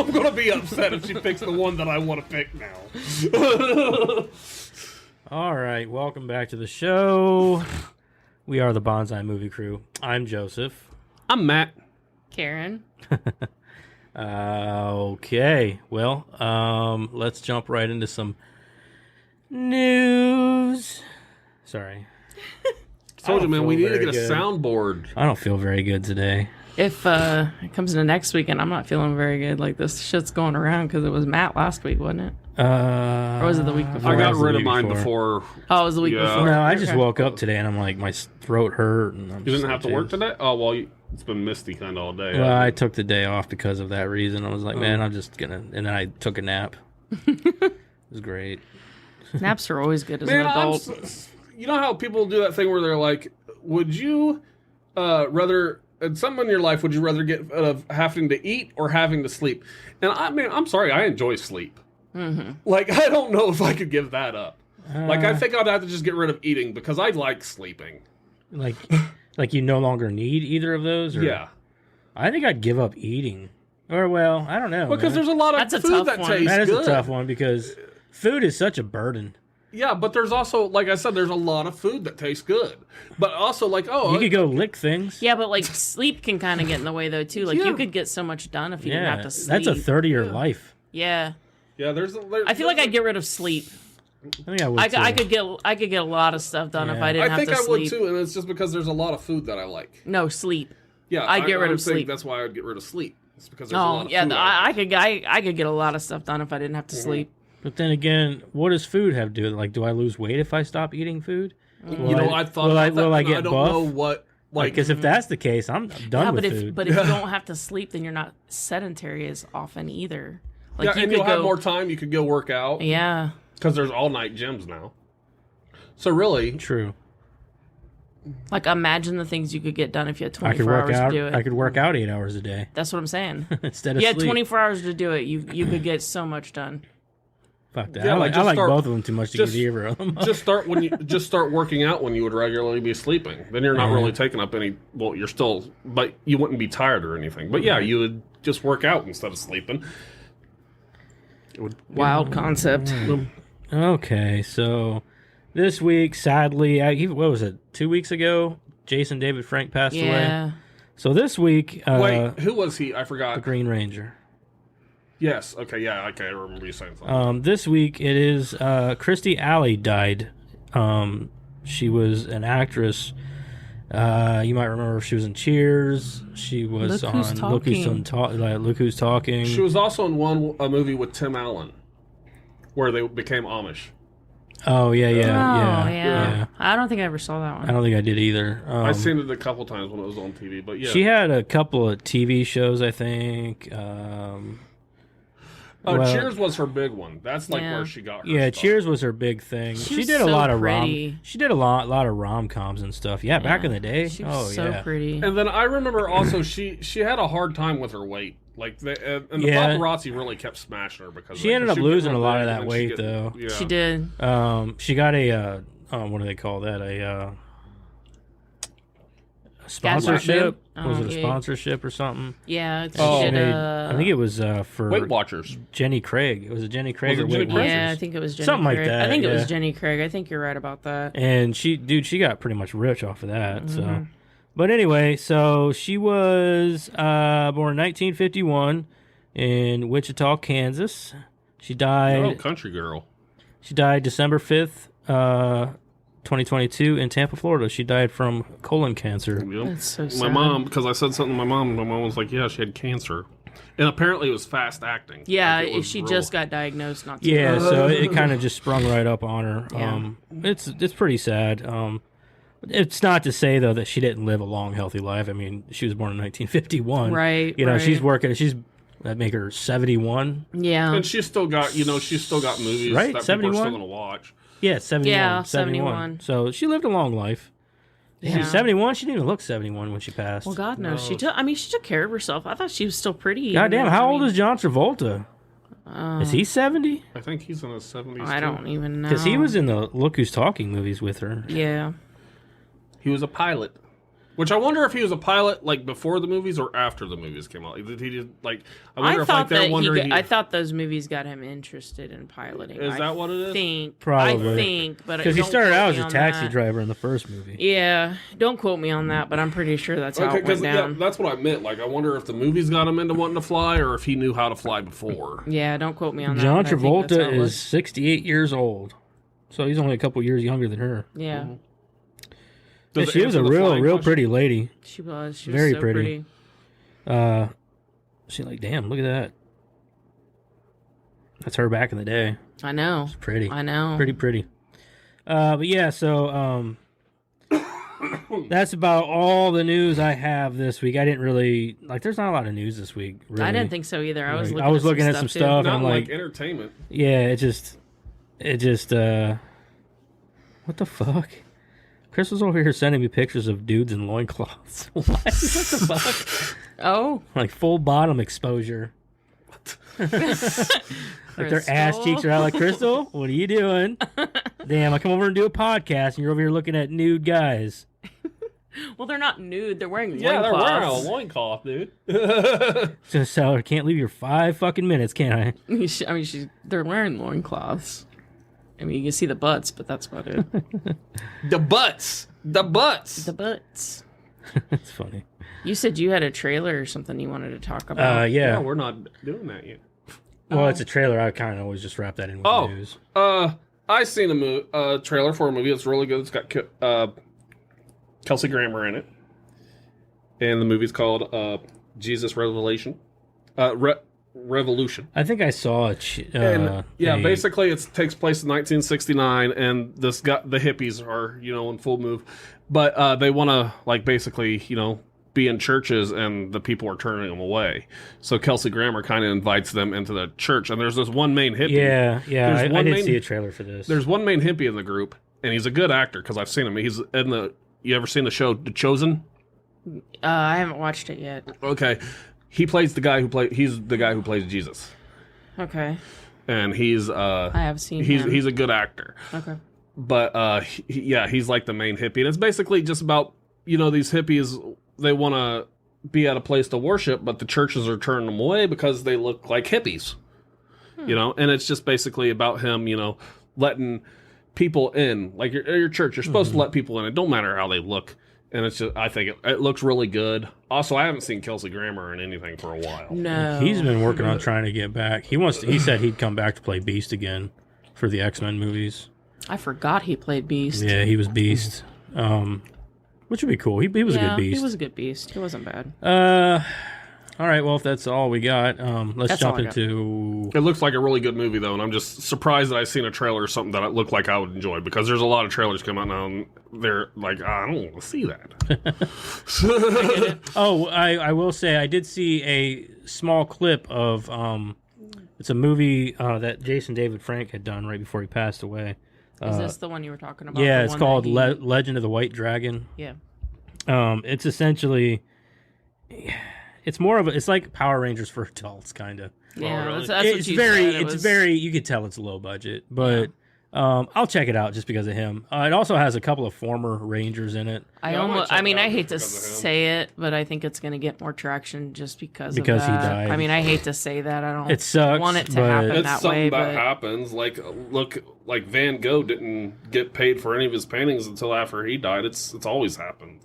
I'm going to be upset if she picks the one that I want to pick now. All right, welcome back to the show. We are the Bonsai Movie Crew. I'm Joseph. I'm Matt. Karen. Okay, well, let's jump right into some news. Sorry. Told you, man, we need to get a good. soundboard. I don't feel very good today. If it comes into next week and I'm not feeling very good, like this shit's going around because it was Matt last week, wasn't it? Or was it the week before? I got was the rid of week mine before. Oh, it was the week Yeah. before. No, I just Okay. woke up today and I'm like, my throat hurt. And I'm You just didn't have to like, work "Jeez." today? Oh, well, it's been misty kind of all day. Well, I took the day off because of that reason. I was like, man, I'm just gonna. And then I took a nap. It was great. Naps are always good as Man, an adult. you know how people do that thing where they're like, would you rather, in some in your life, would you rather get out of having to eat or having to sleep? And I mean, I'm sorry, I enjoy sleep. Mm-hmm. Like, I don't know if I could give that up. Like, I think I'd have to just get rid of eating because I like sleeping. Like you no longer need either of those? Or? Yeah. I think I'd give up eating. Or, well, I don't know. Because man. there's a lot of That's a food tough that one. tastes That is good. a tough one because food is such a burden. Yeah, but there's also, like I said, there's a lot of food that tastes good. But also, like, You could go lick things. Yeah, but like sleep can kind of get in the way though too. Like Yeah. you could get so much done if you didn't have to sleep. That's a third of your life. Yeah, yeah, I feel like I'd get rid of sleep. I think I would I too. could get a lot of stuff done if Yeah. I didn't I have think to I sleep. would too, and it's just because there's a lot of food that I like. No sleep. Yeah, I'd get rid I of would think sleep. That's why I'd get rid of sleep. It's because there's a lot Oh of yeah, food. I could get a lot of stuff done if I didn't have to sleep. But then again, what does food have to do with it? Like, do I lose weight if I stop eating food? You know, I thought will about that, will I and get I don't buff? know what. Like, Because if that's the case, I'm done Yeah, with but food. if you don't have to sleep, then you're not sedentary as often either. Like yeah, you and could you'll have go. more time. You could go work out Yeah. because there's all night gyms now. So really, True. Like imagine the things you could get done if you had I could 24 work hours out. to do it. I could work out 8 hours a day That's what I'm saying. instead of You had sleep. 24 hours to do it. You could get so much done. Fuck that. Yeah, I like, like, just start- both of them too much to just- give either of them. just start working out when you would regularly be sleeping. Then you're not really taking up any. Well, you're still, but you wouldn't be tired or anything. But yeah, you would just work out instead of sleeping. It would. Wild concept. Okay, so this week, sadly, what was it? 2 weeks ago, Jason David Frank passed away. Yeah. So this week, Wait, who was he? I forgot. the Green Ranger. Yes. Okay. Yeah. Okay. I remember you saying something. This week it is Kirstie Alley died. She was an actress. You might remember she was in Cheers. She was Look Who's on Look Who's Talking. She was also in a movie with Tim Allen, where they became Amish. Oh yeah. yeah. I don't think I ever saw that I one. don't think I did either. I've seen it a couple times when it was on TV. But yeah, She had a couple of TV shows, I think. well, Cheers was her big one. That's like Yeah. where she got her Yeah, stuff. Cheers was her big thing. She was did a so lot of pretty. She did a lot of rom-coms and stuff. Yeah, back in the day. She was so pretty. And then I remember also she had a hard time with her weight. Like and the Yeah. paparazzi really kept smashing her because She ended up she'd get losing real a lot big of and that then she'd weight, get- though. Yeah. She did. She got a what do they call that? A sponsorship? Oh, Was it a yeah. sponsorship or something? Yeah. She Oh. did, I think it was for Weight Watchers. Jenny Craig. Was it Jenny Craig Was it or Jenny Weight Craig? Watchers? Yeah, I think it was Jenny Something like Craig. that, I think it yeah. was Jenny Craig. I think you're right about that. And she got pretty much rich off of that. Mm-hmm. So, but anyway, so she was born in 1951 in Wichita, Kansas. She died. Oh, country girl. She died December 5th, 2022 in Tampa, Florida. She died from colon cancer. Yep. That's so My sad. mom, because I said something to my mom was like, yeah, she had cancer. And apparently it was fast acting. Yeah, Like, it was she real- just got diagnosed not too Yeah, long. so it kind of just sprung right up on her. Yeah. It's pretty sad. It's not to say though that she didn't live a long, healthy life. I mean, she was born in 1951. Right, You know, right. she's working. That make her 71. Yeah. And she's still got, she's still got movies Right, that 71? people are still going to watch. Yeah, 71. Yeah, 71. So she lived a long life. Yeah. She's 71. She didn't even look 71 when she passed. Well, God knows. She took care of herself. I thought she was still pretty. Goddamn, even, how I old mean, is John Travolta? Is he 70? I think he's in his 70s. I too. don't even know. Because he was in the Look Who's Talking movies with her. Yeah. He was a pilot. Which I wonder if he was a pilot like before the movies or after the movies came out. Did he just like? I wonder if like they're wondering. I thought those movies got him interested in piloting. Is that what it is? Probably. I think, but because he don't started quote out me as a on taxi that. driver in the first movie. Yeah, don't quote me on that, but I'm pretty sure that's how it went down. Yeah, that's what I meant. Like, I wonder if the movies got him into wanting to fly, or if he knew how to fly before. Yeah, don't quote me on that. John but I think that's how Travolta it was. is 68 years old, so he's only a couple years younger than her. Yeah, Mm-hmm. Yeah, Does it she was a answer the flying real question? pretty lady. she was. She Very was so pretty. She's like, damn, look at that. That's her back in the day. I know. Pretty. I know. Pretty. But yeah, so that's about all the news I have this week. I didn't really there's not a lot of news this week. Really. I didn't think so either. I was Like, looking at some stuff. and Not I'm like like, entertainment. yeah, it just what the fuck? Chris was over here sending me pictures of dudes in loincloths. What the fuck? Oh, Like full bottom exposure. Like their ass Crystal? cheeks are out. Like, Crystal, what are you doing? Damn, I come over and do a podcast and you're over here looking at nude guys. well, they're not nude. They're wearing Yeah, they're wearing a loincloths. loincloth, dude. Just so I can't leave your 5 fucking minutes, can I? I mean, they're wearing loincloths. I mean, you can see the butts, but that's about it. The butts. The butts. The butts. That's funny. You said you had a trailer or something you wanted to talk about. Yeah. No, we're not doing that yet. Well, it's a trailer. I kind of always just wrap that in with Oh. news. I seen a trailer for a movie. It's really good. It's got Kelsey Grammer in it, and the movie's called Jesus Revelation. Revolution. I think I saw Basically it takes place in 1969, and the hippies are in full move, but they want to basically be in churches, and the people are turning them away. So Kelsey Grammer kind of invites them into the church, and there's this one main hippie. Yeah. There's I one did main- see a trailer for this. There's one main hippie in the group, and he's a good actor because I've seen him. He's in the. You ever seen the show The Chosen? I haven't watched it yet. Okay, he plays the guy who He's the guy who plays Jesus, Okay. and he's I have seen him. he's a good actor. Okay. But he's like the main hippie, and it's basically just about these hippies. They want to be at a place to worship, but the churches are turning them away because they look like hippies. And it's just basically about him, letting people in, like your church. You're supposed to let people in. It don't matter how they look. And it's just, I think it looks really good. Also, I haven't seen Kelsey Grammer in anything for a while. No. He's been working on trying to get back. He said he'd come back to play Beast again for the X-Men movies. I forgot he played Beast. Yeah, he was Beast. Which would be cool. He was a good Beast. He was a good Beast. He wasn't bad. All right, well, if that's all we got, let's That's jump all I got. into... It looks like a really good movie, though, and I'm just surprised that I've seen a trailer or something that it looked like I would enjoy, because there's a lot of trailers come out now, and they're like, I don't want to see that. Oh, I will say, I did see a small clip of... it's a movie that Jason David Frank had done right before he passed away. Is this the one you were talking about? Yeah, The it's one called that Legend of the White Dragon. Yeah. It's essentially... It's more of it's like Power Rangers for adults, kind of. Yeah, really? that's what It's you very, said. it's very. You could tell it's low budget, but I'll check it out just because of him. It also has a couple of former Rangers in it I Yeah, I might almost. check I mean, it out I hate to because of him. say it, but I think it's going to get more traction just because he of that. died. I mean, I hate to say that. I don't. It sucks, want it to but- happen It's that something way, that but happens. Like Van Gogh didn't get paid for any of his paintings until after he died. It's always happened.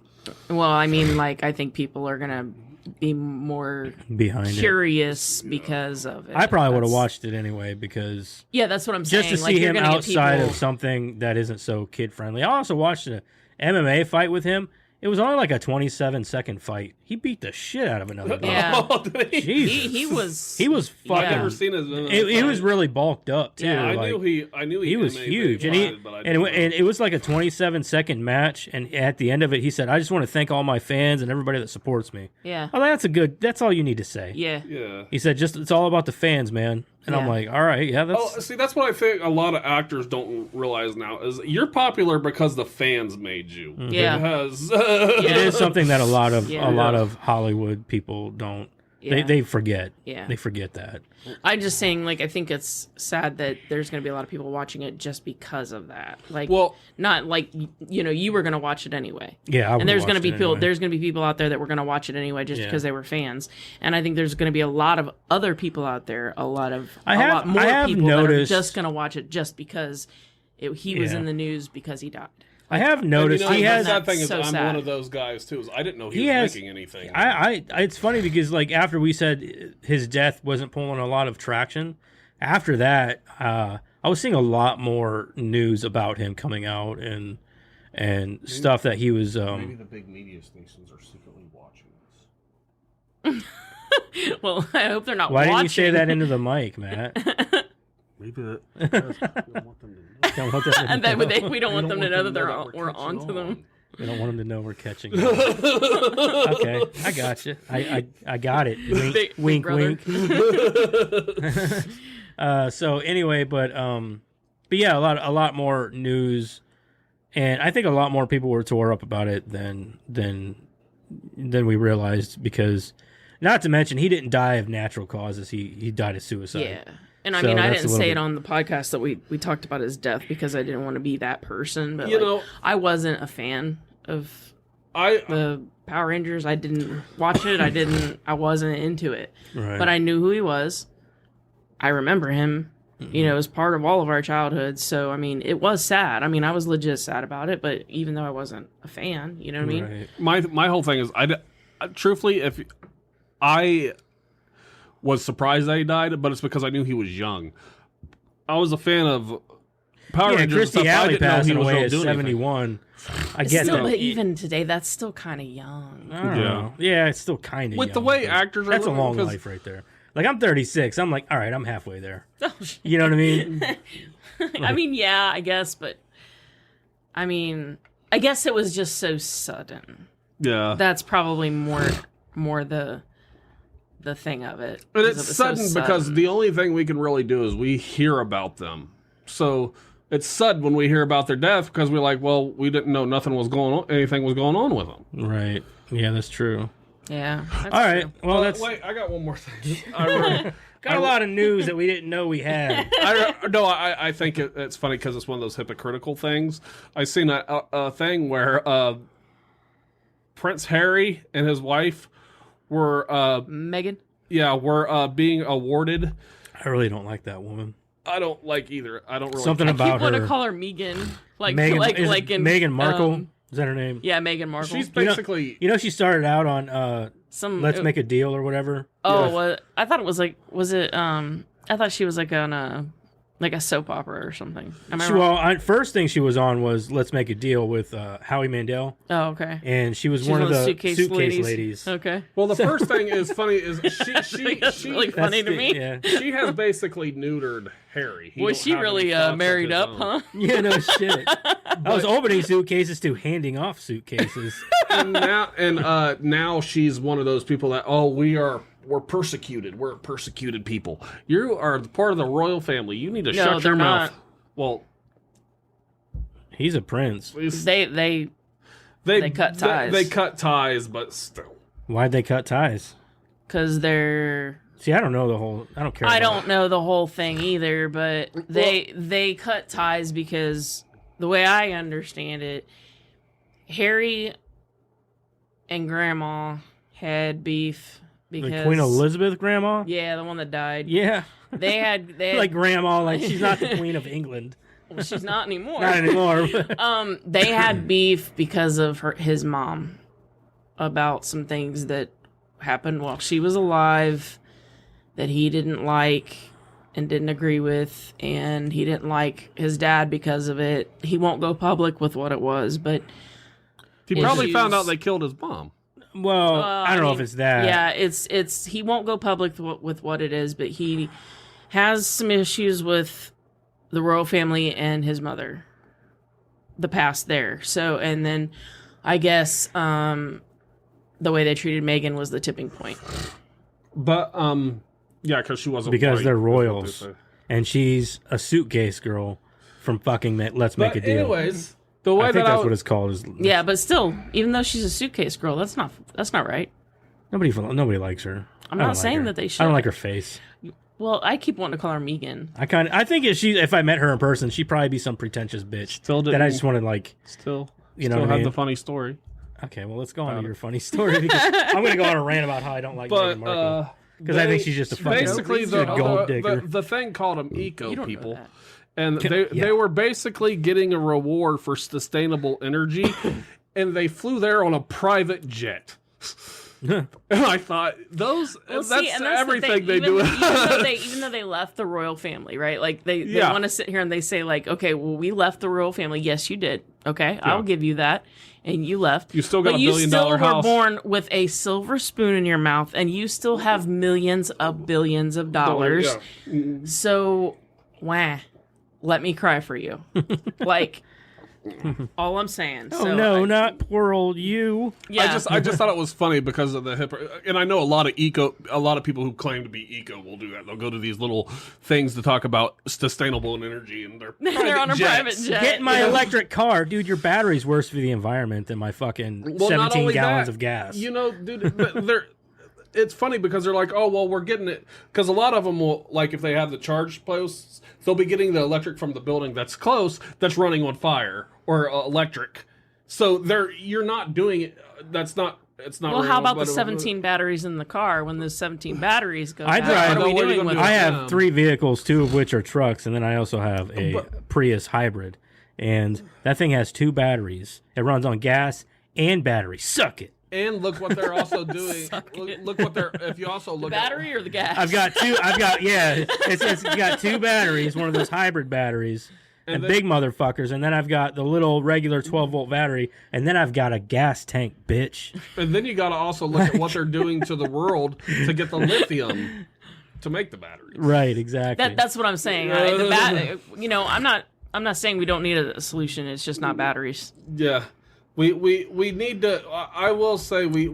well, I mean, I think people are going to be more behind it. curious because of it. I probably would have That's- watched it anyway because Yeah, that's what I'm just saying. to Like, see you're him gonna get outside people- of something that isn't so kid friendly. I also watched an MMA fight with him. It was only like a 27-second fight. He beat the shit out of another guy. Yeah. Oh, did he? Jesus. He was. He was Yeah. I've fucking. never seen his. He was really bulked up too. Yeah, I like- knew he He was MMA huge, and fighted, but I and didn't know. it was like a 27-second match. And at the end of it, he said, "I just want to thank all my fans and everybody that supports me." Yeah. Oh, that's all you need to say. Yeah. Yeah. He said, "Just it's all about the fans, man." And I'm Yeah. like, "All right, yeah, that's Oh, see, that's what I think a lot of actors don't realize now is you're popular because the fans made you. Yeah. Because it is something that a lot of Yeah. a lot of Hollywood people don't Yeah. They forget. Yeah. They forget that. I'm just saying, like, I think it's sad that there's going to be a lot of people watching it just because of that. Like, Well, not like, you were going to watch it anyway. Yeah, And there's going to be people. There's going to be people out there that were going to watch it anyway just Yeah. because they were fans. And I think there's going to be a lot of other people out there, a lot more people that are just going to watch it just because he was Yeah. in the news because he died. I have noticed and, he has. the sad thing is, so I'm sad. one of those guys too. Is I didn't know he He was has- making anything. It's funny because like after we said his death wasn't pulling a lot of traction, after that, I was seeing a lot more news about him coming out and stuff that he was. Maybe the big media stations are secretly watching this. Well, I hope they're not Why watching. didn't you say that into the mic, Matt? Maybe that. We don't want them to know. Don't want them to And know. that we don't want them to know that we're we're catching onto them. We don't want them to know we're catching. Them. Okay, I got you. I got it. Wink, Big wink, brother. wink. So anyway, but yeah, a lot more news, and I think a lot more people were tore up about it than we realized, because not to mention he didn't die of natural causes. He died of suicide. Yeah. And I So mean, I that's didn't a little say bit- it on the podcast that we talked about his death because I didn't want to be that person. But You know- I wasn't a fan of I the Power Rangers. I didn't watch it. I wasn't into it. Right. But I knew who he was. I remember him. You know, as part of all of our childhood. So I mean, it was sad. I mean, I was legit sad about it. But even though I wasn't a fan, you know what I mean? Right. my whole thing is truthfully, if I was surprised that he died, but it's because I knew he was young. I was a fan of Power Yeah, Rangers. and Christy stuff, but I Alley didn't know passing he was away really at doing anything. 71. I get Still, that. but even today, that's still kind of young. I don't Yeah. know. Yeah, it's still kind of With the way actors are that's a living, long 'cause- life right there. Like I'm 36. I'm like, all right, I'm halfway there. You know what I mean? I mean, yeah, I guess, but I mean, I guess it was just so sudden. Yeah. That's probably more the thing of it. And is it's it was so sudden because sudden. the only thing we can really do is we hear about them. So it's sudden when we hear about their death because we're like, well, we didn't know anything was going on with them. Right. Yeah, that's true. Yeah. That's All right. true. Well, that's Wait, I got one more thing. got a lot of news that we didn't know we had. I think it's funny because it's one of those hypocritical things. I seen a thing where Prince Harry and his wife were Megan. being awarded. I really don't like that woman. I don't like either. I don't really. Something I about keep wanting her. to call her Megan. Like Megan, like is like it in Meghan Markle. um, Is that her name? yeah, Meghan Markle. She's You know- basically. You know, she started out on Some Let's Make a Deal or whatever. Oh, Yeah. well, I thought it was like I thought she was like on a soap opera or something. Am I wrong? First thing she was on was Let's Make a Deal with Howie Mandel, Oh, okay. and she was She's one of the suitcase ladies. Okay. Well, the first thing is funny is That's she really funny to me. Yeah. she has basically neutered Harry. He Was don't she have any really thoughts of married his up, own. huh? Yeah, no shit. I was opening suitcases to handing off suitcases. And now she's one of those people that we're persecuted. We're persecuted people. You are part of the royal family. You need to No, shut they're your mouth. not. Well, He's a prince. They cut ties. They cut ties, but still. Why'd they cut ties? because they're. See, I don't know the whole. I don't care. I about don't know the whole thing either, but they cut ties because the way I understand it, Harry and Grandma had beef because The Queen Elizabeth grandma. Yeah, the one that died. Yeah, They had like grandma. Like she's not the Queen of England. well, she's not anymore. Not anymore. but- They had beef because of his mom about some things that happened while she was alive that he didn't like and didn't agree with, and he didn't like his dad because of it. He won't go public with what it was, but He probably Issues. found out they killed his mom. well, I don't know if it's that. Yeah, it's he won't go public with what it is, but he has some issues with the royal family and his mother. The past there. So, and then I guess the way they treated Megan was the tipping point. But yeah, because she wasn't Because white, they're is what they royals, say. and she's a suitcase girl from fucking Let's Make a But Deal. anyways, the way I think that that's what it's called. Is Yeah, but still, even though she's a suitcase girl, that's not right. nobody likes her. I'm I don't not saying her. that they should. I don't like her face. Well, I keep wanting to call her Megan. I think if I met her in person, she'd probably be some pretentious bitch Still that I just want to like. Still, You know still what I have mean? the funny story. Okay, well, let's go on to your funny story because I'm going to go on a rant about how I don't like But Meghan Markle. Because I think she's just a fucking basically she's a gold digger. the thing called them You eco don't know people, that. and Yeah. they were basically getting a reward for sustainable energy, and they flew there on a private jet. And I thought Well, that's see, and that's everything the thing. they even, do. even though they left the royal family, right? Like they Yeah. want to sit here and they say like, okay, well, we left the royal family. Yes, you did. Okay, I'll give you that. And you left. You still got but a $1 billion you still were house. born with a silver spoon in your mouth, and you still have millions of billions of dollars. Yeah. So, wah, let me cry for you. Like, all I'm saying. Oh so no, I- not poor old you. Yeah. I just thought it was funny because of the and I know a lot of people who claim to be eco will do that. They'll go to these little things to talk about sustainable energy, and they're They're on a jets. private jet. Get my Yeah. electric car, dude. Your battery's worse for the environment than my fucking Well, not 17 only gallons that, of gas. You know, dude, they're. It's funny because they're like, oh well, we're getting it because a lot of them will like if they have the charge posts, they'll be getting the electric from the building that's close that's running on fire or electric. So you're not doing it. That's not. It's not. Well, how about the but- 17 batteries in the car? When those 17 batteries go I down, drive- what are we What are you doing gonna with do? I it? have Yeah. 3 vehicles, 2 of which are trucks, and then I also have a Prius hybrid. And that thing has 2 batteries. It runs on gas and battery. Suck it. And look what they're also doing. Look what they're. If you also look Battery or the gas? I've got it's got 2 batteries, one of those hybrid batteries, and then- big motherfuckers, and then I've got the little regular 12-volt battery, and then I've got a gas tank, bitch. and then you got to also look at what they're doing to the world to get the lithium to make the batteries. Right, exactly. That's what I'm saying. I'm not saying we don't need a solution. It's just not batteries. Yeah, we need to. I will say we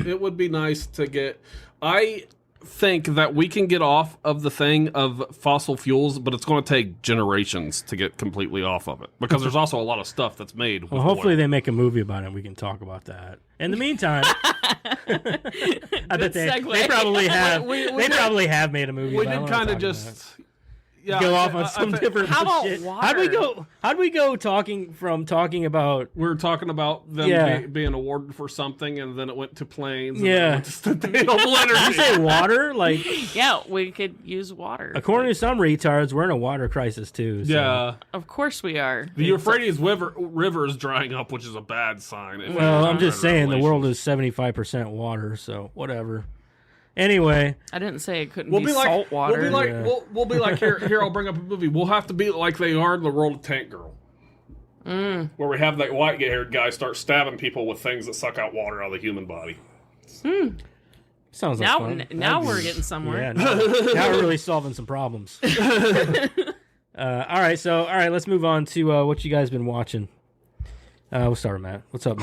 it would be nice to get. I think that we can get off of the thing of fossil fuels, but it's going to take generations to get completely off of it because there's also a lot of stuff that's made. Well, hopefully they make a movie about it and we can talk about that. In the meantime, I bet they segue. probably have. We They probably have made a movie. we but I did don't wanna kind of talk about just. it. Yeah, Go off I on some think- different How about shit. water? How'd we go talking about We're talking about them Yeah. being awarded for something, and then it went to planes. And Yeah. then it went to sustainable Did you energy. say water? Like, Yeah, we could use water. according to some retards, we're in a water crisis too. So. Yeah, Of course we are. the Euphrates river is drying up, which is a bad sign. If Well, you I'm just read saying the world Revelations. is 75% water, so whatever. Anyway, I didn't say it couldn't We'll be be like, salt water. we'll be like, Yeah. we'll be like here. I'll bring up a movie. We'll have to be like they are in the world of Tank Girl, where we have that white-haired guy start stabbing people with things that suck out water out of the human body. sounds like now, fun. now we're getting somewhere. Yeah, now we're really solving some problems. All right, let's move on to what you guys been watching. We'll start with Matt. What's up,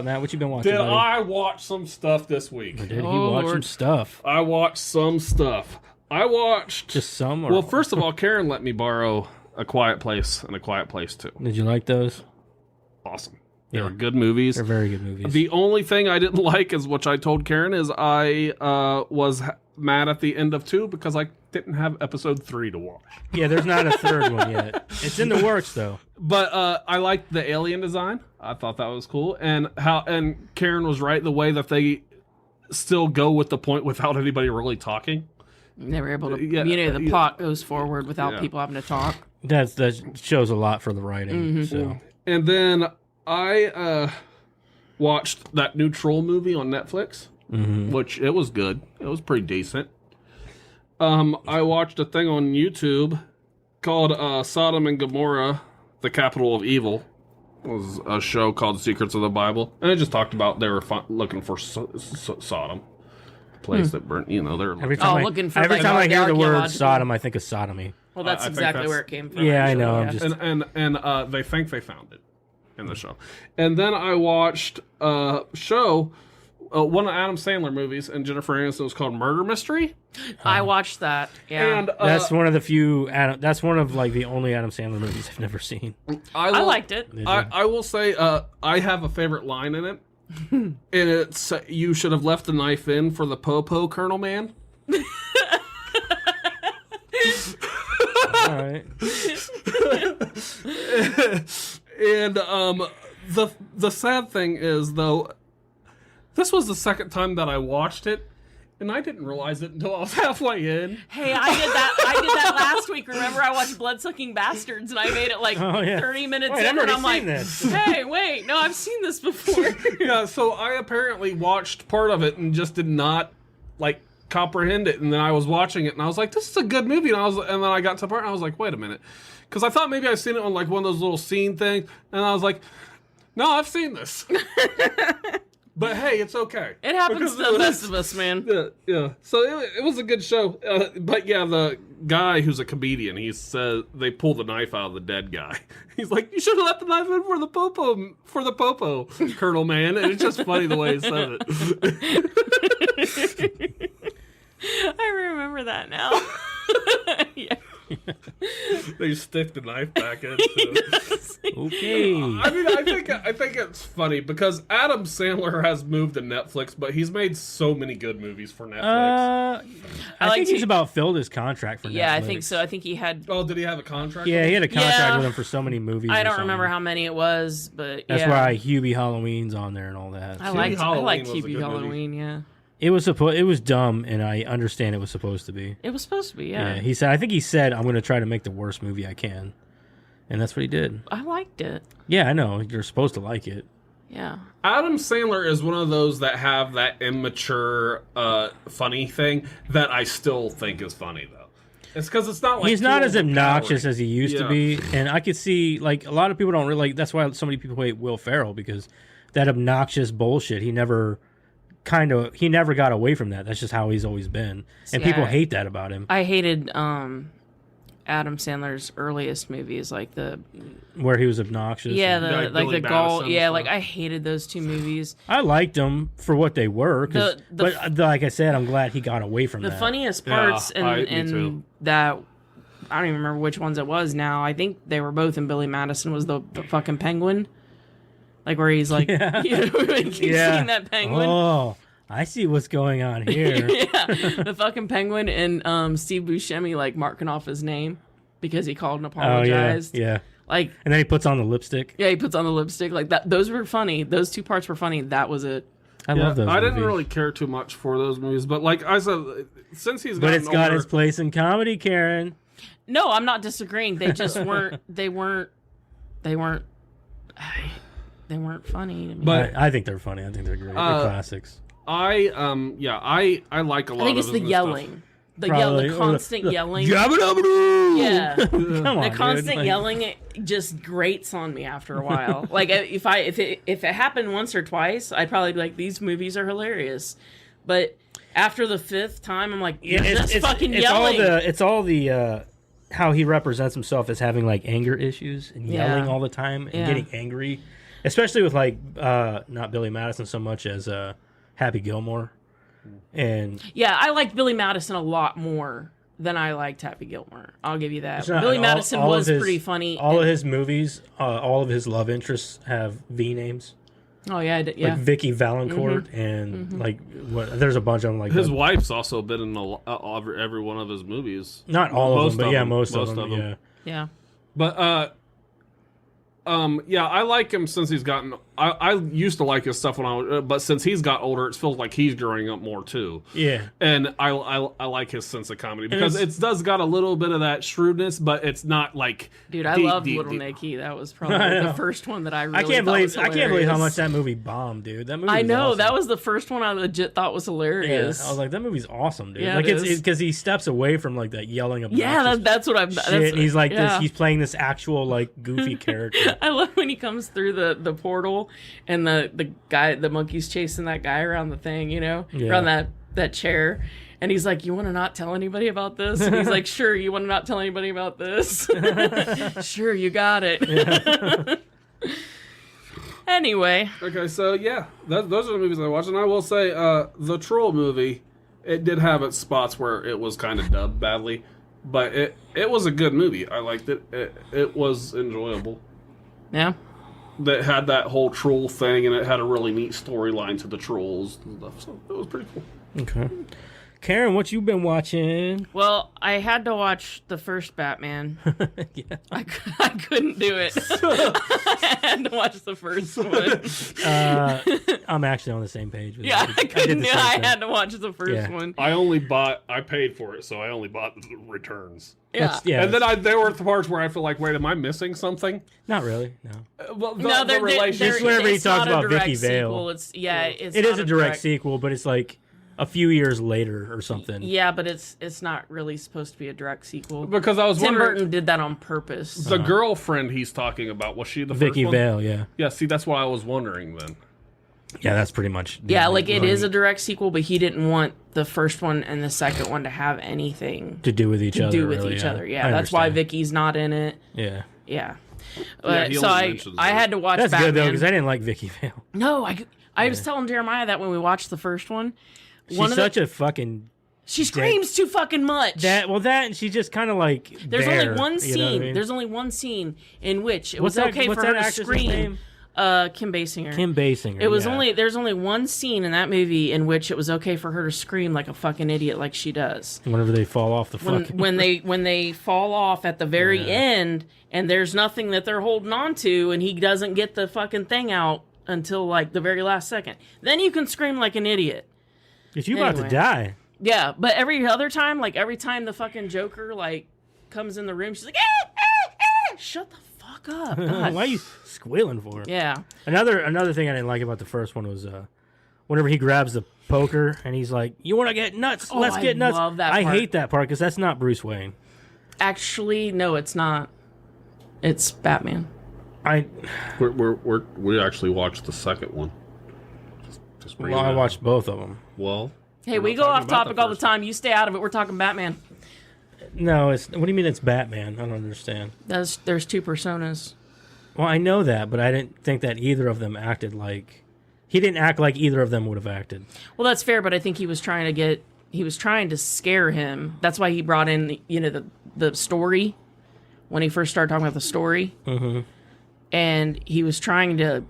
Matt? What you been watching? Did buddy? I watch some stuff this week? Did he Oh, watch some Lord. stuff? I watched some stuff. I watched. Just some? Or Well, first of all, Karen let me borrow A Quiet Place and A Quiet Place 2. did you like those? Awesome. They Yeah. were good movies. They're very good movies. The only thing I didn't like is, which I told Karen, is I was mad at the end of 2 because I didn't have episode 3 to watch. Yeah, there's not a third one yet. It's in the works though. But I liked the alien design. I thought that was cool, and Karen was right the way that they still go with the point without anybody really talking. They were able to, Yeah, the yeah. plot goes forward without Yeah. people having to talk. That shows a lot for the writing. Mm-hmm. So And then I watched that new Troll movie on Netflix, which it was good. It was pretty decent. I watched a thing on YouTube called Sodom and Gomorrah, the Capital of Evil. It was a show called Secrets of the Bible, and it just talked about they were looking for Sodom, a place that burnt. You know, they're every looking. time, looking for, every like, time I hear the word archaeological- Sodom, I think of sodomy. Well, that's I think exactly that's- where it came from. Yeah, I actually, know, I'm yeah. just- and they think they found it in the show. And then I watched a show, one of Adam Sandler movies, and Jennifer Aniston, was called Murder Mystery. I watched that. Yeah. And That's one of the few. That's one of like the only Adam Sandler movies I've never seen. I liked it. Did I, you? I will say I have a favorite line in it. and it's you should have left the knife in for the popo, Colonel Man. All right. And the sad thing is, though, this was the second time that I watched it, and I didn't realize it until I was halfway in. Hey, I did that last week. Remember, I watched Bloodsucking Bastards, and I made it like 30 minutes Wait, in, I've and already I'm like, seen this. hey, wait, no, I've seen this before. Yeah, so I apparently watched part of it and just did not like comprehend it, and then I was watching it and I was like, this is a good movie, and then I got to the part and I was like, wait a minute, because I thought maybe I'd seen it on like one of those little scene things, and I was like, no, I've seen this. But hey, it's okay. It happens to the best of us, man. Yeah. So it was a good show. But yeah, the guy who's a comedian, he said they pull the knife out of the dead guy. He's like, you should have left the knife in for the popo, Colonel Man. And it's just funny the way he said it. I remember that now. Yeah. They stick the knife back in. Okay. I mean, I think it's funny because Adam Sandler has moved to Netflix, but he's made so many good movies for Netflix. I think he's about filled his contract for Netflix. Yeah, I think so. I think he had. Oh, did he have a contract? Yeah, he had a contract Yeah. with him for so many movies. I or don't something. remember how many it was, but That's yeah. why Hubie Halloween's on there and all that. I Hubie liked Halloween was a Hubie good movie. Halloween. Yeah, It was dumb, and I understand it was supposed to be. it was supposed to be. Yeah, Yeah, he said. I think he said, "I'm going to try to make the worst movie I can," and that's what he did. I liked it. Yeah, I know you're supposed to like it. Yeah. Adam Sandler is one of those that have that immature, funny thing that I still think is funny, though. It's because it's not like He's not too as obnoxious overpowering. as he used to Yeah. be, and I could see like a lot of people don't really. Like, that's why so many people hate Will Ferrell, because that obnoxious bullshit. He never got away from that. That's just how he's always been, and See, people hate that about him. I hated Adam Sandler's earliest movies, like Where he was obnoxious. yeah, and- the Like like Billy the Gall. Madison Yeah, and like stuff. I hated those two movies. I liked them for what they were, The like I said, I'm glad he got away from The that. funniest Yeah, parts me in too. that, I don't even remember which ones it was now. I think they were both in Billy Madison, was the fucking penguin. Like where he's like, Yeah. you know, when he keeps seeing that penguin. Oh, I see what's going on here. Yeah, the fucking penguin and Steve Buscemi like marking off his name because he called and Oh yeah, apologized. yeah. Like, And then he puts on the lipstick. yeah, he puts on the lipstick. Like that. Those were funny. Those two parts were funny. That was it. I Yeah, love those. I didn't movies. really care too much for those movies, but like I said, since he's But gotten it's got older, its place in comedy, Karen. No, I'm not disagreeing. They just weren't. They weren't funny to me. But- I think they're funny. I think they're great. They're classics. I like a lot I think of it's the his new yelling. The Probably. the constant yelling. Yabba-dabba-doo! Yeah. Come on, The dude. constant Like, yelling it just grates on me after a while. Like if it happened once or twice, I'd probably be like, these movies are hilarious. But after the fifth time, I'm like, Yeah, just fucking it's yelling. It's all the how he represents himself as having like anger issues and yelling Yeah. all the time and Yeah. getting angry, especially with like not Billy Madison so much as Happy Gilmore. And Yeah, I liked Billy Madison a lot more than I liked Happy Gilmore. I'll give you that. it's not- Billy all- Madison all of was his- pretty funny. All of his movies, all of his love interests have V names, Oh yeah, I did, yeah. like Vicky Valancourt and like there's a bunch of them like His the- wife's also been in every one of his movies. not all of most them, but of yeah, them. most of Most them. of them. Yeah. Yeah. But yeah, I like him since he's gotten. I used to like his stuff when I was, but since he's got older, it feels like he's growing up more too. Yeah. And I like his sense of comedy because it does got a little bit of that shrewdness, but it's not like. Dude, I deep, loved deep, Little deep. Nicky. That was probably I know. the first one that I really I can't thought believe was I can't believe how hilarious. much that movie bombed, dude. That movie. I was know, awesome. that was the first one I legit thought was Yeah, hilarious. I was like, that movie's awesome, dude. Yeah, like it it's is. because he steps away from like that yelling obnoxious yeah, that's what I'm. shit. That's, and he's like yeah. this. He's playing this actual like goofy character. I love when he comes through the portal and the monkey's chasing that guy around the thing, you know, Yeah. around that chair. And he's like, "You want to not tell anybody about this?" And he's like, "Sure, you want to not tell anybody about this?" Sure, you got it. Anyway, Okay, so yeah, those are the movies I watched, and I will say, the Troll movie, it did have its spots where it was kind of dubbed badly, but it was a good movie. I liked it. It was enjoyable. yeah. that had that whole troll thing, and it had a really neat storyline to the trolls and stuff. So it was pretty cool. Okay. Karen, what you been watching? Well, I had to watch the first Batman. Yeah. I couldn't do it. I had to watch the first one. I'm actually on the same page with Yeah, you. I couldn't. the same I thing. had to watch the first Yeah. one. I paid for it, so I only bought the returns. Yeah. Yeah, And then there were the parts where I feel like, wait, am I missing something? not really. No. Well, the, No, the relationship. It's whenever he it's talks not a about direct Vicky Vale. sequel. It's It not is a direct sequel, but it's like a few years later or something. Yeah, but it's not really supposed to be a direct sequel. Because I was Tim wondering, Burton did that on purpose. the girlfriend he's talking about, was she the Vicky first one? Vale, yeah. Yeah, see, that's what I was wondering then. Yeah, that's pretty much. Yeah, like it is a direct sequel, but he didn't want the first one and the second one to have anything to do with each to other. do with really, each yeah. other. Yeah, I that's why understand. Vicky's not in it. Yeah. Yeah. he So only I mentions had to watch That's Batman. good though, because I didn't like Vicky Vale. No, I was telling Jeremiah that when we watched the first one. She's such a fucking she screams too fucking much. that. Well, that and she's just kind of like. There's there, only one you scene. know what I mean? There's only one scene in which it What's was that- okay what's for her that to actress's scream. name? Kim Basinger. Kim Basinger. It was yeah. there's only one scene in that movie in which it was okay for her to scream like a fucking idiot like she does. Whenever they fall off the fucking. When they fall off at the very Yeah. end and there's nothing that they're holding on to and he doesn't get the fucking thing out until like the very last second. Then you can scream like an idiot. Is you about to Anyway. die? Yeah, but every other time, like every time the fucking Joker like comes in the room, she's like, shut the fuck up. God. Why are you squealing for? Yeah. Another thing I didn't like about the first one was whenever he grabs the poker and he's like, "You want to get nuts? Oh, Let's I get nuts." love that I part. hate that part because that's not Bruce Wayne. Actually, no, it's not. It's Batman. We actually watched the second one. Just bring Well, it I up. watched both of them. Well, Hey, we're we not go talking off about topic all the first time. You stay out of it. We're talking Batman. No, it's. What do you mean it's Batman? I don't understand. There's two personas. Well, I know that, but I didn't think that either of them acted like. He didn't act like either of them would have acted. Well, that's fair, but I think he was trying to scare him. That's why he brought in, the story when he first started talking about the story. Mm-hmm. And he was trying to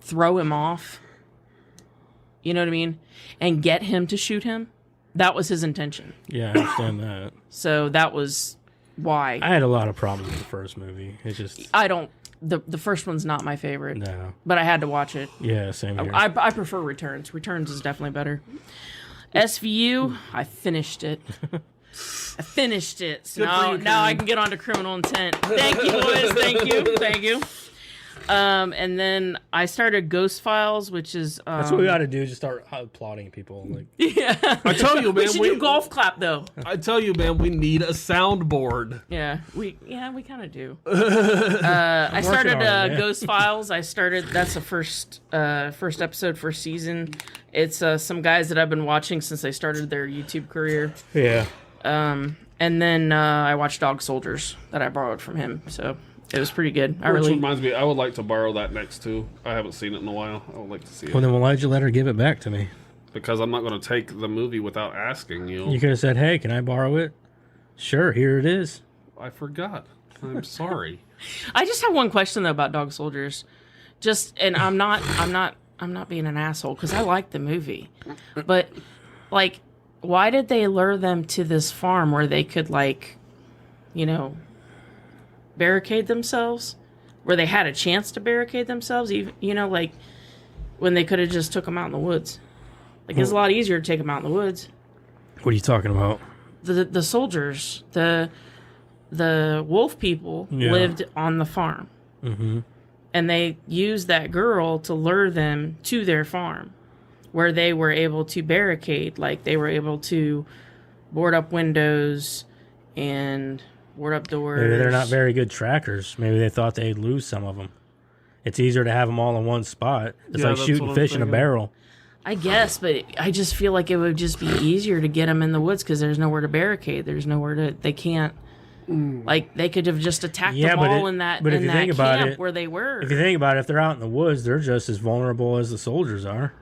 throw him off. You know what I mean? And get him to shoot him. That was his intention. Yeah, I understand that. So that was why. I had a lot of problems with the first movie. It's just The first one's not my favorite, no. but I had to watch it. Yeah, same here. I prefer Returns. Returns is definitely better. SVU, I finished it. So Good for now, you, now I Karen. can get on to criminal intent. Thank you, boys. Thank you. And then I started Ghost Files, which is That's what we got to do. Just start applauding people. Like, yeah. I tell you, man, We should do golf clap though. I tell you, man, we need a soundboard. Yeah, we kind of do. I started on it, yeah. Ghost Files. That's the first episode, first season. It's some guys that I've been watching since they started their YouTube career. yeah. And then I watched Dog Soldiers that I borrowed from him. So it was pretty good. Which reminds me, I would like to borrow that next too. I haven't seen it in a while. I would like to see it. Well, then why'd you let her give it back to me? Because I'm not going to take the movie without asking you. You could have said, "Hey, can I borrow it?" Sure, here it is. I forgot. I'm sorry. I just have one question though about Dog Soldiers. And I'm not being an asshole because I like the movie, but like, why did they lure them to this farm where they could barricade themselves, where they had a chance to barricade themselves, even when they could have just took them out in the woods? Like it's a lot easier to take them out in the woods. What are you talking about? The soldiers, the wolf people Yeah. lived on the farm. Mm-hmm. And they used that girl to lure them to their farm where they were able to barricade. Like they were able to board up windows and board up doors. Maybe they're not very good trackers. Maybe they thought they'd lose some of them. It's easier to have them all in one spot. It's Yeah, like that's shooting what I'm fish in a thinking. barrel. I guess, but I just feel like it would just be easier to get them in the woods because there's nowhere to barricade. There's nowhere to. They can't. Like they could have just attacked Yeah, them but all it- in that but if in you that think about camp it- where they were. If you think about it, if they're out in the woods, they're just as vulnerable as the soldiers are.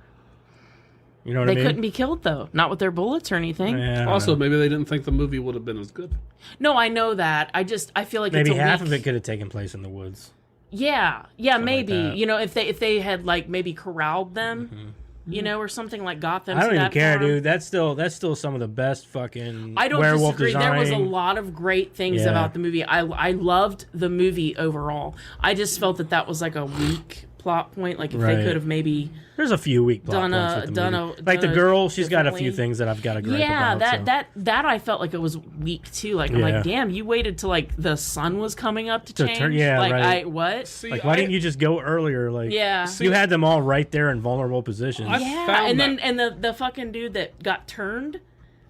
You know what They I mean? couldn't be killed though, not with their bullets or anything. Yeah, I don't Also, know. maybe they didn't think the movie would have been as good. No, I know that. I feel like maybe it's a half weak, of it could have taken place in the woods. Yeah, like maybe. that. You know, if they had like maybe corralled them, you know, or something like got them. I don't to even that care, farm. dude. That's still some of the best fucking I don't werewolf disagree. design. There was a lot of great things Yeah. about the movie. I loved the movie overall. I just felt that was like a weak plot point. Like if Right. they could have maybe There's a few weak plot done points a- with the done movie. a- Like the done a girl, she's got a few differently. things that I've got a gripe yeah, about. that I felt like it was weak too. Like I'm Yeah. like, damn, you waited till like the sun was coming up to To change. turn- yeah, like right. I what? See, like, why didn't you just go earlier? Like, Yeah. you had them all right there in vulnerable positions. I Yeah, found and then that- and the fucking dude that got turned,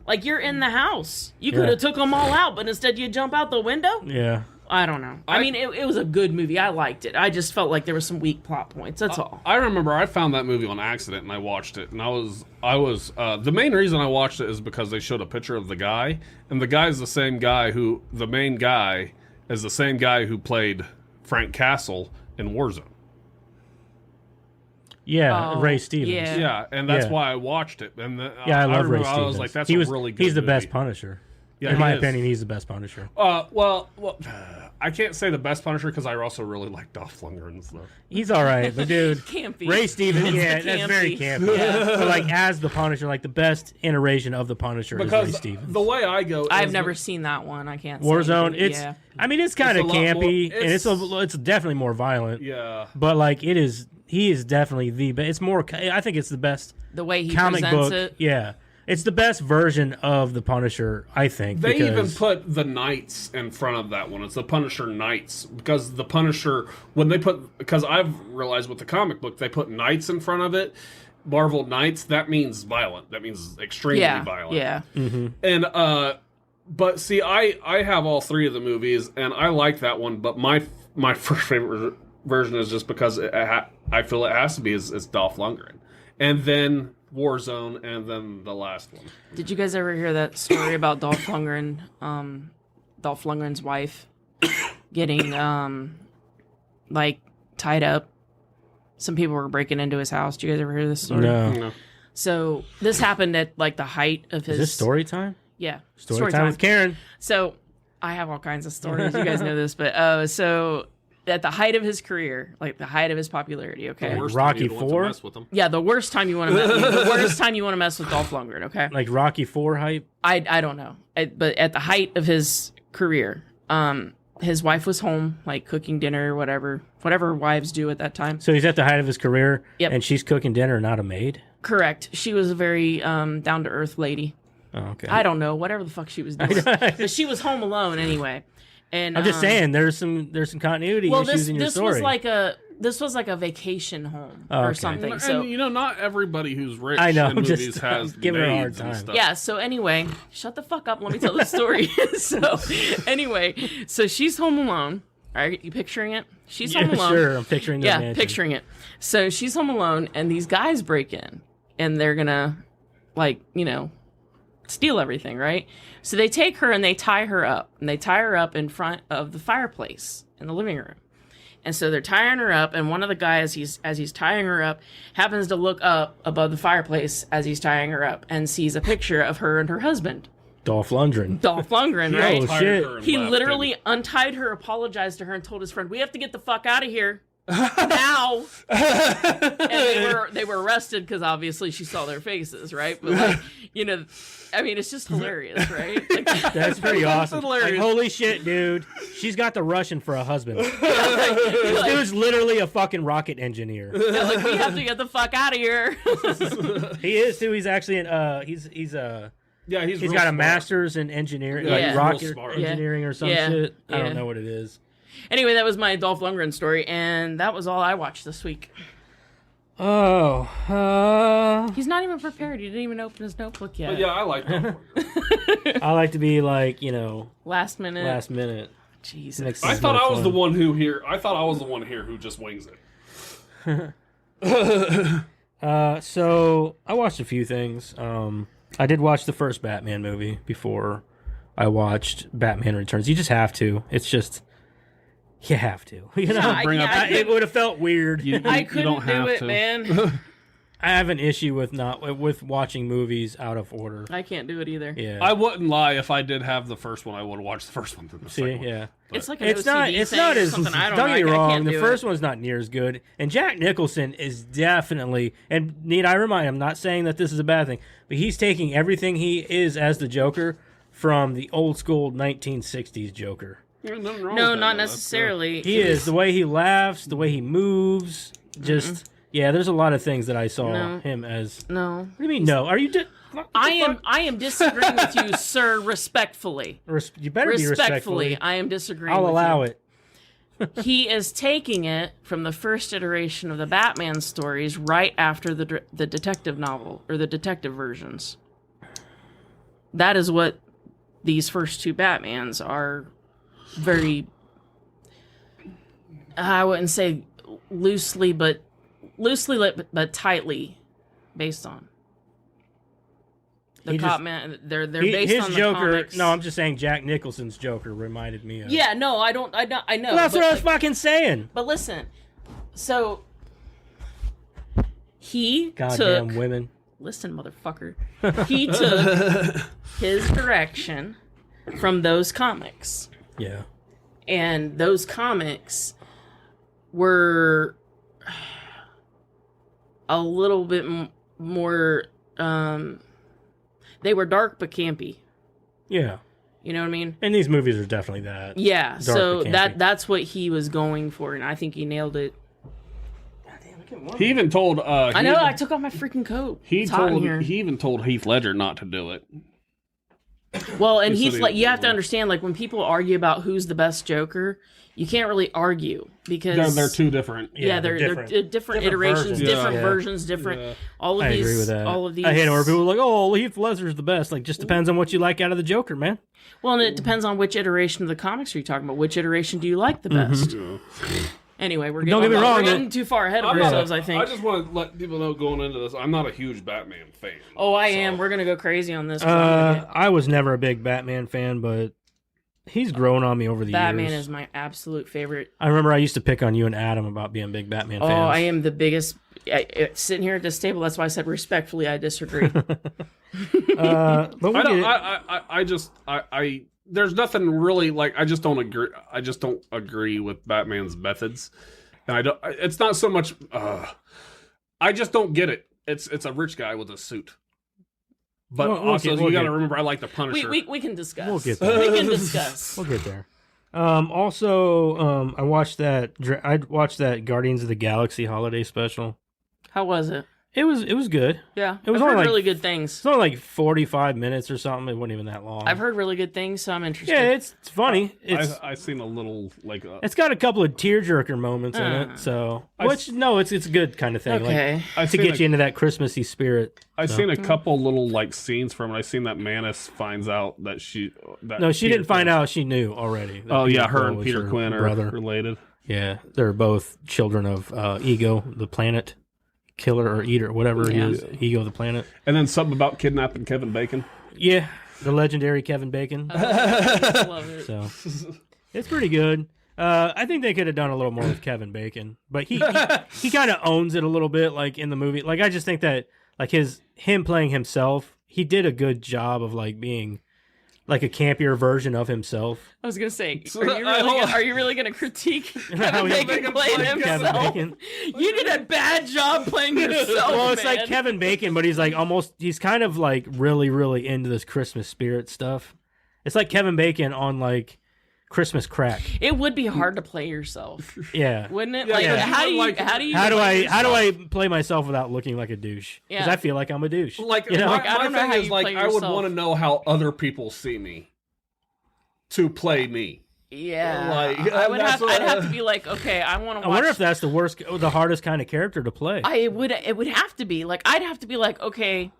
like you're in the house. You Yeah. could have took them all out, but instead you jump out the window. yeah. I don't know. I mean, it was a good movie. I liked it. I just felt like there was some weak plot points. That's all. I remember I found that movie on accident and I watched it and I was the main reason I watched it is because they showed a picture of the guy and the guy's the same guy who the main guy is the same guy who played Frank Castle in Warzone. Yeah, Oh, Ray Stevens. yeah. Yeah, and that's Yeah. why I watched it. And Yeah, I love Ray remember Stevens. I was like, that's he a was, really good he's the movie. best Punisher. Yeah, in he my is. opinion, he's the best Punisher. Well, I can't say the best Punisher because I also really like Dolph Lundgren and stuff. He's all right, but dude, Campy. Ray Stevens, It's yeah, the that's very campy. campy. But like as the Punisher, like the best iteration of the Punisher is Ray Because Stevens. the way I go, I've is never that- seen that one. I can't. say Warzone, anything. it's yeah. I mean it's kind of It's a lot more- campy and it's definitely more violent. Yeah. But like he is definitely the best. It's more I think it's the best The way he comic presents book. it. Yeah. It's the best version of the Punisher, I think. They even because- put the Knights in front of that one. It's the Punisher Knights because the Punisher because I've realized with the comic book they put Knights in front of it. Marvel Knights, that means violent. That means extremely Yeah. violent. Yeah. And but see, I have all three of the movies and I like that one. But my first favorite version is just because I feel it has to be is Dolph Lundgren, and then Warzone, and then the last one. Did you guys ever hear that story about Dolph Lundgren? Dolph Lundgren's wife getting like tied up. Some people were breaking into his house. Did you guys ever hear this story? No. No. So this happened at like the height of his. Is this story time? Yeah. Story time with Karen. So I have all kinds of stories. You guys know this, but so at the height of his career, like the height of his popularity, okay. The worst Rocky time you'd want to IV? mess with them. Yeah, the worst time you want to the worst time you want to mess with Dolph Lundgren, okay? Like Rocky 4 hype. I don't know. But at the height of his career, his wife was home, like cooking dinner, whatever wives do at that time. So he's at the height of his career, Yep. and she's cooking dinner, not a maid. Correct. She was a very down to earth lady. Oh, okay. I don't know, whatever the fuck she was doing, but she was home alone anyway. And I'm just saying, there's some continuity Well, issues this in your this story. was like a vacation home Oh, or okay. something. And so not everybody who's rich I know, in I'm just movies has giving her a hard maids and time. stuff. yeah. So anyway, shut the fuck up. Let me tell the story. So anyway, so she's home alone. Are you picturing it? She's yeah, home alone. sure. I'm picturing the Yeah, mansion. picturing it. So she's home alone, and these guys break in, and they're gonna, like, steal everything, right? So they take her and they tie her up, and they tie her up in front of the fireplace in the living room. And so they're tying her up, and one of the guys, as he's tying her up, happens to look up above the fireplace as he's tying her up and sees a picture of her and her husband, Dolph Lundgren. Dolph Lundgren, Oh, right? Tired shit. her and He left, literally didn't untied her, apologized to her, and told his friend, "We have to get the fuck out of here now." And they were arrested because obviously she saw their faces, right? But like, I mean, it's just hilarious, right? Like, That's pretty awesome. hilarious. Like, holy shit, dude. She's got the Russian for a husband. This dude's literally a fucking rocket engineer. yeah, like, we have to get the fuck out of here. He is too. He's actually he's Yeah, he's got real a smart. master's in engineering, Yeah. like He's real rocket smart. engineering or some Yeah. shit. I Yeah. don't know what it is. Anyway, that was my Dolph Lundgren story, and that was all I watched this week. Oh, He's not even prepared. He didn't even open his notebook yet. But yeah, I like that. I like to be like, Last minute. last minute. Jesus. Makes I This is thought more I was fun. the one who here. I thought I was the one here who just wings it. So I watched a few things. I did watch the first Batman movie before I watched Batman Returns. You just have to. It's just you have to. Yeah, bring up- I it would have felt weird. I couldn't do it, man. I have an issue with watching movies out of order. I can't do it either. Yeah. I wouldn't lie. If I did have the first one, I would watch the first one than the See, second one. yeah. But It's like an It's OCD not. It's thing not or as. something. I don't Don't know. get me I wrong. can't The do first it. one's not near as good, and Jack Nicholson is definitely. And need I remind? I'm not saying that this is a bad thing, but he's taking everything he is as the Joker from the old school 1960s Joker. There's nothing wrong No, with that, not though. That's, necessarily. He is the way he laughs, the way he moves. Just yeah. There's a lot of things that I saw No. him as. No. What do you mean? No? Are you? I am disagreeing with you, sir, respectfully. You better be respectful. Respectfully, I am disagreeing I'll with allow you. it. He is taking it from the first iteration of the Batman stories right after the detective novel, or the detective versions. That is what these first two Batmans are very, I wouldn't say loosely but tightly based on. The He cop just- man, they're based his on the Joker. comics. No, I'm just saying Jack Nicholson's Joker reminded me of. Yeah, no, I know. Well, that's but, what I was fucking saying. but listen, so he Goddamn took. women. Listen, motherfucker. He took his direction from those comics, Yeah. and those comics were a little bit more. They were dark but campy. Yeah. You know what I mean? And these movies are definitely that. Yeah. Dark So but campy. that's what he was going for, and I think he nailed it. He even told. I know. I took off my freaking coat. It's hot in here. He even told Heath Ledger not to do it. Well, and He said he's he like, was you have to wrong. understand, like, when people argue about who's the best Joker, you can't really argue because They're two different. yeah, they're different Different iterations, versions. different Yeah. versions, different. Yeah. All of I these, agree with that. all of these. I hate it where people are like, "Oh, Heath Ledger's the best." Like, just depends on what you like out of the Joker, man. Well, and it depends on which iteration of the comics are you talking about. Which iteration do you like the best? Anyway, we're Don't getting, get me wrong, we're getting too far ahead of ourselves. I think. I just want to let people know going into this, I'm not a huge Batman fan. Oh, I am. We're gonna go crazy on this. 'cause I'm gonna get- I was never a big Batman fan, but he's grown on me over the Batman years. is my absolute favorite. I remember I used to pick on you and Adam about being big Batman Oh, fans. I am the biggest. Sitting here at this table, that's why I said respectfully, I disagree. But we I don't. get- I just. There's nothing really like. I just don't agree. I just don't agree with Batman's methods, and I don't. It's not so much. I just don't get it. It's a rich guy with a suit. But We'll also, get- we'll you got to get- remember, I like the Punisher. we can discuss. We'll get there. We can discuss. We'll get there. Also, I watched that Guardians of the Galaxy holiday special. How was it? It was good. Yeah, It was I've only heard like- really good things. It's only like 45 minutes or something. It wasn't even that long. I've heard really good things, so I'm interested. Yeah, it's funny. It's I seen a little like. it's got a couple of tearjerker moments in it. So, it's a good kind of thing. okay. Like, to get you into that Christmassy spirit. I So. seen a couple little like scenes from it. I seen that Manus finds out that she. That No, she Peter didn't find Quinn- out. She knew already. that Oh Peter yeah, her Quill and was Peter her Quinn are brother. related. Yeah, they're both children of Ego, the planet killer or eater, whatever he Yeah. is. Ego, the planet. And then something about kidnapping Kevin Bacon. Yeah, the legendary Kevin Bacon. Love it. So it's pretty good. I think they could have done a little more with Kevin Bacon, but he kind of owns it a little bit, like in the movie. Like I just think that like him playing himself, he did a good job of like being like a campier version of himself. I was gonna say, So, are you really gonna critique How Kevin he- Bacon playing Kevin himself? Bacon. You did a bad job playing yourself. Well, it's man. like Kevin Bacon, but he's like he's kind of like really, really into this Christmas spirit stuff. It's like Kevin Bacon on like Christmas crack. It would be hard to play yourself, Yeah. wouldn't it? Yeah, Like, yeah. how do you Like- how do you How do play I yourself? play myself without looking like a douche? Because Yeah. I feel like I'm a douche. Like, you know? my, Like, I don't my know thing how is you like play I would yourself. want to know how other people see me to play me. Yeah, Like, I'd that's have to be like, okay, I want to I watch. wonder if that's the hardest kind of character to play. It would have to be like I'd have to be like, okay,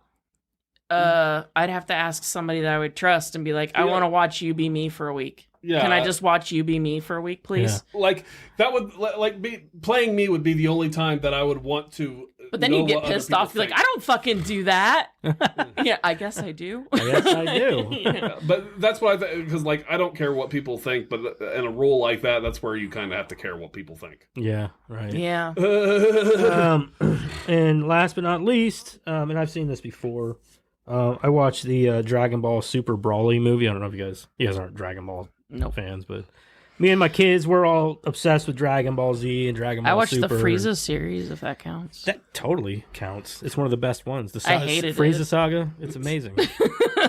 I'd have to ask somebody that I would trust and be like, I Yeah. want to watch you be me for a week. Yeah, Can I just watch you be me for a week, please? like that would like be playing me would be the only time that I would want to. But then know you get what other pissed people off. You're like, think. I don't fucking do that. Yeah, I guess I do. Yes, I do. Yeah. But that's what I think, because like I don't care what people think, but in a role like that, that's where you kind of have to care what people think. Yeah, right. Yeah. And last but not least, and I've seen this before, I watched the Dragon Ball Super Brawly movie. I don't know if you guys aren't Dragon Ball Nope. fans, but me and my kids, we're all obsessed with Dragon Ball Z and Dragon Ball I watched Super. the Frieza series, if that counts. That totally counts. It's one of the best ones. The I hated Frieza it. saga. It's amazing.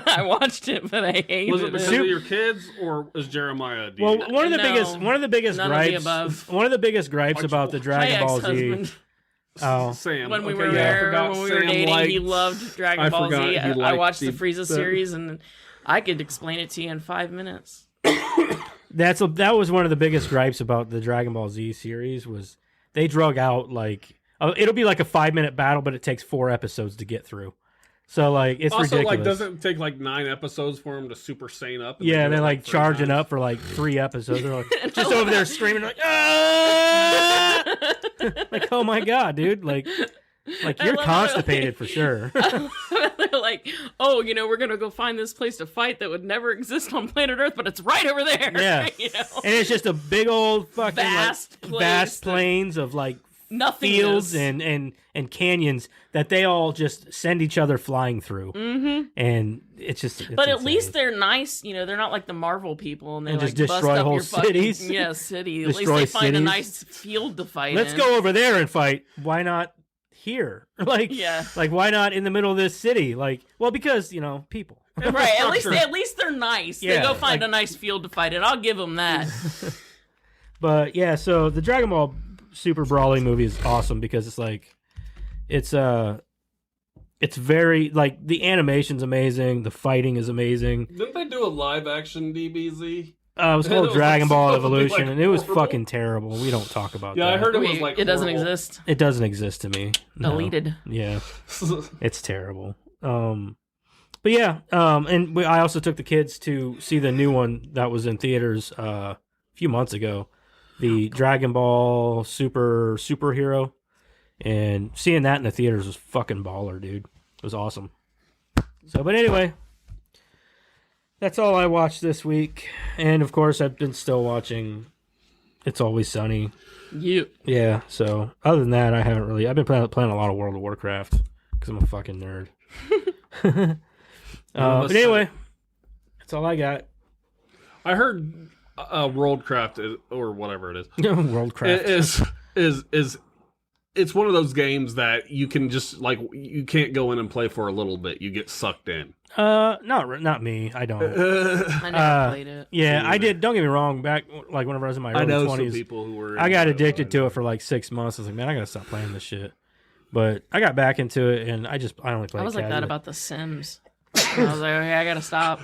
I watched it, but I hated Was it because it. of your kids, or is Jeremiah? Well, one of the No, biggest none of the gripes. above. One of the biggest gripes about the My Dragon Ball Z. ex-husband, Oh, Sam. when we Okay, were yeah, I there, forgot when we were Sam dating, liked- he loved Dragon I Ball forgot Z. he I liked watched the the- Frieza series, and I could explain it to you in 5 minutes. that was one of the biggest gripes about the Dragon Ball Z series was they drug out like it'll be like a 5-minute battle, but it takes 4 episodes to get through. So like it's Also, ridiculous. like, doesn't it take like 9 episodes for him to Super Saiyan up? Yeah, and do they're it, like 3 charging times? up for like 3 episodes. They're like just over there screaming like, ah! Like, oh my god, dude! Like you're love how, constipated for sure. They're like, oh, we're gonna go find this place to fight that would never exist on planet Earth, but it's right over there. Yeah, You know? and it's just a big old fucking Vast like, place vast that- plains of like Nothingness. fields and canyons that they all just send each other flying through. Mm-hmm. And it's But at insane. least they're nice. They're not like the Marvel people, and they And like just bust destroy up whole your fucking, cities. Yeah, city. At least Destroy they find a cities. nice field to fight. let's in. go over there and fight. Why not here? Like Yeah. like why not in the middle of this city? Like well because people. Right. At least they're nice. They Yeah, go find like- a nice field to fight in. I'll give them that. But yeah, so the Dragon Ball Super Brawly movie is awesome because it's like it's very like the animation's amazing, the fighting is amazing. Didn't they do a live action DBZ? It was It called was, Dragon like, Ball supposed to be, Evolution, like, and it was horrible. fucking terrible. We don't talk about that. Yeah, I heard it was Wait, like it doesn't horrible. exist. It doesn't exist to me. No. Deleted. Yeah, it's terrible. But yeah, and I also took the kids to see the new one that was in theaters a few months ago, the Dragon Ball Superhero, and seeing that in the theaters was fucking baller, dude. It was awesome. So, but anyway, that's all I watched this week, and of course, I've been still watching It's Always Sunny. You. Yeah, so other than that, I haven't really. I've been playing a lot of World of Warcraft because I'm a fucking nerd. But anyway, that's all I got. I heard Worldcraft or whatever it is Worldcraft. is it's one of those games that you can just like you can't go in and play for a little bit. You get sucked in. Not me. I don't. I never played it. Yeah, I did. Don't get me wrong. Back like whenever I was in my I know early some 20s, people who were. I got addicted to it for like 6 months. I was like, man, I gotta stop playing this shit. But I got back into it, and I only play. I was like that casually. about The Sims. I was like, okay, I gotta stop.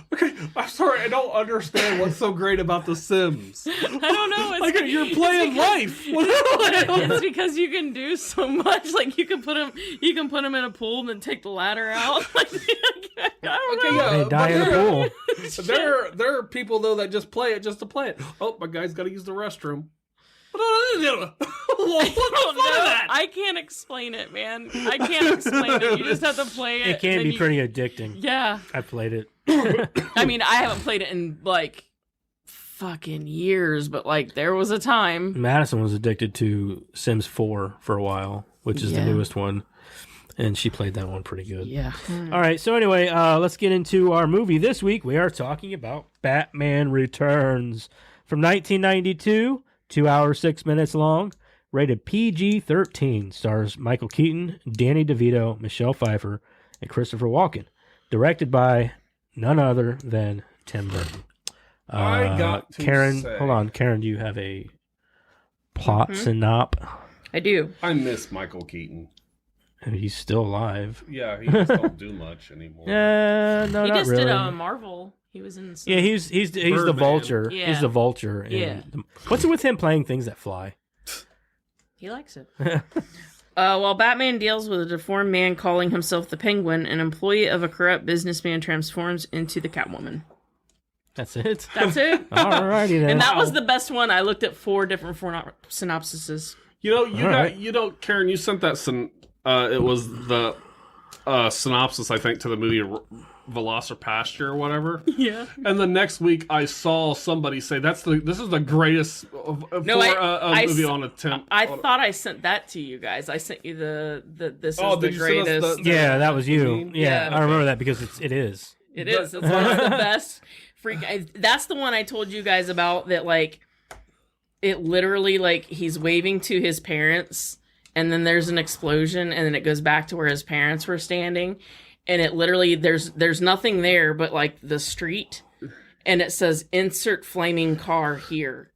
I'm sorry, I don't understand what's so great about The Sims. I don't know. It's, Like you're playing life. it's because you can do so much. Like you can put them in a pool and then take the ladder out. Like, I don't Okay, know. yeah. They die in the pool. There are people though that just play it just to play it. Oh, my guy's got to use the restroom. What's the fun of that? I can't explain it, man. I can't explain it. You just have to play it. It can and then be you- pretty addicting. Yeah. I played it. I mean, I haven't played it in like fucking years, but like there was a time. Madison was addicted to Sims 4 for a while, which is the Yeah. newest one, and she played that one pretty good. Yeah. All right, so anyway, let's get into our movie this week. We are talking about Batman Returns from 1992, 2 hours 6 minutes long, rated PG-13, stars Michael Keaton, Danny DeVito, Michelle Pfeiffer, and Christopher Walken. Directed by none other than Tim Burton. I got to Karen, say- hold on, Karen, do you have a plot synop? I do. I miss Michael Keaton. He's still alive. Yeah, he just don't do much anymore. No, He not just really. did Marvel. He was in. Some... Yeah, he's the Birdman. vulture. Yeah. He's the vulture. Yeah. What's it with him playing things that fly? He likes it. While Batman deals with a deformed man calling himself the Penguin, an employee of a corrupt businessman transforms into the Catwoman. That's it. That's it. Alrighty then. And that was the best one. I looked at 4 different synopsises. You know, you All got right. you know, Karen, you sent that it was the synopsis, I think, to the movie Velocipasture or whatever. Yeah. And the next week, I saw somebody say this is the greatest No, I movie on a temp. I thought I sent that to you guys. I sent you the this Oh, is the did you send us greatest. the- Yeah, that was you. meme? Yeah, Yeah. I remember that because it is. It is. It's one of the best. That's the one I told you guys about. That like, it literally like he's waving to his parents, and then there's an explosion, and then it goes back to where his parents were standing, and it literally there's nothing there but like the street, and it says insert flaming car here.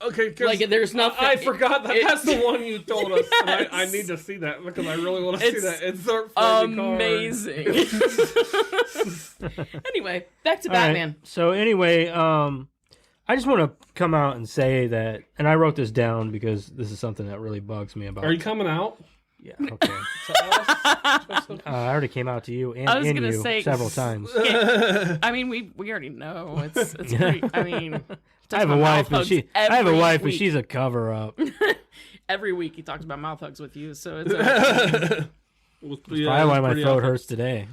Okay, 'cause Like, there's nothing- I forgot that. it- That's the one you told us. And I Yes. need to see that because I really want to see It's that. Insert flaming car. Amazing. Anyway, back to All right. Batman. So anyway, I just want to come out and say that, and I wrote this down because this is something that really bugs me about. Are you coming out? Yeah. Okay. To us? I already came out to you and I was in gonna you say- several times. I mean, we already know it's pretty. I mean, I have a wife, but every week. she's a cover up. Every week he talks about mouth hugs with you, so it's okay. Probably why my throat hurts today.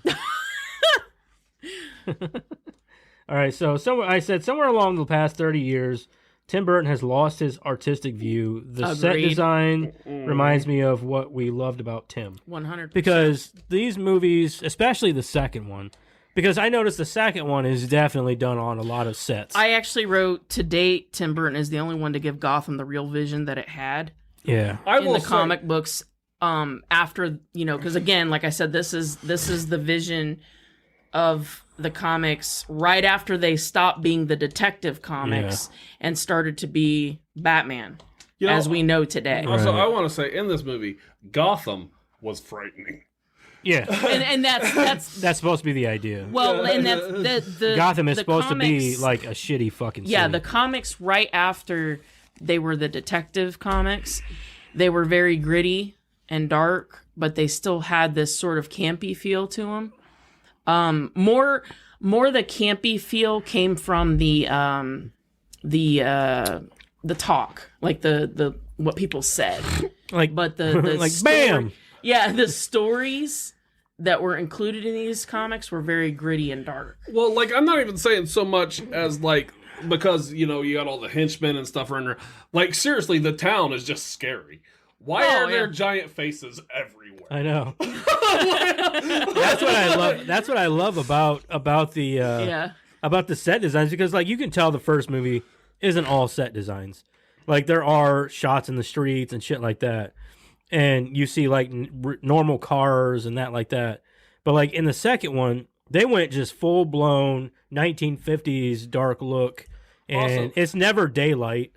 All right, so I said somewhere along the past 30 years, Tim Burton has lost his artistic view. The set Agreed. design reminds me of what we loved about Tim. 100. Because these movies, especially the second one, because I noticed the second one is definitely done on a lot of sets. I actually wrote to date. Tim Burton is the only one to give Gotham the real vision that it had yeah. I in will the say- comic books. After because again, like I said, this is the vision of the comics right after they stopped being the detective comics and started to be Batman You know, as we know today. Also, Right. I want to say in this movie, Gotham was frightening. Yeah. and that's That's supposed to be the idea. well, and that's the Gotham is the supposed to be comics- like a shitty fucking city. Yeah, the comics right after they were the detective comics, they were very gritty and dark, but they still had this sort of campy feel to them. More the campy feel came from the talk, like the what people said. like, But the like, story- bam! Yeah, the stories that were included in these comics were very gritty and dark. Well, like I'm not even saying so much as like because you got all the henchmen and stuff around there. Like seriously, the town is just scary. Why Oh, are there yeah. giant faces everywhere? I know. That's what I love. That's what I love about the Yeah. about the set designs, because like you can tell the first movie isn't all set designs. Like there are shots in the streets and shit like that, and you see like normal cars and that like that. But like in the second one, they went just full blown 1950s dark look, and Also- it's never daylight.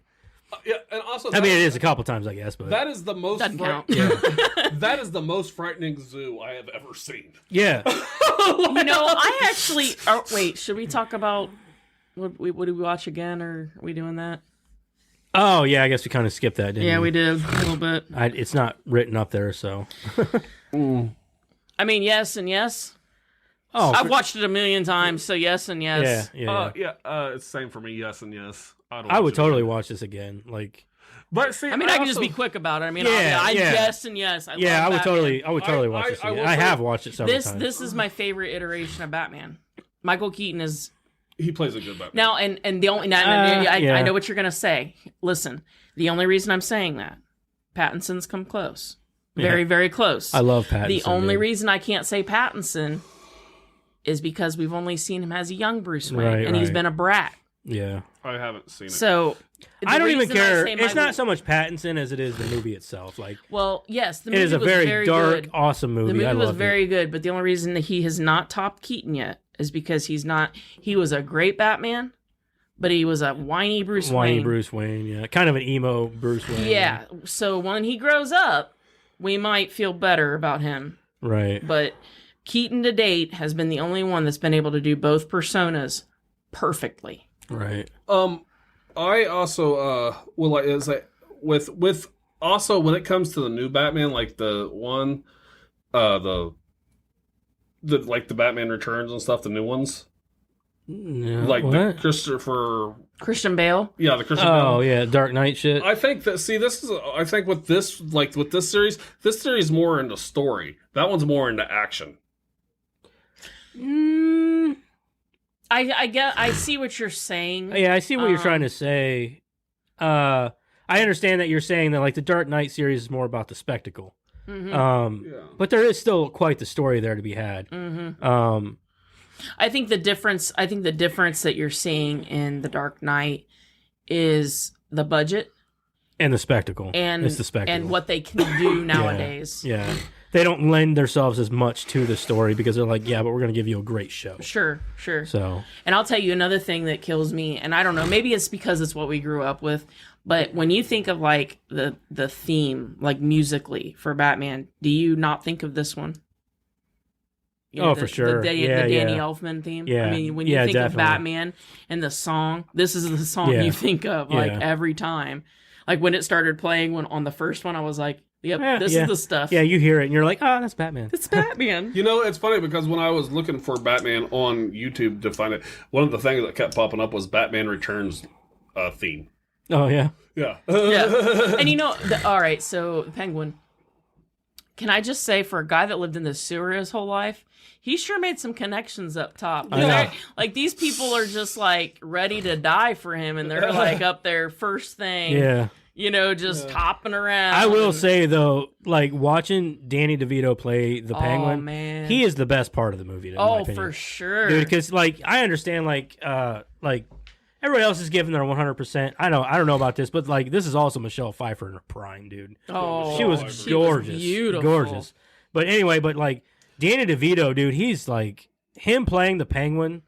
Yeah, and also I mean, it is a couple times, I guess, but that is the most Doesn't count. that is the most frightening zoo I have ever seen. yeah. I actually. Oh, wait, should we talk about what did we watch again, or are we doing that? Oh yeah, I guess we kind of skipped that, didn't Yeah, we? we did a little bit. It's not written up there, so. I mean, yes and yes. Oh, I've watched it a million times, so yes and yes. yeah. It's the same for me. Yes and yes. I would totally watch this again. Like, But see, I mean, I can just also- be quick about it. I mean, Yeah, I yeah. yes and yes. I yeah, I love would Batman. totally watch this I again. will I say- have watched it several times. This is my favorite iteration of Batman. Michael Keaton is He plays a good Batman. now, and the only yeah. I know what you're gonna say. Listen, the only reason I'm saying that Pattinson's come close, very very close. I love Pattinson. The only dude. reason I can't say Pattinson is because we've only seen him as a young Bruce Wayne, Right, and he's right. been a brat. Yeah. I haven't seen it. So I don't even reason I care. say It's my- not so much Pattinson as it is the movie itself. Like, Well, yes, the it movie is a was very dark, good. awesome movie. The movie I was love very good, but the only reason that he has not topped Keaton yet is because he's not. He was a great Batman, but he was a whiny Bruce Whiny Wayne. Bruce Wayne, yeah, kind of an emo Bruce Wayne. Yeah. So when he grows up, we might feel better about him. Right. But Keaton to date has been the only one that's been able to do both personas perfectly. Right. I also will like is like with also when it comes to the new Batman, like the one, the like the Batman Returns and stuff, the new ones. No, like the what? Christopher. Christian Bale. Yeah, the Christian. Oh Bale. yeah, Dark Knight shit. I think that this is. I think with this series more into story. That one's more into action. I see what you're saying. Yeah, I see what you're trying to say. I understand that you're saying that like the Dark Knight series is more about the spectacle. But there is still quite the story there to be had. I think the difference that you're seeing in the Dark Knight is the budget and the spectacle. and it's the spectacle and what they can do nowadays. Yeah. They don't lend themselves as much to the story because they're like, yeah, but we're going to give you a great show. Sure. So, And I'll tell you another thing that kills me, and I don't know, maybe it's because it's what we grew up with, but when you think of like the theme, like musically for Batman, do you not think of this one? for sure. The Danny Elfman theme. Yeah. I mean, when you think of Batman and the song, this is the song you think of like every time. Like when it started playing on the first one, I was like, yep, this is the stuff. Yeah, you hear it and you're like, oh, that's Batman. It's Batman. You know, it's funny because when I was looking for Batman on YouTube to find it, one of the things that kept popping up was Batman Returns theme. Oh, yeah. Yeah. Yeah. And you know, all right, so the Penguin. Can I just say, for a guy that lived in the sewer his whole life, he sure made some connections up top. I know. Like, these people are just, like, ready to die for him, and they're, like, up there first thing. Yeah. You know, just hopping around. I will say, though, like, watching Danny DeVito play the Penguin, man. he is the best part of the movie, in my opinion. For sure. Dude, because, like, I understand, like, everybody else is giving their 100%. I don't know about this, but, like, this is also Michelle Pfeiffer in her prime, dude. Oh, She was gorgeous. beautiful. Gorgeous. But anyway, like, Danny DeVito, dude, he's, like, him playing the Penguin,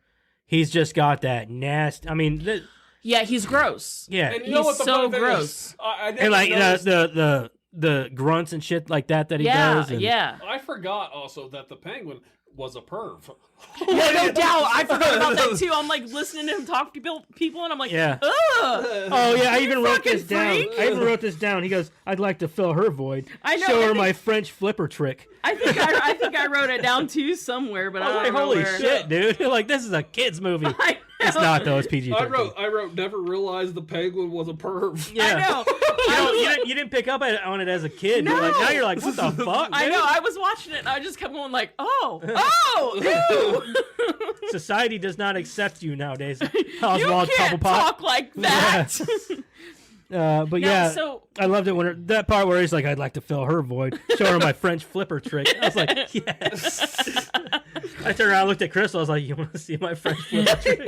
he's just got that nasty, I mean... Yeah, he's gross. Yeah. And you He's know what the so funny thing gross. is? I And like noticed- the grunts and shit like that he does. And, Yeah. I forgot also that the Penguin was a perv. Yeah, no doubt. I forgot about that too. I'm like listening to him talk to people, and I'm like, Yeah. ugh. Oh yeah, I even wrote fucking this down. freak. I even wrote this down. He goes, "I'd like to fill her void. I know, Show I her think- my French flipper trick." I think I wrote it down too somewhere, but I was I like, don't know "Holy where. shit, dude! Like this is a kids movie." I know. It's not though. It's PG. I wrote never realized the Penguin was a perv. Yeah. I know. You didn't pick up on it as a kid. No. Now you're like, what the fuck? I dude? know. I was watching it, and I just kept going like, oh, ew. Society does not accept you nowadays. You Oswald can't Cobblepot. talk like that. But Now, yeah, so- I loved it when that part where he's like, "I'd like to fill her void, show her my French flipper trick." I was like, "Yes." I turned around, looked at Crystal. I was like, "You want to see my French flipper trick?"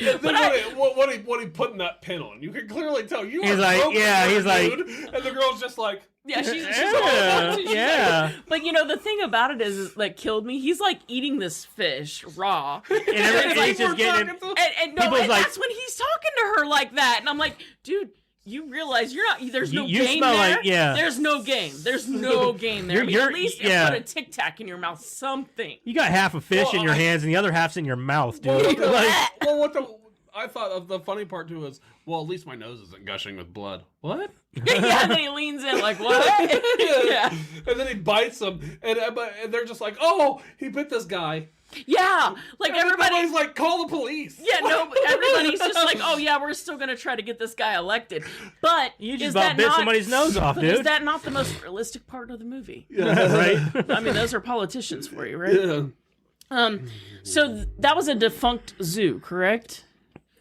And then what he putting that pin on? You can clearly tell you. He's are like, broke yeah, here, he's like- dude. And the girl's just like, Yeah, she's Yeah, she's yeah. But you know, the thing about it is that killed me. He's like eating this fish raw, And everybody's just getting. and People's like- that's when he's talking to her like that, and I'm like, dude. You realize you're not. There's no You game smell there. like- yeah. There's no game. There's no game there. I mean, You're- at least yeah. put a Tic Tac in your mouth. Something. You got half a fish in your hands, and the other half's in your mouth, dude. Like, I thought of the funny part too is, well, at least my nose isn't gushing with blood. What? Yeah. And then he leans in like, what? Yeah. And then he bites him, and they're just like, oh, he bit this guy. Yeah. Like And everybody's everybody's like, call the police. Yeah, no, but everybody's just like, oh yeah, we're still gonna try to get this guy elected. But you is just that about bit not, somebody's nose off, but is dude. that not the most realistic part of the movie? Right? I mean, those are politicians for you, right? Yeah. So that was a defunct zoo, correct?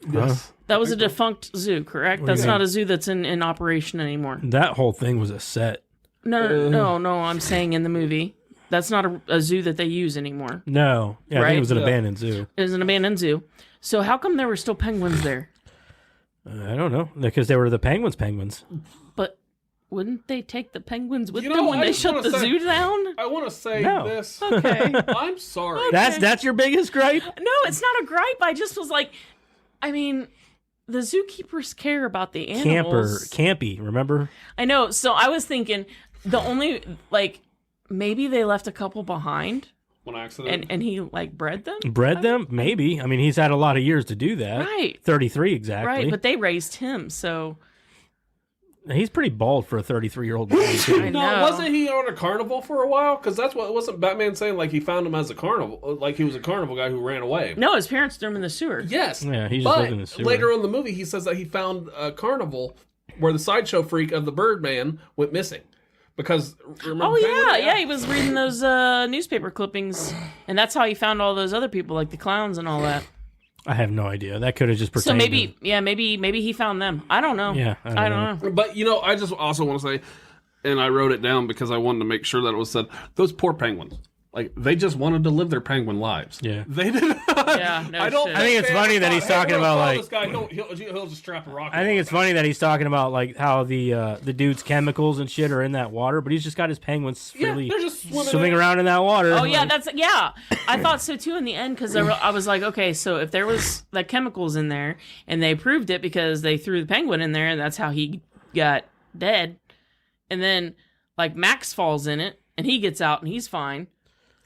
Yes. That was a defunct zoo, correct? do you That's mean? not a zoo that's in operation anymore. That whole thing was a set. No. I'm saying in the movie, that's not a zoo that they use anymore. No, yeah, I think Right? it was an Yeah. abandoned zoo. It was an abandoned zoo. So how come there were still penguins there? I don't know, because they were the penguins. But wouldn't they take the penguins with You know, them when I they just shut wanna the say- zoo down? I want to say No. this. Okay. I'm sorry. That's your biggest gripe. No, it's not a gripe. I just was like, I mean, the zookeepers care about the animals. Campy, remember? I know. So I was thinking the only, like, maybe they left a couple behind One accident. and he, like, bred them? Bred them? Maybe. I mean, he's had a lot of years to do that. Right. 33 exactly. Right. But they raised him. So He's pretty bald for a 33-year-old boy. I No, know. wasn't he on a carnival for a while? Because that's what wasn't Batman saying. Like he found him as a carnival, like he was a carnival guy who ran away. No, his parents threw him in the sewer. Yes. Yeah, he just but lived in the sewer. later on in the movie, he says that he found a carnival where the sideshow freak of the Birdman went missing. Because remember, Oh yeah, Penguin? yeah. He was reading those newspaper clippings, and that's how he found all those other people, like the clowns and all that. I have no idea. That could have just So pertained maybe he found them. I don't know. Yeah, I don't know. But I just also want to say, and I wrote it down because I wanted to make sure that it was said. Those poor penguins, like they just wanted to live their penguin lives. Yeah. They didn't. Yeah, no I don't. shit. I think it's they funny ever that he's thought, hey, talking we're gonna about, follow like- this guy. He'll just strap a rocket. I think it's funny that he's talking about like how the dude's chemicals and shit are in that water, but he's just got his penguins freely they're just swimming swimming in. around in that water. Oh yeah, I thought so too in the end because I was like, okay, so if there was like chemicals in there and they proved it because they threw the penguin in there and that's how he got dead, and then like Max falls in it and he gets out and he's fine,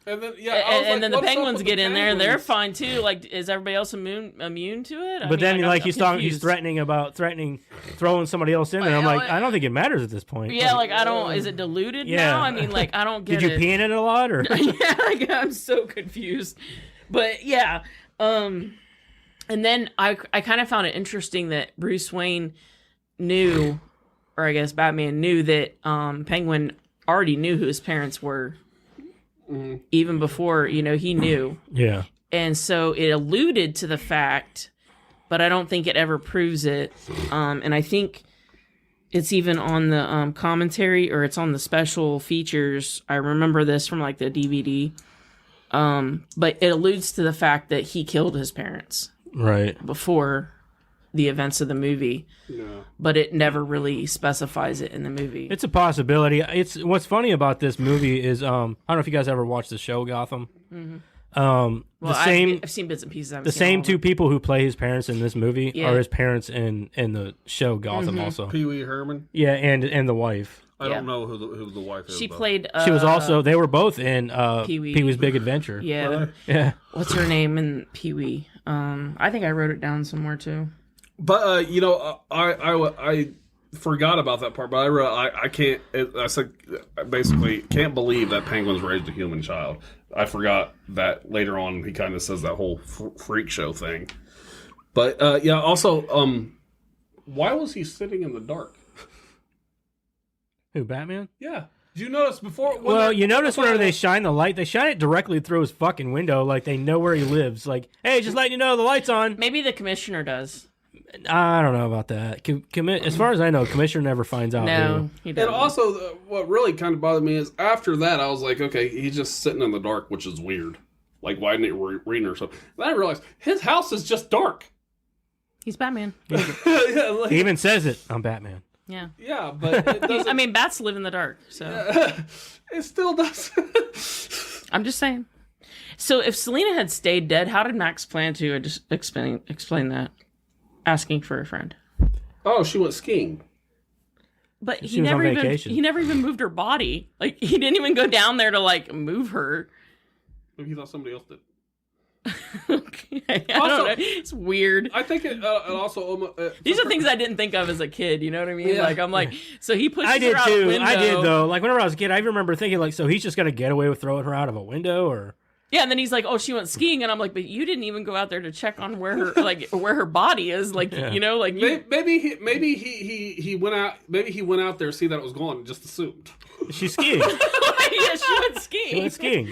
And then and then the penguins get in there and they're fine. fine too. Like, is everybody else immune to it? But then, like, I'm he's confused. threatening throwing somebody else in there. I'm like, I don't think it matters at this point. Yeah, like I don't. Is it diluted Yeah. now? I mean, like I don't get Did you it. pee in it a lot, or? Yeah, like, I'm so confused. But yeah, and then I kind of found it interesting that Bruce Wayne knew, or I guess Batman knew that Penguin already knew who his parents were, even before he knew, Yeah. and so it alluded to the fact, but I don't think it ever proves it. And I think it's even on the commentary or it's on the special features. I remember this from like the DVD. But it alludes to the fact that he killed his parents Right. before the events of the movie, No. but it never really specifies it in the movie. It's a possibility. It's what's funny about this movie is I don't know if you guys ever watched the show Gotham. Well, The same I've seen bits and pieces. I haven't the seen same all of two it. people who play his parents in this movie Yeah. are his parents in the show Gotham also. Pee Wee Herman. Yeah, and the wife. I Yeah. don't know who the wife is. She though. played. She was also they were both in Pee-wee. Pee-wee's Big Adventure. Yeah. Really? Yeah. What's her name in Pee Wee? I think I wrote it down somewhere too. But I forgot about that part. But I can't. I said basically can't believe that Penguin's raised a human child. I forgot that later on he kind of says that whole freak show thing. But yeah, also why was he sitting in the dark? Who, Batman? Yeah. Did you notice before? Well, you notice whenever they shine the light, they shine it directly through his fucking window, like they know where he lives. Like, hey, just letting you know the light's on. Maybe the commissioner does. I don't know about that. As far as I know, Commissioner never finds out. No, he And doesn't. also, what really kind of bothered me is after that, I was like, okay, he's just sitting in the dark, which is weird. Like, why didn't he read or something? Then I realized his house is just dark. He's Batman. yeah, like, He even says it. I'm Batman. Yeah. yeah, but it doesn't. I mean, bats live in the dark, so it still does. I'm just saying. So if Selena had stayed dead, how did Max plan to just explain that? Asking for a friend. Oh, she went skiing. But She was on vacation. he never even moved her body. Like he didn't even go down there to like move her. Maybe he thought somebody else did. Okay. I Also- don't know. It's weird. I think it also. These are things I didn't think of as a kid. You know what I mean? Yeah. Like I'm like, so he pushes I did her out a too. window. I did though. Like whenever I was a kid, I remember thinking like, so he's just gonna get away with throwing her out of a window, or Yeah, and then he's like, "Oh, she went skiing," and I'm like, "But you didn't even go out there to check on where her where her body is, like Yeah. you know, like you." Maybe he went out. Maybe he went out there to see that it was gone and just assumed. she's skiing. Yeah, she went skiing. She went skiing.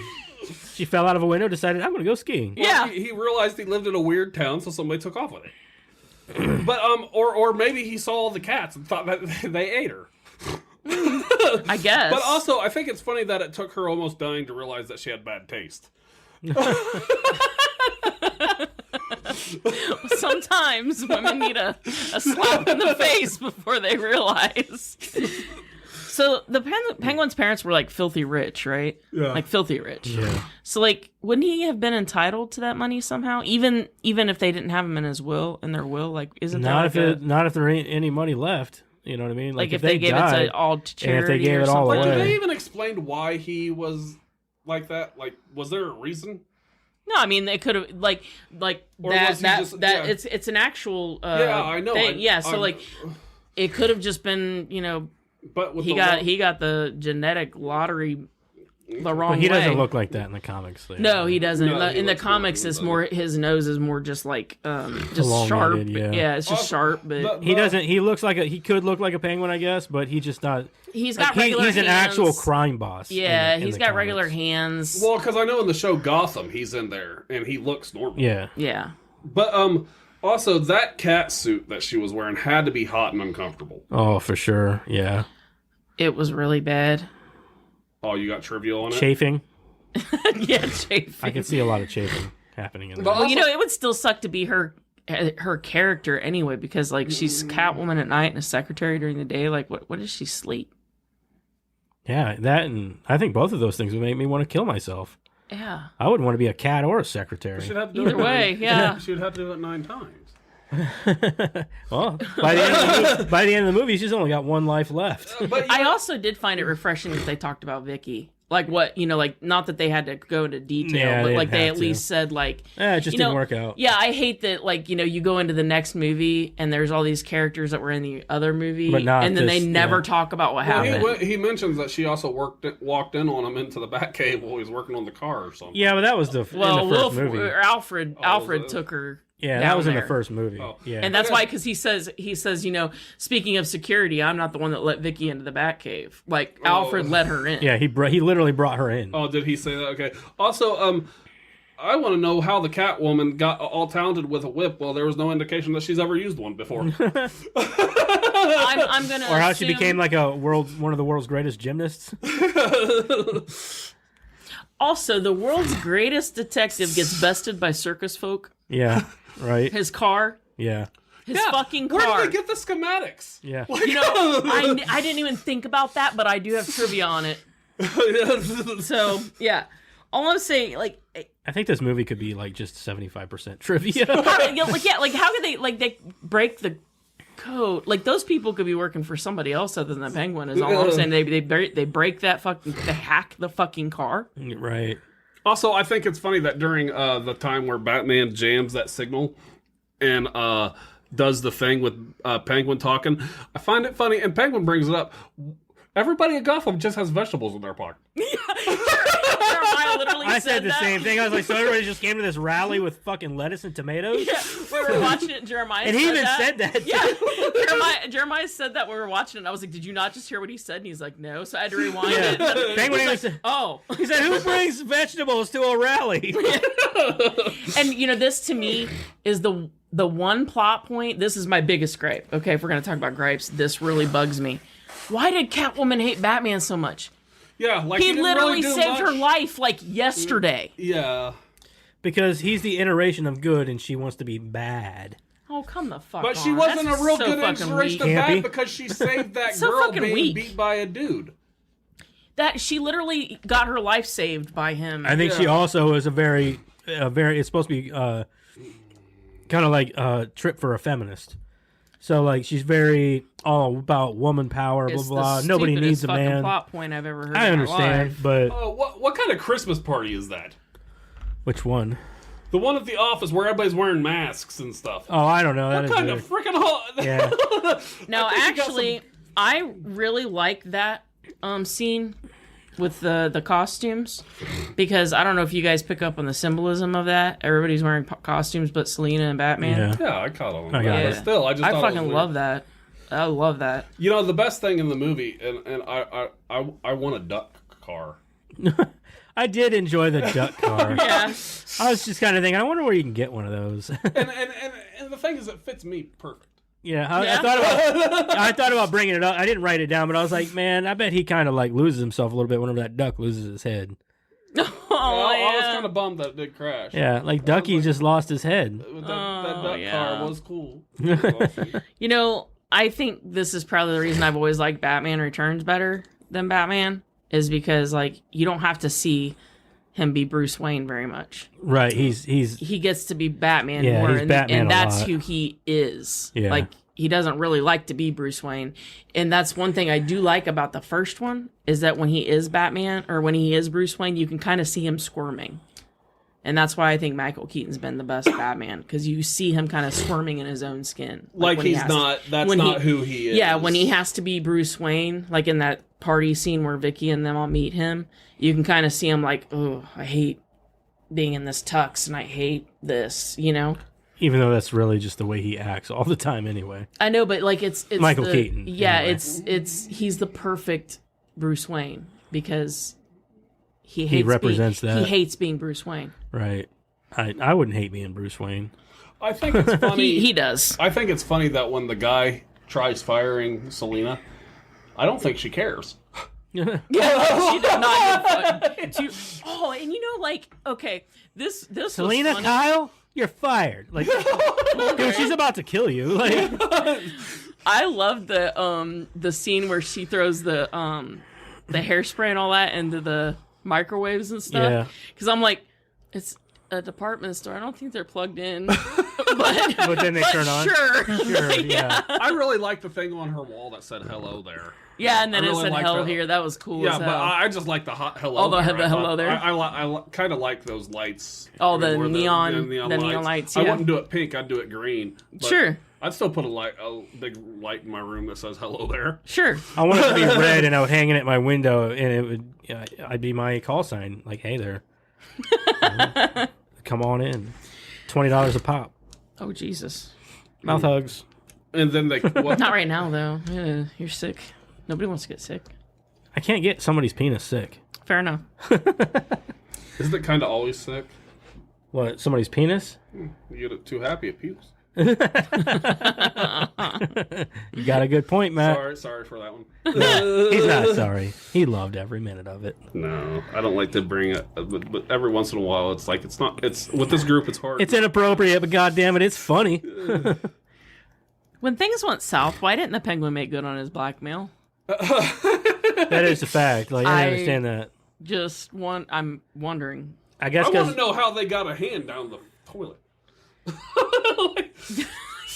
She fell out of a window, decided I'm gonna go skiing. Yeah. He realized he lived in a weird town, so somebody took off with it. But or maybe he saw all the cats and thought that they ate her. I guess. But also, I think it's funny that it took her almost dying to realize that she had bad taste. Sometimes women need a slap in the face before they realize. So the Penguin's parents were like filthy rich, right? Yeah. Like filthy rich. Yeah. So like, wouldn't he have been entitled to that money somehow? Even if they didn't have him in his will, like, isn't Not there if not if there ain't any money left. You know what I mean? like if they gave died, it to all to and if they charity gave or it all something? But away. did they even explain why he was like that? Like, was there a reason? No, I mean they could have like Or that was he that just- that yeah. it's an actual Yeah, I know. thing. Yeah, so I'm- like it could have just been, But with he the got the genetic lottery the wrong But he way. doesn't look like that in the comics. No, he doesn't. No, in the looks comics, more- it's more his nose is more just like just Elongated, sharp. yeah. It's just sharp, but He doesn't. He looks like he could look like a penguin, I guess, but he's just not. he's Like, got regular he's an hands. actual crime boss. Yeah, in he's the got comics. regular hands. Well, because I know in the show Gotham, he's in there and he looks normal. Yeah, Yeah. But also that cat suit that she was wearing had to be hot and uncomfortable. oh for sure. Yeah, It was really bad. Oh, you got trivia on it? chafing. Yeah, chafing. I can see a lot of chafing happening in But there. Well, also- it would still suck to be her character anyway, because like she's Catwoman at night and a secretary during the day. Like, what does she sleep? Yeah, that and I think both of those things would make me want to kill myself. Yeah. I wouldn't want to be a cat or a secretary. She'd have to do Either it way, yeah. She'd have to do it 9 times. Well, by the end of the movie, she's only got one life left. But I also did find it refreshing that they talked about Vicky. Like what, like not that they had to go into detail, Yeah, but they like didn't they have at to. least said like, It just you know, didn't work out. yeah, I hate that like, you go into the next movie and there's all these characters that were in the other movie But not and then they this, never yeah. talk about what Well, happened. he mentions that she also walked in on him into the Batcave while he was working on the car or something. Yeah, but that was in the first movie. Alfred was it? took her Yeah, down that was in there. the first movie. Oh. Yeah, And that's why, because he says, speaking of security, I'm not the one that let Vicky into the Batcave. Like, Alfred let her in. yeah, he literally brought her in. Oh, did he say that? Okay. Also, I want to know how the Catwoman got all talented with a whip. Well, there was no indication that she's ever used one before. I'm gonna Or how she assume- became like one of the world's greatest gymnasts. Also, the world's greatest detective gets bested by circus folk. Yeah, right. His car, Yeah, his fucking Where car. did they get the schematics? yeah. I didn't even think about that, but I do have trivia on it. So yeah, all I'm saying, like, I think this movie could be like just 75% trivia. how could they break the code? Like, those people could be working for somebody else other than the Penguin. Is all I'm saying. They break that they hack the fucking car. Right. Also, I think it's funny that during the time where Batman jams that signal and does the thing with Penguin talking, I find it funny, and Penguin brings it up. Everybody at Gotham just has vegetables in their pocket. Jeremiah literally I said the that. same thing. I was like, so everybody just came to this rally with fucking lettuce and tomatoes? Yeah, we were watching it. Jeremiah And he said even that. said that. Yeah, Jeremiah said that when we were watching it. I was like, "Did you not just hear what he said?" And he's like, "No." So I had to rewind it. Penguin He's even like, said, "Oh." he said, who brings vegetables to a rally? And this to me is the one plot point. This is my biggest gripe. Okay, if we're gonna talk about gripes, this really bugs me. Why did Catwoman hate Batman so much? Yeah, like He didn't literally really do saved her much. life like yesterday. Yeah, Because he's the iteration of good and she wants to be bad. Oh, come the fuck but on. she wasn't That's a real so good fucking inspiration of weak. Campy. Bat because she saved that So girl fucking being weak. beat by a dude. That she literally got her life saved by him. I think she Yeah. also is a very, it's supposed to be kind of like a trip for a feminist. So, like, she's very all about woman power, It's blah, blah. the Nobody stupidest needs a fucking man. plot point I've ever heard. I in my understand, life. but What kind of Christmas party is that? which one? The one at the office where everybody's wearing masks and stuff. Oh, I don't know. That What is kind weird. of freaking Yeah. No, I think you got actually, I really like that scene with the costumes, because I don't know if you guys pick up on the symbolism of that. Everybody's wearing costumes but Selena and Batman. Yeah. Yeah, I caught on. I got But it. still, I just I thought it was fucking weird. love that. I love that. You know, the best thing in the movie, and I want a duck car. I did enjoy the duck car. Yeah. I was just kind of thinking, I wonder where you can get one of those. And the thing is, it fits me perfect. Yeah, Yeah. I thought about bringing it up. I didn't write it down, but I was like, man, I bet he kind of like loses himself a little bit whenever that duck loses his head. Oh, I was yeah. kind of bummed that it did crash. Yeah, like Ducky just lost his head. That duck yeah. car was cool. It was awesome. You know, I think this is probably the reason I've always liked Batman Returns better than Batman, is because, like, you don't have to see him be Bruce Wayne very much. Right, he's He gets to be Batman Yeah, more, he's Batman and a that's lot. who he is. Yeah. Like, he doesn't really like to be Bruce Wayne. And that's one thing I do like about the first one, is that when he is Batman, or when he is Bruce Wayne, you can kind of see him squirming. And that's why I think Michael Keaton's been the best Batman, because you see him kind of squirming in his own skin. Like when he he's has not, to- that's when not who he is. Yeah, when he has to be Bruce Wayne, like in that party scene where Vicky and them all meet him, you can kind of see him like, oh, I hate being in this tux and I hate this, you know? Even though that's really just the way he acts all the time anyway. I know, but like it's Michael Keaton, Yeah, anyway. he's the perfect Bruce Wayne because he hates represents being, that. He hates being Bruce Wayne. Right. I wouldn't hate being Bruce Wayne. I think it's funny. He does. I think it's funny that when the guy tries firing Selena, I don't think she cares. Yeah, she does not give a fuck. Oh, and you know, like, okay, this Selena was funny. Kyle, you're fired. Like, dude, she's about to kill you. Like, I love the scene where she throws the hairspray and all that into the microwaves and stuff. Yeah. Because I'm like, it's a department store. I don't think they're plugged in. but then they turn on. Sure. Sure, yeah. I really like the thing on her wall that said "Hello there." Yeah, and then I it really said like "hell" that. here. That was cool. Yeah, as but hell. I just like the hot hello. Oh, the there. I hello thought- there? I kind of like those lights. Oh, the where neon lights, I yeah. wouldn't do it pink. I'd do it green. But Sure. I'd still put a big light in my room that says "Hello there." Sure. I want it to be red, and I would hang it at my window, and it would. I'd be my call sign, like, "Hey there, come on in, $20 a pop." Oh Jesus. Mouth hugs. And then they what, Not right now though. Yeah, you're sick. Nobody wants to get sick. I can't get somebody's penis sick. Fair enough. isn't it kind of always sick? What? Somebody's penis? You get too happy at penis. You got a good point, Matt. Sorry for that one. He's not sorry. He loved every minute of it. No, I don't like to bring it, but every once in a while, it's like it's not. It's with this group, it's hard. It's inappropriate, but goddamn it, it's funny. When things went south, why didn't the Penguin make good on his blackmail? That is a fact. Like, I I- understand that. I'm wondering. I guess I want because to know how they got a hand down the toilet.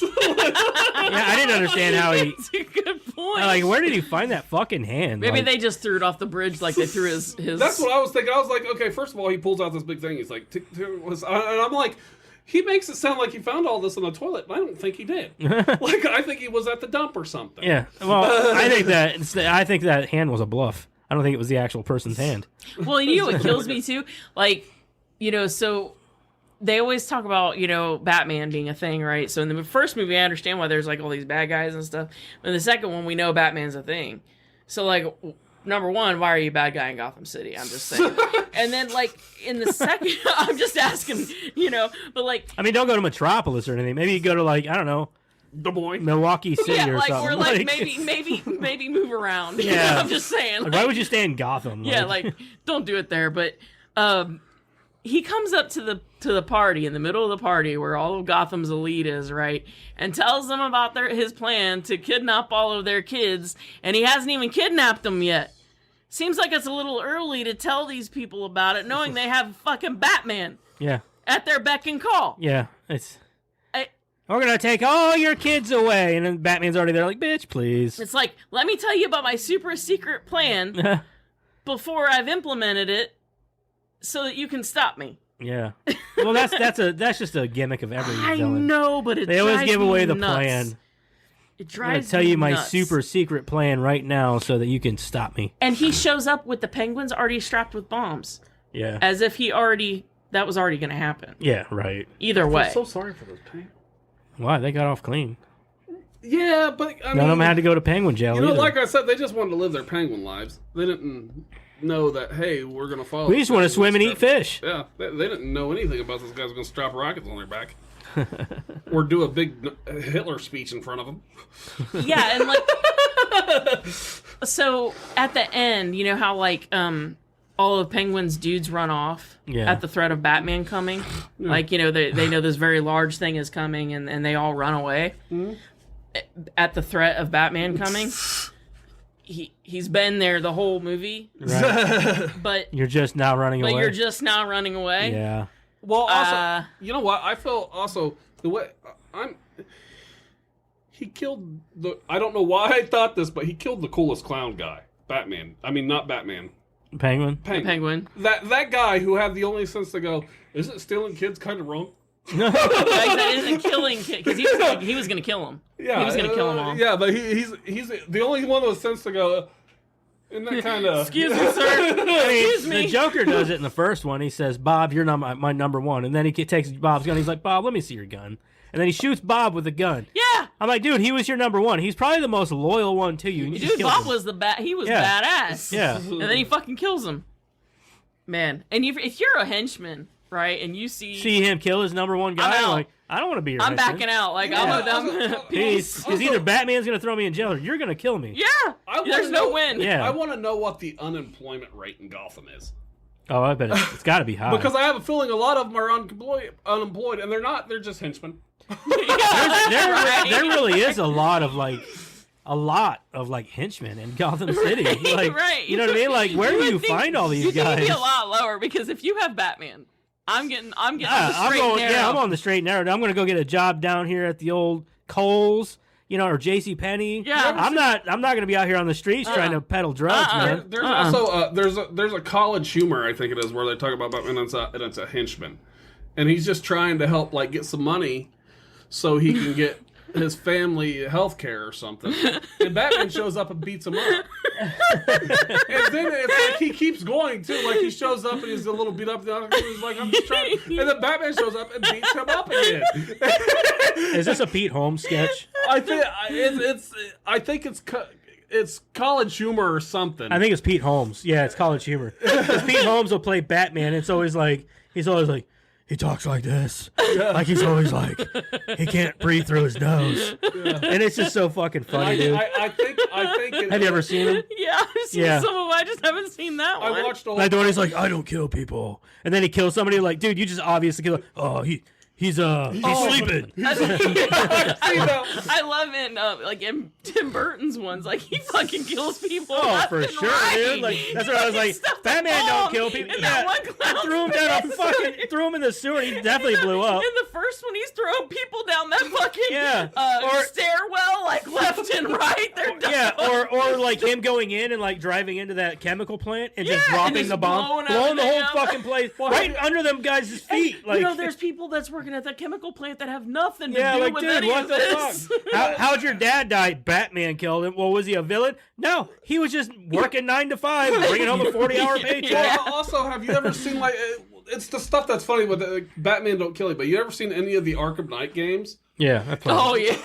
I didn't understand how he. That's a good point. Like, where did he find that fucking hand? Maybe Like, they just threw it off the bridge like they threw his. That's what I was thinking. I was like, okay, first of all, he pulls out this big thing. He's like, and I'm like, he makes it sound like he found all this in the toilet. And I don't think he did. Like, I think he was at the dump or something. Yeah. Well, I think that hand was a bluff. I don't think it was the actual person's hand. Well, you know what kills me too? Like, so they always talk about, Batman being a thing, right? So in the first movie, I understand why there's like all these bad guys and stuff. But in the second one, we know Batman's a thing. So like, number one, why are you a bad guy in Gotham City? I'm just saying. And then like in the second, I'm just asking, but like, I mean, don't go to Metropolis or anything. Maybe you go to, like, I don't know, The boy. Milwaukee City yeah, or like something. we're like maybe move around. Yeah. I'm just saying. Like, why would you stay in Gotham? Yeah, like don't do it there. But he comes up to the party in the middle of the party where all of Gotham's elite is, right, and tells them about his plan to kidnap all of their kids, and he hasn't even kidnapped them yet. Seems like it's a little early to tell these people about it, knowing they have fucking Batman yeah, at their beck and call. yeah. We're gonna take all your kids away, and then Batman's already there, like, bitch, please. It's like, let me tell you about my super secret plan before I've implemented it, so that you can stop me. Yeah. Well, that's just a gimmick of every I villain. know, but They always give away the nuts. plan. It I'm drives gonna tell you my nuts. super secret plan right now, so that you can stop me. And he shows up with the penguins already strapped with bombs, Yeah. as if that was already going to happen. Yeah. Right. Either way, I'm so sorry for those pain. Why? They got off clean. Yeah, but I None of mean, them had to go to penguin jail. you know, either. like I said, they just wanted to live their penguin lives. They didn't know that, hey, we're going to follow. We just want to this swim and eat strap- fish. Yeah, they didn't know anything about this guy's going to strap rockets on their back. Or do a big Hitler speech in front of them. yeah, and like, so at the end, you know how like all of Penguin's dudes run off Yeah. at the threat of Batman coming. Like, they know this very large thing is coming, and they all run away at the threat of Batman coming. He's been there the whole movie, Right. but You're just now running away. you're just now running away. Yeah. Well, also, you know what? I felt also the way he killed the. I don't know why I thought this, but he killed the coolest clown guy, Batman. I mean, not Batman. Penguin. The Penguin. That guy who had the only sense to go, isn't stealing kids kind of wrong? Like, that isn't killing kids because he was gonna kill him. Yeah, he was gonna kill them all. Yeah, but he's the only one with sense to go. Isn't that kind of? Excuse me, sir. Excuse me. The Joker does it in the first one. He says, "Bob, you're not my number one," and then he takes Bob's gun. He's like, "Bob, let me see your gun." And then he shoots Bob with a gun. Yeah. I'm like, dude, he was your number one. He's probably the most loyal one to you. And you just Dude, killed Bob him. was he was Yeah. badass. Yeah. And then he fucking kills him. Man, and if you're a henchman, right, and you see him kill his number one guy. I'm I'm out. like, I don't want to be your I'm henchman. backing out. Like Yeah. Peace. Because Also- either Batman's going to throw me in jail or you're going to kill me. Yeah. There's no win. Yeah. I want to know what the unemployment rate in Gotham is. Oh, I bet it's got to be high. Because I have a feeling a lot of them are unemployed, and they're not. They're just henchmen. there really is a lot of henchmen in Gotham City. Like, Right. You know what I mean? Like, where do you find all these you guys? think it'd be a lot lower because if you have Batman, I'm getting on the I'm straight going. and narrow. Yeah, I'm on the straight and narrow. I'm going to go get a job down here at the old Kohl's, or J.C. Penney. Yeah. I'm not going to be out here on the streets trying to peddle drugs, man. There's also there's a College Humor, I think it is, where they talk about Batman and it's a henchman, and he's just trying to help get some money so he can get his family health care or something. And Batman shows up and beats him up. And then it's like he keeps going too. Like he shows up and he's a little beat up. And he's like, I'm just trying. And then Batman shows up and beats him up again. Is this a Pete Holmes sketch? I think it's College Humor or something. I think it's Pete Holmes. Yeah, it's College Humor. Because Pete Holmes will play Batman. It's always like he's always like, he talks like this. Yeah. Like he's always like, he can't breathe through his nose. Yeah. And it's just so fucking funny, dude. I think. Have you ever seen him? Yeah, I've seen some of them. I just haven't seen that one. I watched a Like the one he's like, I don't kill people, and then he kills somebody. Like, dude, you just obviously kill. Oh, he's sleeping. I love in Tim Burton's ones. Like he fucking kills people. Oh, left for and sure, right. dude. Like that's what I was like. Batman don't kill people. And that one clown threw him down a fucking threw him in the sewer. He definitely blew up. In the first one, he's throwing people down that fucking or stairwell, like left and right. They're done. Yeah, or like him going in and like driving into that chemical plant and just and dropping just the bomb, blowing the whole up. fucking place right under them guys' feet. Like, there's people that's working at that chemical plant that have nothing to do like, with dude, any what of the this. fuck? How'd your dad die? Batman killed him. Well, was he a villain? No, he was just working 9 to 5, bringing home a 40-hour paycheck. Well, also, have you ever seen it's the stuff that's funny with Batman don't kill you, but you ever seen any of the Arkham Knight games? Yeah, I played. Oh yeah,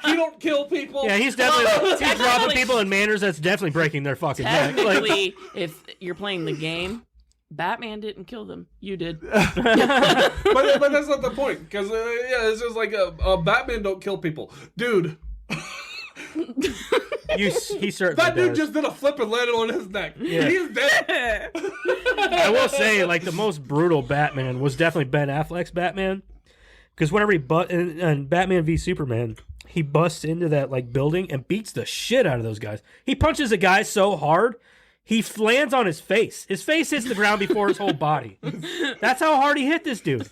He don't kill people. Yeah, he's definitely he's technically- dropping people in manners that's definitely breaking their fucking neck. Like, technically, if you're playing the game, Batman didn't kill them. You did. but that's not the point, because it's just like Batman don't kill people, dude. he certainly That dude does. just did a flip and landed on his neck. Yeah. He's dead. I will say, like, the most brutal Batman was definitely Ben Affleck's Batman. Because whenever in Batman v Superman, he busts into that, like, building and beats the shit out of those guys. He punches a guy so hard, he lands on his face. His face hits the ground before his whole body. That's how hard he hit this dude.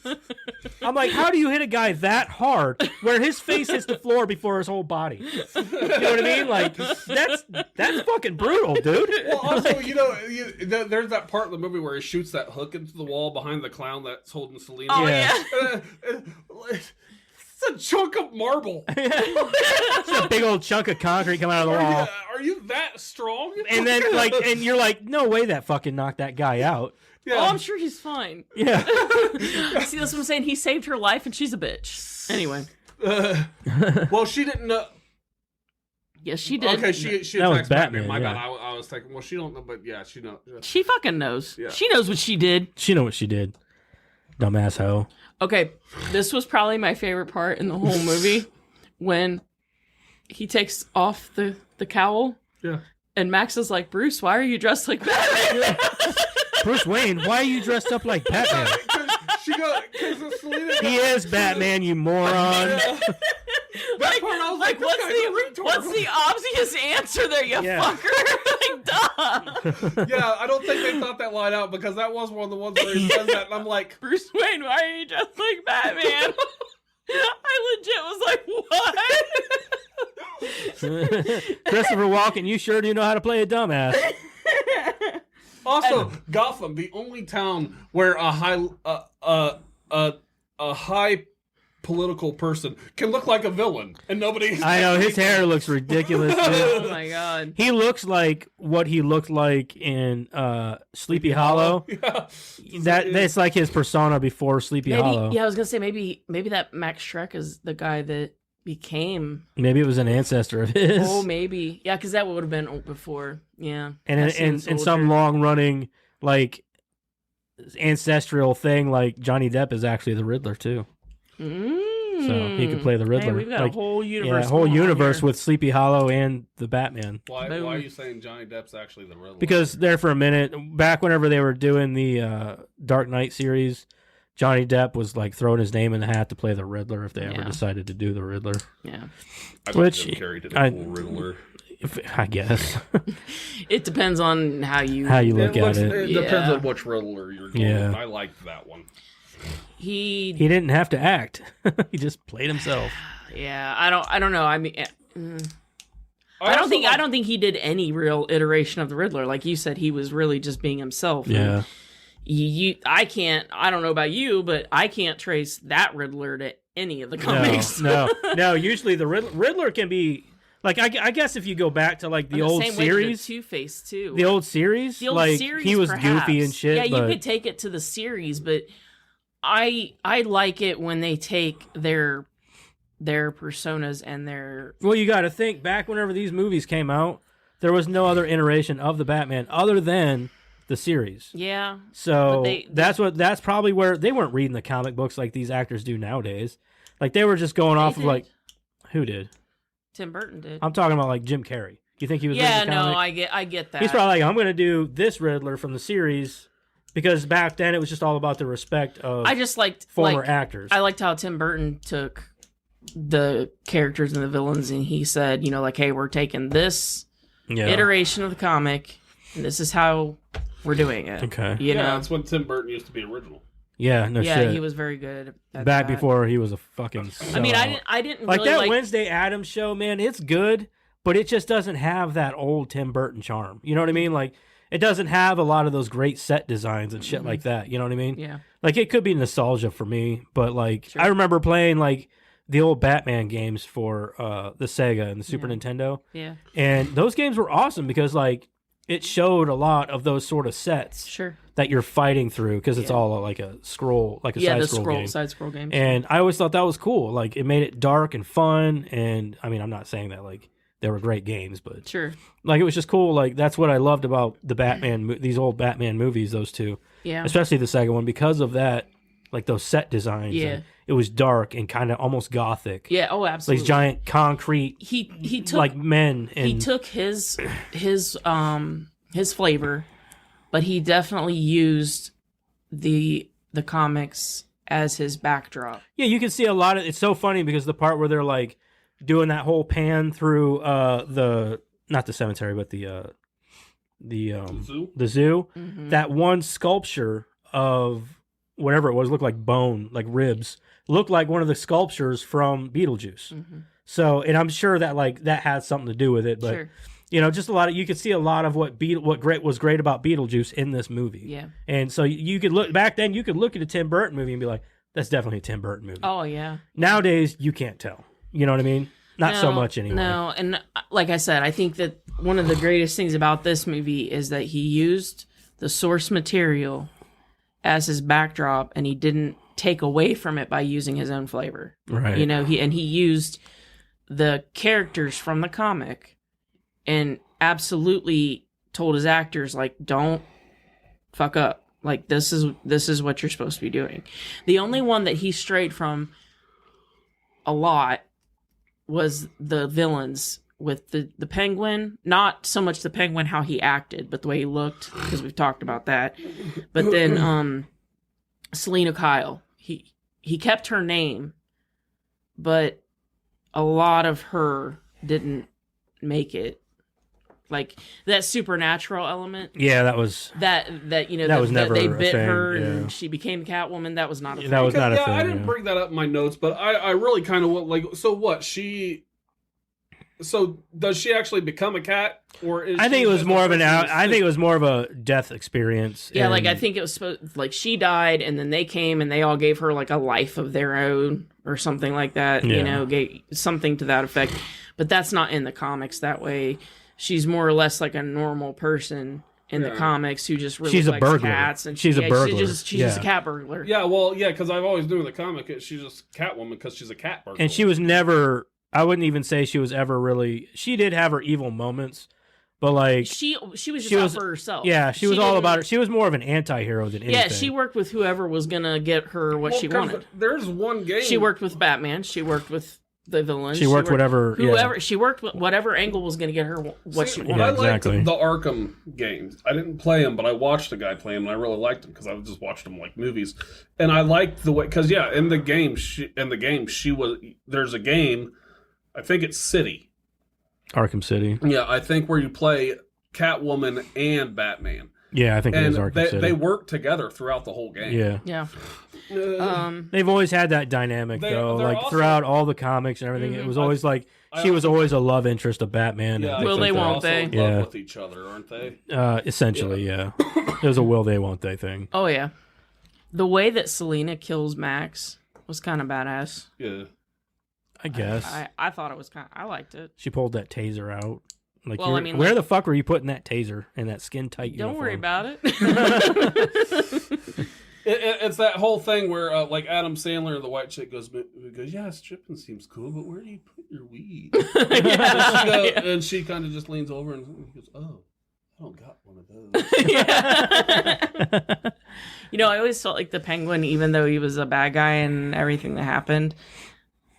I'm like, how do you hit a guy that hard where his face hits the floor before his whole body? You know what I mean? Like, that's fucking brutal, dude. Well, also, there's that part of the movie where he shoots that hook into the wall behind the clown that's holding Selena. Oh Yeah. yeah. It's a chunk of marble. It's a big old chunk of concrete coming out of the wall. Are you that strong? And then, and you're like, no way that fucking knocked that guy out. Yeah. Oh, I'm sure he's fine. Yeah. See, that's what I'm saying. He saved her life, and she's a bitch. Anyway. Well, she didn't know. Yes, she did. Okay, she That was attacks Batman. Batman, My yeah. bad. I was thinking. Well, she don't know, but yeah, she knows. She fucking knows. Yeah. She knows what she did. She know what she did. Dumbass hoe. Okay, this was probably my favorite part in the whole movie when he takes off the cowl. Yeah. And Max is like, Bruce, why are you dressed like Batman? Bruce Wayne, why are you dressed up like Batman? She got because Selena. He is Batman, you moron. That part, I was like, what's the obvious answer there, you Yeah. fucker? Like, duh. Yeah, I don't think they thought that line out because that was one of the ones where he says that, and I'm like, Bruce Wayne, why are you dressed like Batman? I legit was like, what? Christopher Walken, you sure do know how to play a dumbass. Also, Gotham, the only town where a high political person can look like a villain, and nobody. I know his hair looks ridiculous. Oh Dude. my god. He looks like what he looked like in Sleepy Hollow. Yeah. That's like his persona before Sleepy Hollow. Yeah, I was gonna say maybe that Max Shrek is the guy that became. Maybe it was an ancestor of his. Oh, maybe. Yeah, because that would have been before. Yeah. and I've seen in some Soldier. long running like ancestral thing, like Johnny Depp is actually the Riddler too. So he could play the Riddler. Hey, we've got Like, a whole universe. yeah, whole going on universe here. with Sleepy Hollow and the Batman. Why Boom. are you saying Johnny Depp's actually the Riddler? Because there for a minute, back whenever they were doing the Dark Knight series, Johnny Depp was like throwing his name in the hat to play the Riddler if they ever Yeah. decided to do the Riddler. Yeah. I which Jim Carrey did a I- cool Riddler. I guess It depends on how you. how you look at it. It depends Yeah. on which Riddler you're going Yeah. with. I liked that one. He. He didn't have to act; he just played himself. Yeah. I don't know. I mean. I also don't think he did any real iteration of the Riddler. Like you said, he was really just being himself. And Yeah, I don't know about you, but I can't trace that Riddler to any of the comics. no. Usually the Riddler can be like I guess if you go back to like the And old same way series, to Two-Face too. the old series, The old like series, he was perhaps. goofy and shit. Yeah, you but could take it to the series, but I like it when they take their personas and their well, you got to think back whenever these movies came out, there was no other iteration of the Batman other than the series. yeah. So But that's probably where they weren't reading the comic books like these actors do nowadays. Like they were just going off of did. like who did? Tim Burton did. I'm talking about like Jim Carrey. You think he was Yeah, reading the no, comic? I get that. He's probably like, I'm going to do this Riddler from the series because back then it was just all about the respect of I just liked former actors. I liked how Tim Burton took the characters and the villains and he said, like, hey, we're taking this yeah. iteration of the comic and this is how we're doing it. Okay. You Yeah, know? that's when Tim Burton used to be original. Yeah, no Yeah, shit. he was very good at back that. before he was a fucking I mean, sellout. I didn't like really that like Wednesday Addams show, man, it's good, but it just doesn't have that old Tim Burton charm. You know what I mean? Like it doesn't have a lot of those great set designs and shit like that. You know what I mean? Yeah. Like it could be nostalgia for me, but like Sure. I remember playing like the old Batman games for the Sega and the Super Yeah. Nintendo, Yeah. and those games were awesome because like it showed a lot of those sort of sets Sure. that you're fighting through because it's Yeah. all like a scroll, like a Yeah, side the scroll game. side scroll games. And I always thought that was cool. Like it made it dark and fun. And I mean, I'm not saying that like they were great games, but Sure. like it was just cool. Like that's what I loved about the Batman, these old Batman movies. Those two, Yeah. especially the second one, because of that, like those set designs. Yeah. and it was dark and kind of almost gothic. Yeah, oh absolutely. These giant concrete he took like men and he took his flavor, but he definitely used the comics as his backdrop. yeah, you can see a lot of. It's so funny because the part where they're like doing that whole pan through the not the cemetery but the Zoo? the zoo. Mhm. That one sculpture of whatever it was looked like bone, like ribs, looked like one of the sculptures from Beetlejuice. Mhm. So, and I'm sure that like that had something to do with it, but Sure. you know, just a lot of you could see a lot of what was great about Beetlejuice in this movie. Yeah. And so you could look back then, you could look at a Tim Burton movie and be like, that's definitely a Tim Burton movie. Oh yeah. Nowadays, you can't tell. You know what I mean? Not so No, much anyway. No, and like I said, I think that one of the greatest things about this movie is that he used the source material as his backdrop, and he didn't take away from it by using his own flavor. Right. You know, he used the characters from the comic, and absolutely told his actors like, don't fuck up. Like this is what you're supposed to be doing. The only one that he strayed from a lot was the villains with the Penguin. Not so much the Penguin how he acted, but the way he looked, because we've talked about that. But then Selena Kyle, he kept her name, but a lot of her didn't make it. Like that supernatural element Yeah, that was that you know That was never they a bit thing, her yeah. and she became Catwoman. That was not a that thing. was not a yeah, thing. I didn't yeah. bring that up in my notes, but I really kind of want like. So what? She So does she actually become a cat, or is I think she it was just more a of an person out. who's I think sick? it was more of a death experience. Yeah, like I and- think it was supposed like she died and then they came and they all gave her like a life of their own or something like that. Yeah. You know, gave something to that effect. But that's not in the comics that way. She's more or less like a normal person in the Yeah. comics who just really She's a likes burglar. cats and She's a burglar. She's just a Yeah. cat burglar. Yeah, well, yeah, because I've always knew in the comic she's just Catwoman because she's a cat burglar. and she was never. I wouldn't even say she was ever really. She did have her evil moments, but like, She was just She out was- for herself. yeah, she was all didn't- about it. She was more of an anti-hero than anything. Yeah, she worked with whoever was gonna get her what Well, she 'cause wanted. There's one game. She worked with Batman. She worked with the villains. She worked whatever. Whoever she worked with, whatever angle was going to get her what See, she Yeah, I wanted. liked exactly. the Arkham games. I didn't play them, but I watched a guy play them, and I really liked them because I just watched them like movies. And I liked the way because in the game, she was. There's a game, I think it's City. Arkham City. Yeah, I think where you play Catwoman and Batman, Yeah, I think it and is Arkham City. they work together throughout the whole game. yeah. Yeah. Uh, They've always had that dynamic, They- though. they're Like also- throughout all the comics and everything, it was always like I she was also- always a love interest of Batman. yeah, and Will things they, like won't that. they're also they? in love Yeah. with each other, aren't they? Essentially, yeah. It was a will they, won't they thing. Oh yeah. The way that Selena kills Max was kind of badass. Yeah. I guess I thought it was kind. I liked it. she pulled that taser out. Like, Well, I mean, where like- the fuck were you putting that taser in that skin tight? Don't worry about it. It's that whole thing where, like Adam Sandler, the white chick goes, yeah, stripping seems cool, but where do you put your weed? And she kind of just leans over and goes, oh, I don't got one of those. Yeah. You know, I always felt like the Penguin, even though he was a bad guy and everything that happened,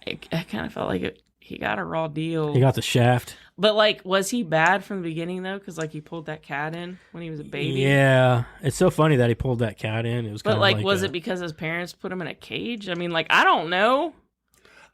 I kind of felt like he got a raw deal. He got the shaft. But like, was he bad from the beginning though? Because like he pulled that cat in when he was a baby. Yeah, it's so funny that he pulled that cat in. It was, kind But of like, was it because his parents put him in a cage? I mean, like, I don't know.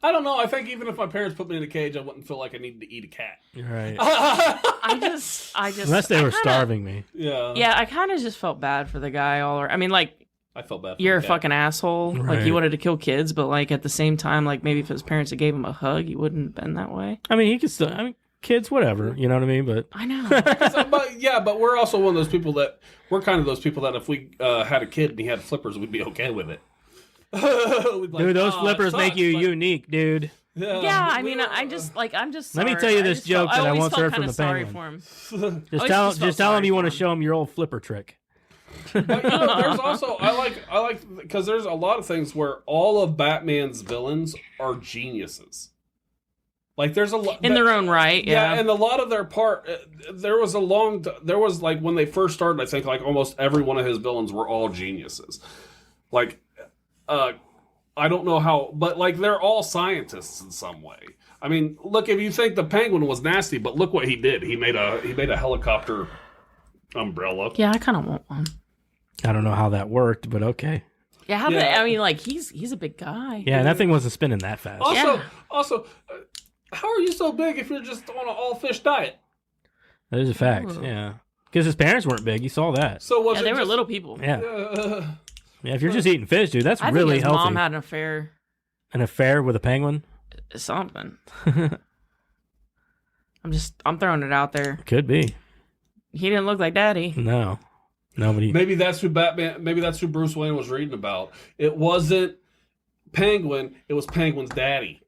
I don't know. I think even if my parents put me in a cage, I wouldn't feel like I needed to eat a cat. right? I just Unless they I were kinda- starving me. Yeah. Yeah, I kind of just felt bad for the guy. I mean, like, I felt bad for you're a the cat. fucking asshole. Like, Right. he wanted to kill kids, but like at the same time, like maybe if his parents had gave him a hug, he wouldn't have been that way. I mean, he could still. I mean, kids, whatever. You know what I mean? But I know. But we're also one of those people that we're kind of those people that if we had a kid and he had flippers, we'd be okay with it. We'd be like, dude, those "Oh, it flippers make sucks, you but-" unique, dude. Yeah, I mean, I'm just Let me sorry. tell you this just joke that I always once felt heard from kinda the sorry Penguin. for him. Just I tell just felt tell him sorry you for want to him. show him your old flipper trick. But, there's also I like because there's a lot of things where all of Batman's villains are geniuses. Like there's a lot In their own right, yeah. and a lot of their part. There was like when they first started. I think like almost every one of his villains were all geniuses. Like, I don't know how, but like they're all scientists in some way. I mean, look, if you think the Penguin was nasty, but look what he did. He made a helicopter umbrella. Yeah, I kind of want one. I don't know how that worked, but okay. Yeah, Yeah. I mean, like he's a big guy. Yeah, that thing wasn't spinning that fast. Also, how are you so big if you're just on an all fish diet? That is a fact. Ooh. Yeah, because his parents weren't big. You saw that. So was Yeah, it they were just- little people. Yeah, Uh, yeah. If you're just eating fish, dude, that's I really think his healthy. mom had an affair. An affair with a penguin Something. I'm throwing it out there. could be. He didn't look like daddy. No, nobody. maybe that's who Batman. Maybe that's who Bruce Wayne was reading about. It wasn't Penguin. It was Penguin's daddy.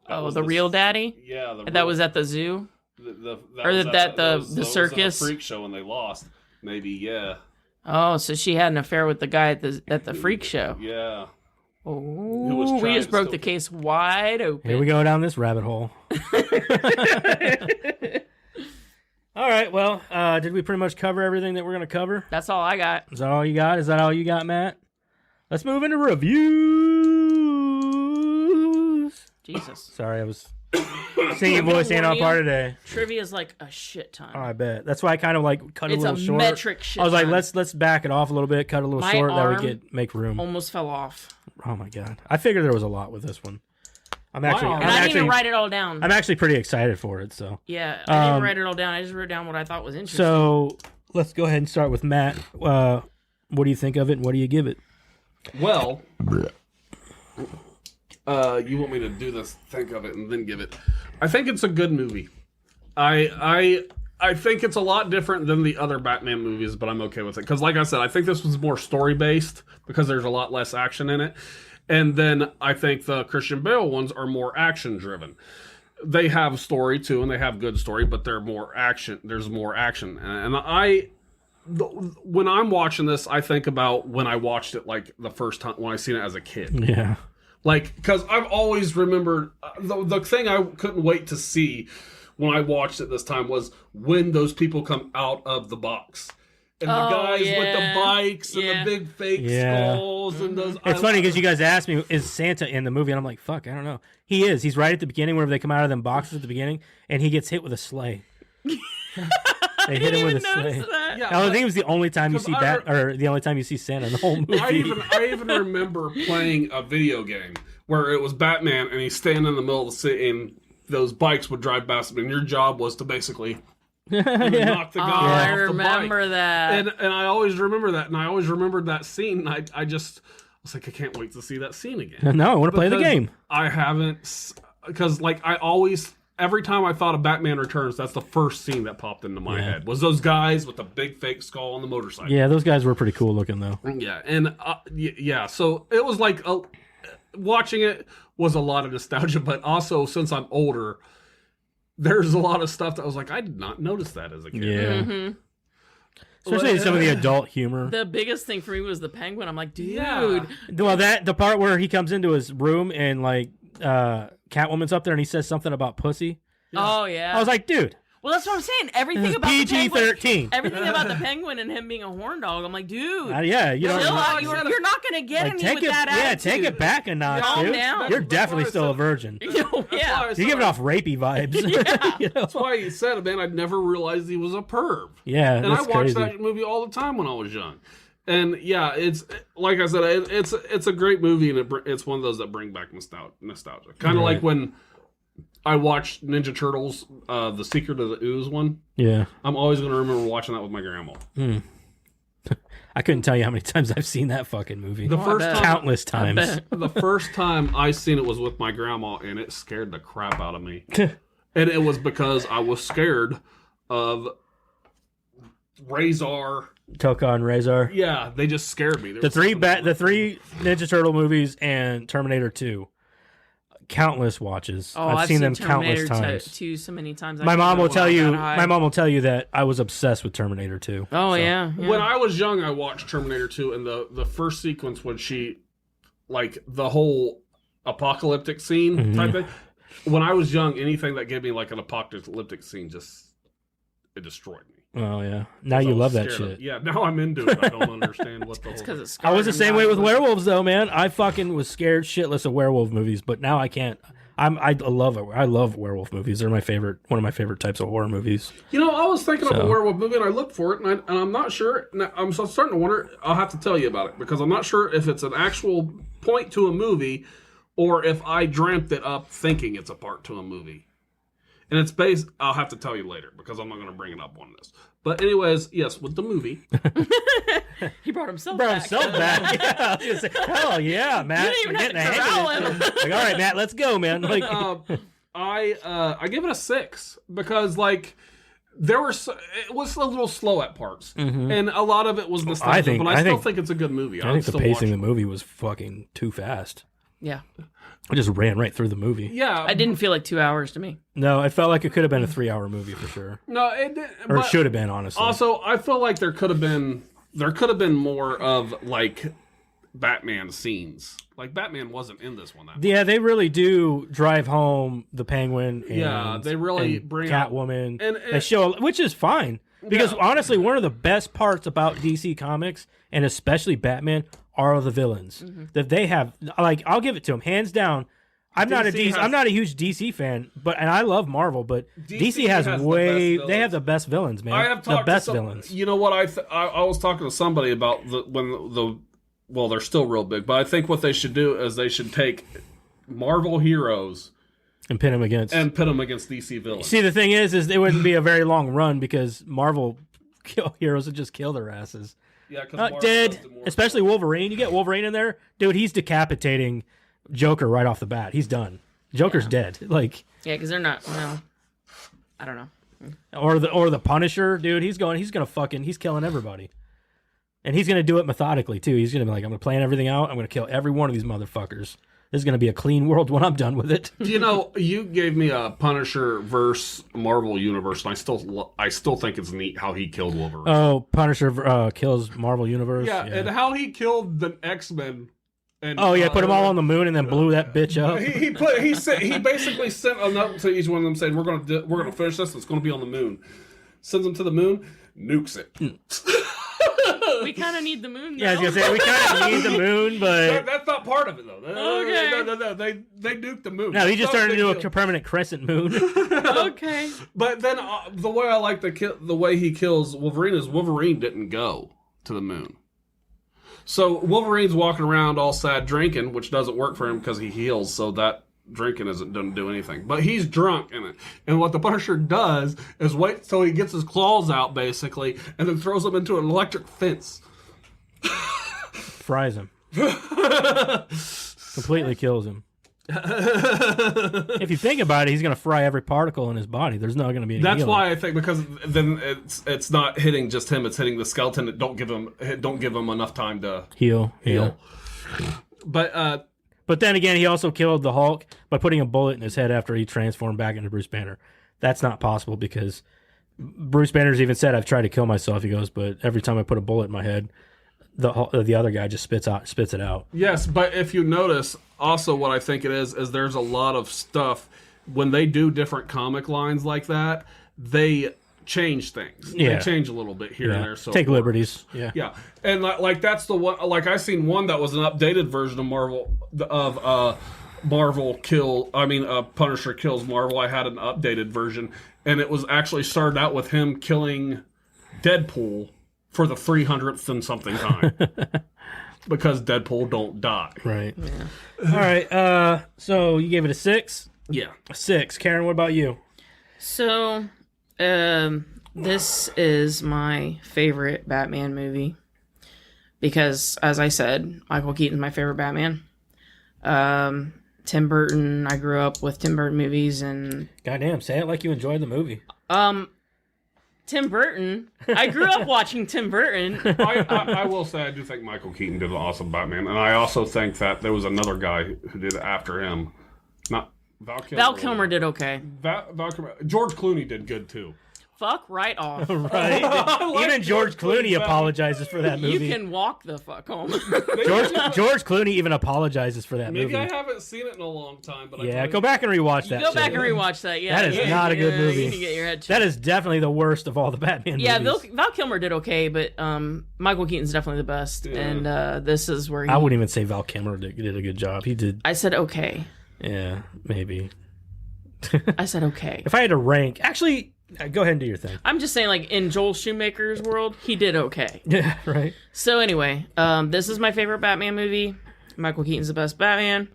That Oh, was the real daddy? Yeah, That was at the zoo? that or was that at- the was- that was at circus? a freak show and they lost. Maybe yeah, Oh, so she had an affair with the guy at the freak show. yeah. Oh, we trying just to broke still- the case wide open. Here we go down this rabbit hole. All right. Well, did we pretty much cover everything that we're going to cover? That's all I got. Is that all you got? Is that all you got, Matt? Let's move into reviews. Jesus. Sorry, I was singing voice ain't on part today. Trivia's like a shit ton. Oh, I bet. That's why I kind of like cut It's a a little short. metric shit I was like, ton. let's back it off a little bit, cut a little My short, that arm we make room. Almost fell off. Oh my god, I figured there was a lot with this one. I'm Wow. actually, And And I didn't even write it all down. I'm actually pretty excited for it. So, Yeah, I didn't Um, write it all down. I just wrote down what I thought was interesting. so let's go ahead and start with Matt. What do you think of it? And what do you give it? Well, You want me to do this, think of it, and then give it. I think it's a good movie. I think it's a lot different than the other Batman movies, but I'm okay with it. Because like I said, I think this was more story-based because there's a lot less action in it. And then I think the Christian Bale ones are more action-driven. They have story, too, and they have good story, but they're more action. There's more action. And when I'm watching this, I think about when I watched it, like, the first time, when I seen it as a kid. Yeah. Like, because I've always remembered, the thing I couldn't wait to see when I watched it this time was when those people come out of the box. And the guys with the bikes and the big fake skulls and those. It's funny because you guys asked me, is Santa in the movie? And I'm like, fuck, I don't know. He is. He's right at the beginning whenever they come out of them boxes at the beginning, and he gets hit with a sleigh. They hit him with a sleigh. Yeah, I think it was the only time you see the only time you see Santa in the whole movie. I even remember playing a video game where it was Batman and he's standing in the middle of the city and those bikes would drive past him, and your job was to basically knock the guy off the bike. I remember that. And I always remember that, and I always remembered that scene. I was like, I can't wait to see that scene again. No, I want to play the game. I haven't, because like I always, every time I thought of Batman Returns, that's the first scene that popped into my head was those guys with the big fake skull on the motorcycle. Yeah, those guys were pretty cool looking though. Yeah, and so it was like watching it was a lot of nostalgia, but also since I'm older, there's a lot of stuff that I was like, I did not notice that as a kid. Yeah. Mm-hmm. Especially some of the adult humor. The biggest thing for me was the penguin. I'm like, dude. Yeah. Well, the part where he comes into his room and like Catwoman's up there and he says something about pussy. Oh, yeah. I was like, dude. Well, that's what I'm saying. Everything about the penguin. PG-13. Everything about the penguin and him being a horn dog. I'm like, dude. Yeah, you Chill don't. out. You're not going to get Like, any take with it, that yeah, attitude. take it back a notch, Calm dude. down. You're That's definitely why I still said- a virgin. Yeah. You're giving off rapey vibes. You know? That's why he said it, man. I never realized he was a perv. Yeah, And that's I watched crazy. that movie all the time when I was young. And yeah, it's like I said, it's a great movie, and it's one of those that bring back nostalgia. Kind of like when I watched Ninja Turtles, The Secret of the Ooze one. Yeah. I'm always going to remember watching that with my grandma. I couldn't tell you how many times I've seen that fucking movie. The first bet. time, Countless times. the first time I seen it was with my grandma, and it scared the crap out of me. And it was because I was scared of Razor. Toka and Razor. Yeah, they just scared me. The three Ninja Turtle movies and Terminator 2. Countless watches. Oh, I've seen them Terminator countless times. 2 so many times. I My can't mom will remember tell when I you. got high. My mom will tell you that I was obsessed with Terminator 2. Oh, So, yeah. When I was young, I watched Terminator 2, and the first sequence when she, like, the whole apocalyptic scene type thing. When I was young, anything that gave me, like, an apocalyptic scene it destroyed me. Oh yeah. Now I you was love that scared shit. Yeah, now I'm into it. I don't understand what the whole because it's I was the same way with werewolves though, man. I fucking was scared shitless of werewolf movies, but now I can't. I love it. I love werewolf movies. They're one of my favorite types of horror movies. You know, I was thinking of a So- werewolf movie, and I looked for it, and I'm not sure. Now, I'm starting to wonder. I'll have to tell you about it, because I'm not sure if it's an actual point to a movie, or if I dreamt it up thinking it's a part to a movie. And it's based. I'll have to tell you later, because I'm not going to bring it up on this. But anyways, yes, with the movie. He brought himself Bro, back. I'm so bad. Yeah, I was gonna say, hell yeah, Matt. You didn't even You're have getting to the hang corral of it. Like, all right, Matt, let's go, man. Like, I give it a 6, because like it was a little slow at parts, and a lot of it was nostalgia. But I still think it's a good movie. I think the pacing of the movie was fucking too fast. Yeah. I just ran right through the movie. Yeah, I didn't feel like 2 hours to me. No, it felt like it could have been a 3-hour movie for sure, No, it did, or but it should have been, honestly. Also, I feel like there could have been more of like Batman scenes. Like Batman wasn't in this one that much. Yeah, they really do drive home the Penguin. And, Yeah, they really and bring out- Catwoman. and- They show, which is fine because honestly, one of the best parts about DC Comics and especially Batman are the villains that they have. Like, I'll give it to them hands down. I'm not a huge DC fan, and I love Marvel, but DC has has the way. best They have villains. the best villains, man. I have the talked best to villains. You know what? I was talking to somebody about well, they're still real big, but I think what they should do is they should take Marvel heroes And pin them against. and pit them against DC villains. See, the thing is it wouldn't be a very long run because Marvel heroes would just kill their asses. Yeah, because Especially Wolverine. You get Wolverine in there, dude. He's decapitating Joker right off the bat. He's done. Joker's dead. Like, Yeah, because they're not. Well, I don't know. or the Punisher, dude. He's killing everybody, and he's gonna do it methodically too. He's gonna be like, I'm gonna plan everything out. I'm gonna kill every one of these motherfuckers. This is gonna be a clean world when I'm done with it. You know, you gave me a Punisher versus Marvel Universe, and I still think it's neat how he killed Wolverine. Oh, Punisher kills Marvel Universe. yeah, and how he killed the X-Men. And, Oh yeah, put them all on the moon and then blew that bitch up. He basically sent a note to each one of them saying, "We're gonna finish this. It's gonna be on the moon." Sends them to the moon, nukes it. We kind of need the moon. Though. Yeah, I was gonna say we kind of need the moon, but That's not part of it though. Okay. No. They nuked the moon. no, he just That's turned not into big a deal. permanent crescent moon. Okay. But then the way I like the way he kills Wolverine is Wolverine didn't go to the moon. So Wolverine's walking around all sad drinking, which doesn't work for him because he heals, so that drinking doesn't do anything. But he's drunk in it. And what the Punisher does is wait till he gets his claws out, basically, and then throws them into an electric fence. Fries him. Completely kills him. If you think about it, he's gonna fry every particle in his body. There's not gonna be any That's healing. why I think, because then it's not hitting just him, it's hitting the skeleton. It don't give him enough time to heal. But But then again, he also killed the Hulk by putting a bullet in his head after he transformed back into Bruce Banner. That's not possible because Bruce Banner's even said, "I've tried to kill myself." He goes, "But every time I put a bullet in my head, the other guy just spits it out." yes, but if you notice, also what I think it is there's a lot of stuff when they do different comic lines like that, they change things. Yeah. They change a little bit here and there. So Take liberties. Yeah. Yeah, and like that's the one. Like I seen one that was an updated version of Punisher kills Marvel. I had an updated version, and it was actually started out with him killing Deadpool for the 300th and something time because Deadpool don't die. Right. All right. So you gave it a 6. Yeah. A 6. Karen, what about you? So, this is my favorite Batman movie because, as I said, Michael Keaton's my favorite Batman. Tim Burton, I grew up with Tim Burton movies, and Goddamn, say it like you enjoyed the movie. Tim Burton. I grew up watching Tim Burton. I will say I do think Michael Keaton did an awesome Batman, and I also think that there was another guy who did it after him. Not Val Kilmer. Val Kilmer did okay. Val Kilmer. George Clooney did good too. Fuck right off. Right. like Even George Clooney Batman. apologizes for that movie. You can walk the fuck home. George Clooney even apologizes for that Maybe movie. I haven't seen it in a long time, but Yeah, go back and rewatch that. Go shit. back and rewatch that. Yeah, That is not a good movie. You need to get your head checked. That is definitely the worst of all the Batman Yeah, movies. Val Kilmer did okay, but Michael Keaton's definitely the best, and this is where he. I wouldn't even say Val Kilmer did a good job. He did. I said okay. Yeah, maybe. I said okay. If I had to rank, actually, go ahead and do your thing. I'm just saying, like in Joel Schumacher's world, he did okay. Yeah, right. So anyway, this is my favorite Batman movie. Michael Keaton's the best Batman.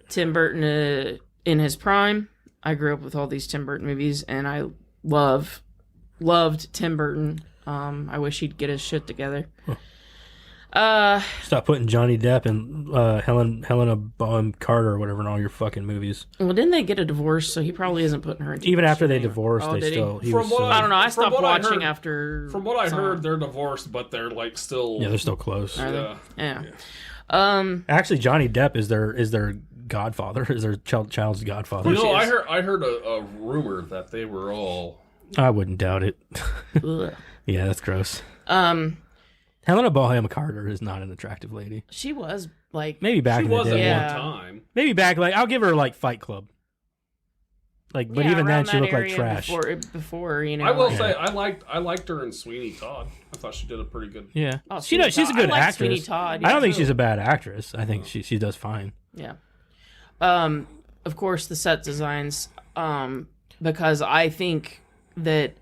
Tim Burton in his prime. I grew up with all these Tim Burton movies, and I loved Tim Burton. I wish he'd get his shit together. Stop putting Johnny Depp and Helena Bonham Carter or whatever in all your fucking movies. Well, didn't they get a divorce? So he probably isn't putting her in. Even after shit they anymore. divorced, Oh, they did he? still. He From was, what I don't know. I From stopped what I watching heard- after. From what I some- heard, they're divorced, but they're like still. yeah, they're still close. Are they? Yeah. Yeah. Actually, Johnny Depp is their godfather, is their child's godfather. You know, She is. I heard a rumor that they were all. I wouldn't doubt it. Ugh. Yeah, that's gross. Helena Bonham Carter is not an attractive lady. She was like. Maybe back She in the was day. Yeah. at one time. Maybe back like I'll give her like Fight Club. Like, but yeah, even then around she that looked like area trash. Before you know. I will like- say I liked her in Sweeney Todd. I thought she did a pretty good. Yeah, Oh, she Sweeney does. She's a Todd. good I like actress. Sweeney Todd, I don't yeah, think too. she's a bad actress. I think she does fine. Yeah. Of course, the set designs. Because I think that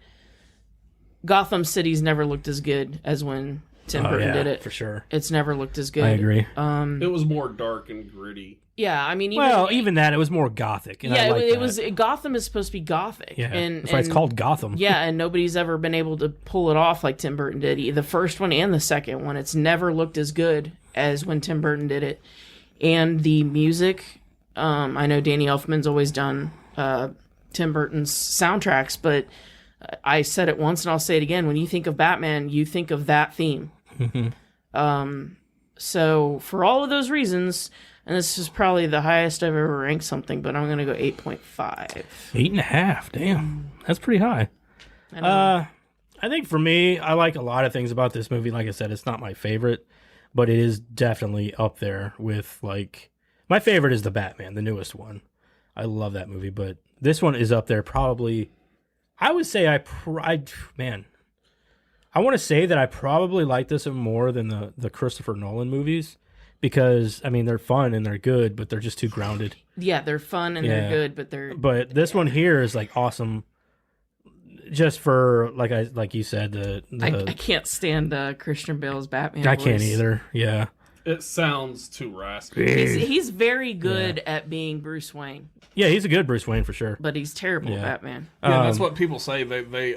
Gotham City's never looked as good as when Tim Burton did it. for sure. It's never looked as good. I agree. It was more dark and gritty. Yeah, I mean, Even that, it was more gothic. And I yeah, like it that. was. Gotham is supposed to be gothic. Yeah, and, that's why it's and- called Gotham. Yeah, and nobody's ever been able to pull it off like Tim Burton did. The first one and the second one, it's never looked as good as when Tim Burton did it. and the music. I know Danny Elfman's always done Tim Burton's soundtracks, but I said it once and I'll say it again. When you think of Batman, you think of that theme. So for all of those reasons, and this is probably the highest I've ever ranked something, but I'm going to go 8.5. 8.5. Damn. That's pretty high. I think for me, I like a lot of things about this movie. Like I said, it's not my favorite, but it is definitely up there with, like, my favorite is the Batman, the newest one. I love that movie, but this one is up there probably. I would say I want to say that I probably like this one more than the Christopher Nolan movies because, I mean, they're fun and they're good, but they're just too grounded. Yeah, they're fun and they're good, but But this one here is, like, awesome. Just for like you said, I can't stand Christian Bale's Batman. I voice. can't either. Yeah, It sounds too raspy. He's very good at being Bruce Wayne, yeah, he's a good Bruce Wayne for sure. but he's terrible at Batman. Yeah, that's what people say. They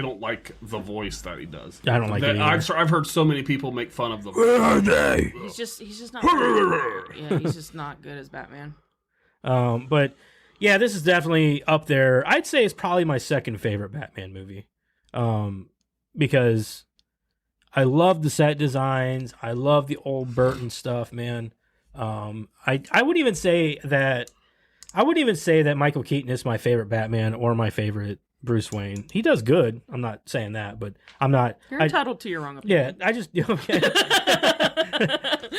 don't like the voice that he does. I don't like it either. I've heard so many people make fun of the voice. Where are they? He's just not good. Yeah, he's just not good as Batman. But yeah, this is definitely up there. I'd say it's probably my second favorite Batman movie, because I love the set designs. I love the old Burton stuff, man. I wouldn't even say that. I wouldn't even say that Michael Keaton is my favorite Batman or my favorite Bruce Wayne. He does good. I'm not saying that, but I'm not. You're entitled to your wrong opinion. Yeah, I just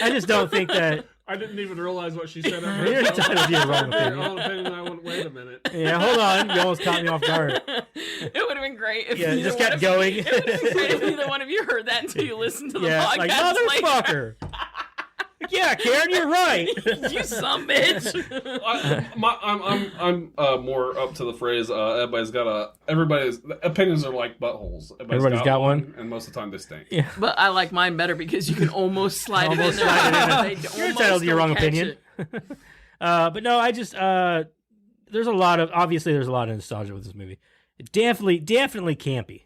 I just don't think that. I didn't even realize what she said. You're entitled to your wrong opinion. Wrong opinion. I went, wait a minute. Yeah, hold on. You almost caught me off guard. It would have been great if Yeah, just neither kept one of- going. It would have been great if neither one of you heard that until you listened to the Yeah, podcast. like later. motherfucker. Yeah, Karen, you're right. You some bitch. I'm more up to the phrase. Everybody's opinions are like buttholes. Everybody's got one, and most of the time they stink. Yeah. But I like mine better because you can almost slide it in there. You're entitled to your wrong opinion. But no, I just there's a lot of nostalgia with this movie. It definitely campy.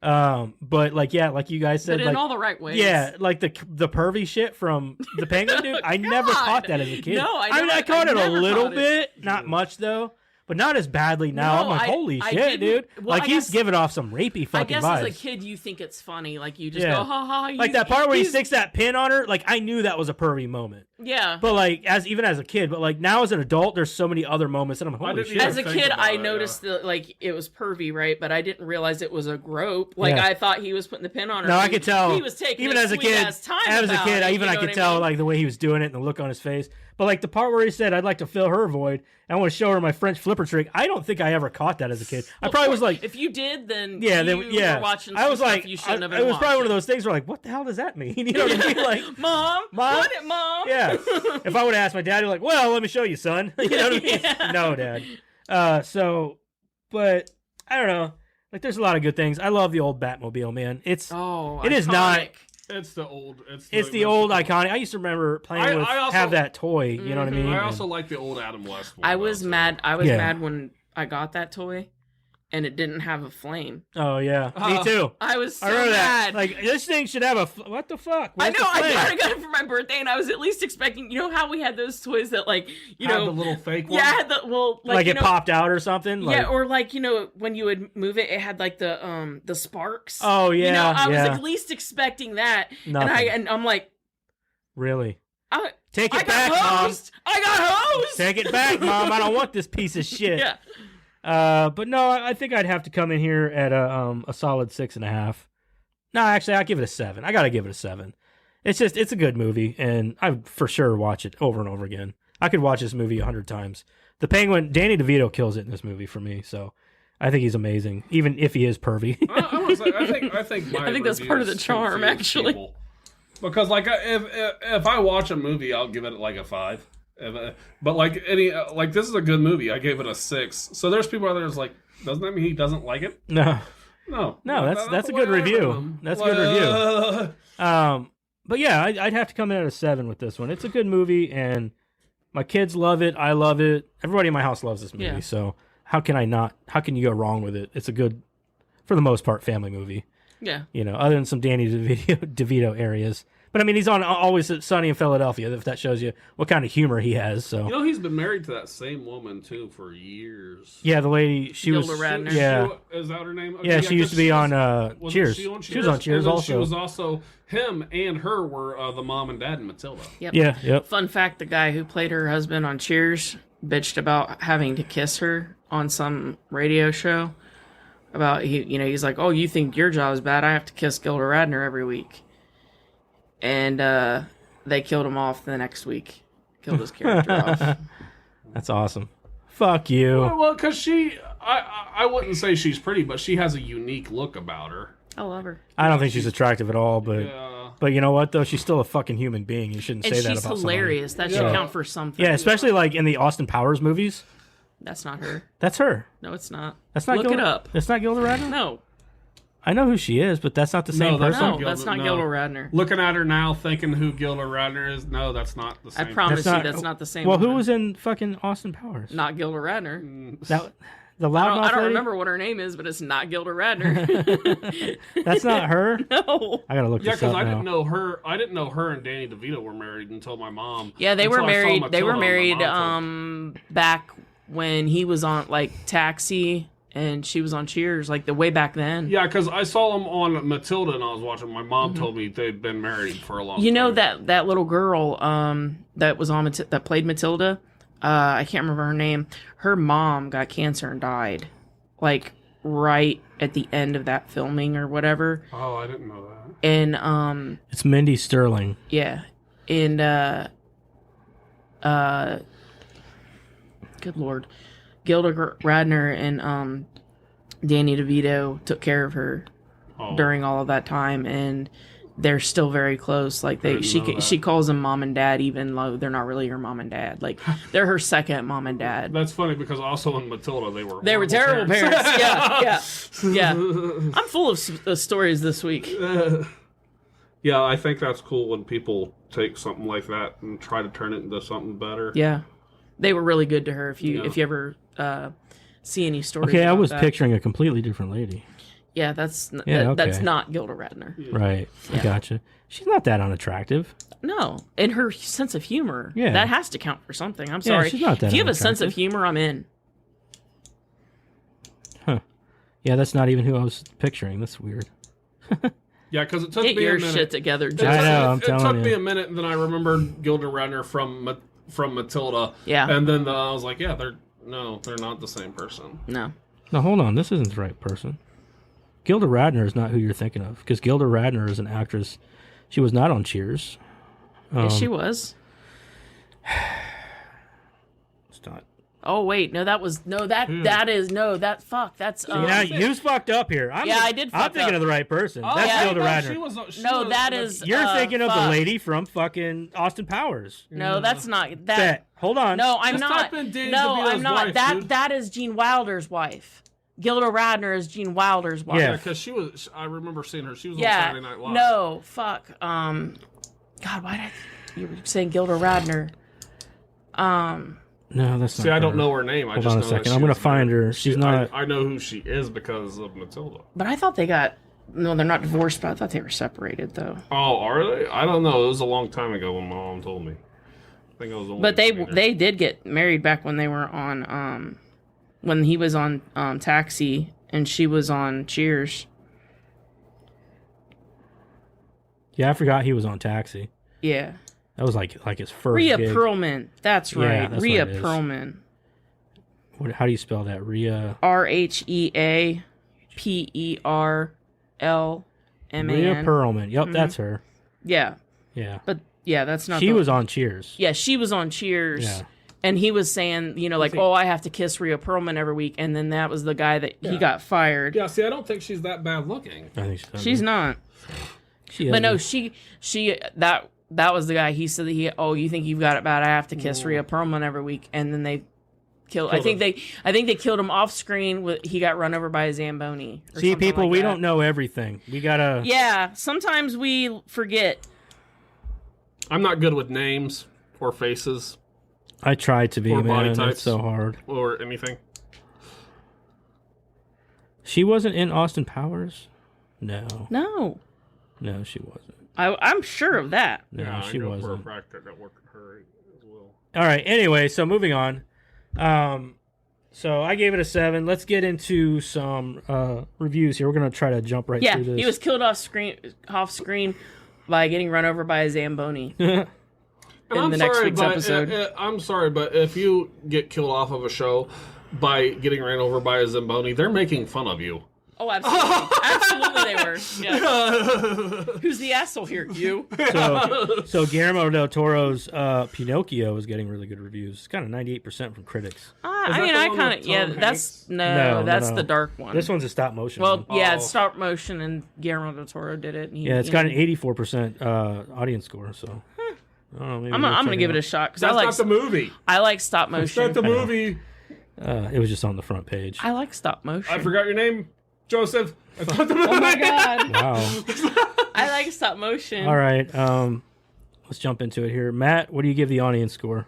But like you guys said, But in like, all the right ways. yeah, like the pervy shit from the Penguin dude. I never caught that as a kid. No, I caught it a never little caught it. bit, not much though. But not as badly now. No, I'm like, holy I shit, didn't- dude! well, Like I he's guess- giving off some rapey I fucking guess vibes. as a kid you think it's funny. Like you just Yeah. go, ha ha. Like that part where he he's- sticks that pin on her. Like I knew that was a pervy moment. Yeah. But like even as a kid, but like now as an adult, there's so many other moments that I'm like, holy didn't shit. even As a think kid, about I it, noticed that like it was pervy, right? But I didn't realize it was a grope. Like Yeah. I thought he was putting the pin on her. No, I He- could tell. He was taking even his as a sweet kid, ass time as a about kid, it, I you know could what tell mean? like the way he was doing it and the look on his face. But like the part where he said, "I'd like to fill her void," I want to show her my French flipper trick. I don't think I ever caught that as a kid. I probably was like, if you did, then yeah, you were watching. I was some like, stuff you shouldn't have been it was probably one of watching. those things where like, what the hell does that mean? You know what I mean? Like, Mom, Mom? what it, Mom? yeah. If I would have asked my dad, he'd be like, well, let me show you, son. You know what I mean? Yeah. No, Dad. But I don't know. Like, there's a lot of good things. I love the old Batmobile, man. It is not. iconic. It's the old. It's the old iconic. I used to remember playing with I also- have that toy. You know what I mean? I And- also like the old Adam West one. I was though, so- mad. I was Yeah. mad when I got that toy, and it didn't have a flame. oh yeah, me Oh. too. I was so I remember mad. that. Like this thing should have what the fuck? I Where's know. the flame? I got it for my birthday, and I was at least expecting. You know how we had those toys that, like, you Had know, the little fake one. yeah, I had the Like you it know, popped out or something. Like, yeah, or like when you would move it, it had like the sparks. oh yeah, you know, I was yeah. at least expecting that, Nothing. and I'm like, Really? I Take it got back, Mom. hosed. I got hosed. Take it back, Mom. I don't want this piece of shit. Yeah. But no, I think I'd have to come in here at a solid 6.5. No, actually, I'll give it a 7. I gotta give it a 7. It's a good movie, and I'd for sure watch it over and over again. I could watch this movie 100 times. The Penguin, Danny DeVito kills it in this movie for me, so I think he's amazing, even if he is pervy. I was like, I think my I think that's part of the reviews charm, confuse actually. people. Because like if I watch a movie, I'll give it like a 5. But like like this is a good movie. I gave it a 6. So there's people out there that's like, doesn't that mean he doesn't like it? No, No, that's a the good way I read review. them. That's a good review. but yeah, I'd have to come in at a 7 with this one. It's a good movie, and my kids love it. I love it. Everybody in my house loves this movie. Yeah. So how can I not? How can you go wrong with it? It's a good, for the most part, family movie. Yeah. You know, other than some Danny DeVito areas. But I mean, he's on Always Sunny in Philadelphia. If that shows you what kind of humor he has. So You know, he's been married to that same woman too for years. yeah, the lady she Gilda was. Radner. Yeah. Is that her name? Okay, Yeah, she used to be on wasn't Cheers. She, She was on Cheers And then also. She was also him and her were the mom and dad in Matilda. Yep. Yeah, yep. Fun fact: the guy who played her husband on Cheers bitched about having to kiss her on some radio show. About he's like, "Oh, you think your job is bad? I have to kiss Gilda Radner every week," and they killed him off the next week. Killed his character off. That's awesome. Fuck you. Well, because I wouldn't say she's pretty, but she has a unique look about her. I love her. I don't think she's attractive at all, but Yeah. but you know what though? She's still a fucking human being. You shouldn't And say that she's about hilarious. That should Yeah. count for something. somebody. Yeah, especially like in the Austin Powers movies. That's not her. That's her. No, it's not. That's not Look Gilda, it up. That's not Gilda Radner? No, I know who she is, but that's not the same that's person. not no, that's not no. Gilda Radner. Looking at her now, thinking who Gilda Radner is, no, that's not the I same. promise That's you, not- that's not the same. Well, who woman. was in fucking Austin Powers? Not Gilda Radner. That the I loudmouth don't lady? remember what her name is, but it's not Gilda Radner. That's not her. No. I gotta look Yeah, this because up I now. didn't know her. I didn't know her and Danny DeVito were married until my mom. Yeah, they were until I saw married. They were Matilda, my married mom told me. back when he was on like Taxi and she was on Cheers, like the way back then. Yeah, because I saw them on Matilda and I was watching. My mom told me they'd been married for a long time. You know that little girl that was on that played Matilda. I can't remember her name. Her mom got cancer and died, like right at the end of that filming or whatever. Oh, I didn't know that. And It's Mindy Sterling. yeah, and good lord, Gilda Radner and Danny DeVito took care of her Oh. during all of that time, and they're still very close. Like didn't know that. she calls them mom and dad, even though they're not really her mom and dad. Like they're her second mom and dad. That's funny because also in Matilda they were They were horrible terrible parents. Yeah. I'm full of stories this week. Yeah, I think that's cool when people take something like that and try to turn it into something better. Yeah, they were really good to her. If you Yeah. ever see any stories. Okay, I about was that. picturing a completely different lady. Yeah, that's Yeah, that's okay. not Gilda Radner. Right. I Yeah. gotcha. She's not that unattractive. No, and her sense of humor. Yeah. that has to count for something. I'm sorry. she's not that if you have a sense of unattractive. humor, I'm in. Yeah, that's not even who I was picturing. That's weird. Yeah, because it took Get me your a minute. shit together, It, Joe. I know, I'm it telling took you. me a minute, and then I remembered Gilda Radner from Matilda. Yeah. and then I was like, yeah, they're not the same person. No. Now, hold on. This isn't the right person. Gilda Radner is not who you're thinking of, because Gilda Radner is an actress. She was not on Cheers. Yes, she was. It's not. Oh wait, no, that was no that fuck that's Yeah, you fucked up here. Yeah, I did I'm fuck thinking up. of the right person. That's yeah. Gilda no, Radner. she was, no that is You're thinking of the fuck. lady from fucking Austin Powers. No, that's not that. Bet. Hold on. No, I'm Just not. type in Danny No, DeVito's I'm not. wife, That dude. that is Gene Wilder's wife. Gilda Radner is Gene Wilder's wife. Yeah. because she was. I remember seeing her. She was on Yeah. Saturday Night Live. No, fuck. God, why did you were saying Gilda Radner? No, that's not See, I don't her. know her name. I Hold just on a know that second. she I'm gonna was find married. her. She's not. I know who she is because of Matilda. But I thought they got. No, they're not divorced. But I thought they were separated though. Oh, are they? I don't know. It was a long time ago when my mom told me. I think I was only. But a teenager. they did get married back when they were on when he was on Taxi and she was on Cheers. Yeah, I forgot he was on Taxi. Yeah. That was like his first. Rhea gig. Perlman. That's Yeah, right. that's Rhea what it is. Perlman. How do you spell that? Rhea. RHEA PERLMAN. Rhea Perlman. Yep, Mm-hmm. that's her. Yeah. Yeah. But yeah, that's not She the- was on Cheers. Yeah, she was on Cheers. Yeah. And he was saying, like, oh, I have to kiss Rhea Perlman every week. And then that was the guy that he got fired. Yeah, see, I don't think she's that bad looking. I think She's not. She But no, is. she that was the guy. He said that you think you've got it bad? I have to kiss Rhea Perlman every week, and then they killed. I think they killed him off screen. He got run over by a Zamboni. Or See, something people, like we that. don't know everything. We gotta. Yeah, sometimes we forget. I'm not good with names or faces I tried to be, Or body man. types. It's so hard. or anything. She wasn't in Austin Powers. No, No, no, she wasn't. I'm sure of that. No, Yeah, she I know for a wasn't. fact that worked with her as well. All right. Anyway, so moving on. So I gave it a 7. Let's get into some reviews here. We're gonna try to jump right Yeah, through this. he was killed off screen by getting run over by a Zamboni. And In the next week's but, episode. I'm sorry, but if you get killed off of a show by getting ran over by a Zamboni, they're making fun of you. Oh, absolutely. Absolutely they were. Yeah. Who's the asshole here? You? So Guillermo del Toro's Pinocchio is getting really good reviews. It's kind of 98% from critics. I that mean, the I one kind with of, yeah, Tom that's, Hanks? No, that's no. the dark one. This one's a stop motion. Well, one. yeah, Oh. it's stop motion, and Guillermo del Toro did it. And he, Yeah, it's you got know, an 84% audience score. So I don't know, maybe I'm we'll gonna check give it a out. shot because I That's like not the movie. I like stop That's not motion. the movie. It was just on the front page. I like stop motion. I forgot your name, Joseph. That's not the movie. Oh my god, Wow. I like stop motion. All right. Let's jump into it here. Matt, what do you give the audience score?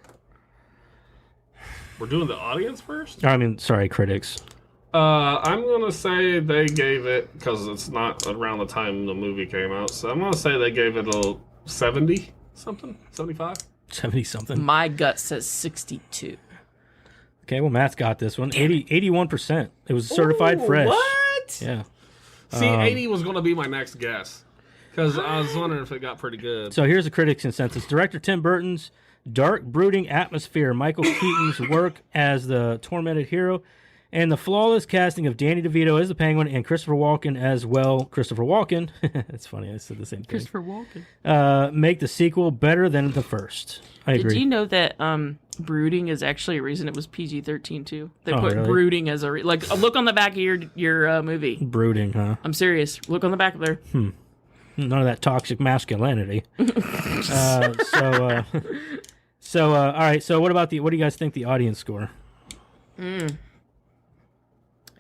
We're doing the audience first? I mean, sorry, critics. I'm gonna say they gave it, because it's not around the time the movie came out, so I'm gonna say they gave it a 70 something, 75. 70 something. My gut says 62. Okay, well, Matt's got this one. 81%. It was certified Ooh, fresh. What? Yeah. See, 80 was gonna be my next guess, because I was wondering if it got pretty good. So here's the critics' consensus. Director Tim Burton's dark, brooding atmosphere, Michael Keaton's work as the tormented hero, and the flawless casting of Danny DeVito as the Penguin and Christopher Walken as well. Christopher Walken. That's funny. I said the same thing. Walken. Make the sequel better than the first. I agree. Did you know that brooding is actually a reason it was PG-13 too? They Oh, put really? brooding as a look on the back of your movie. Brooding, huh? I'm serious. Look on the back of there. None of that toxic masculinity. All right. So what about what do you guys think the audience score?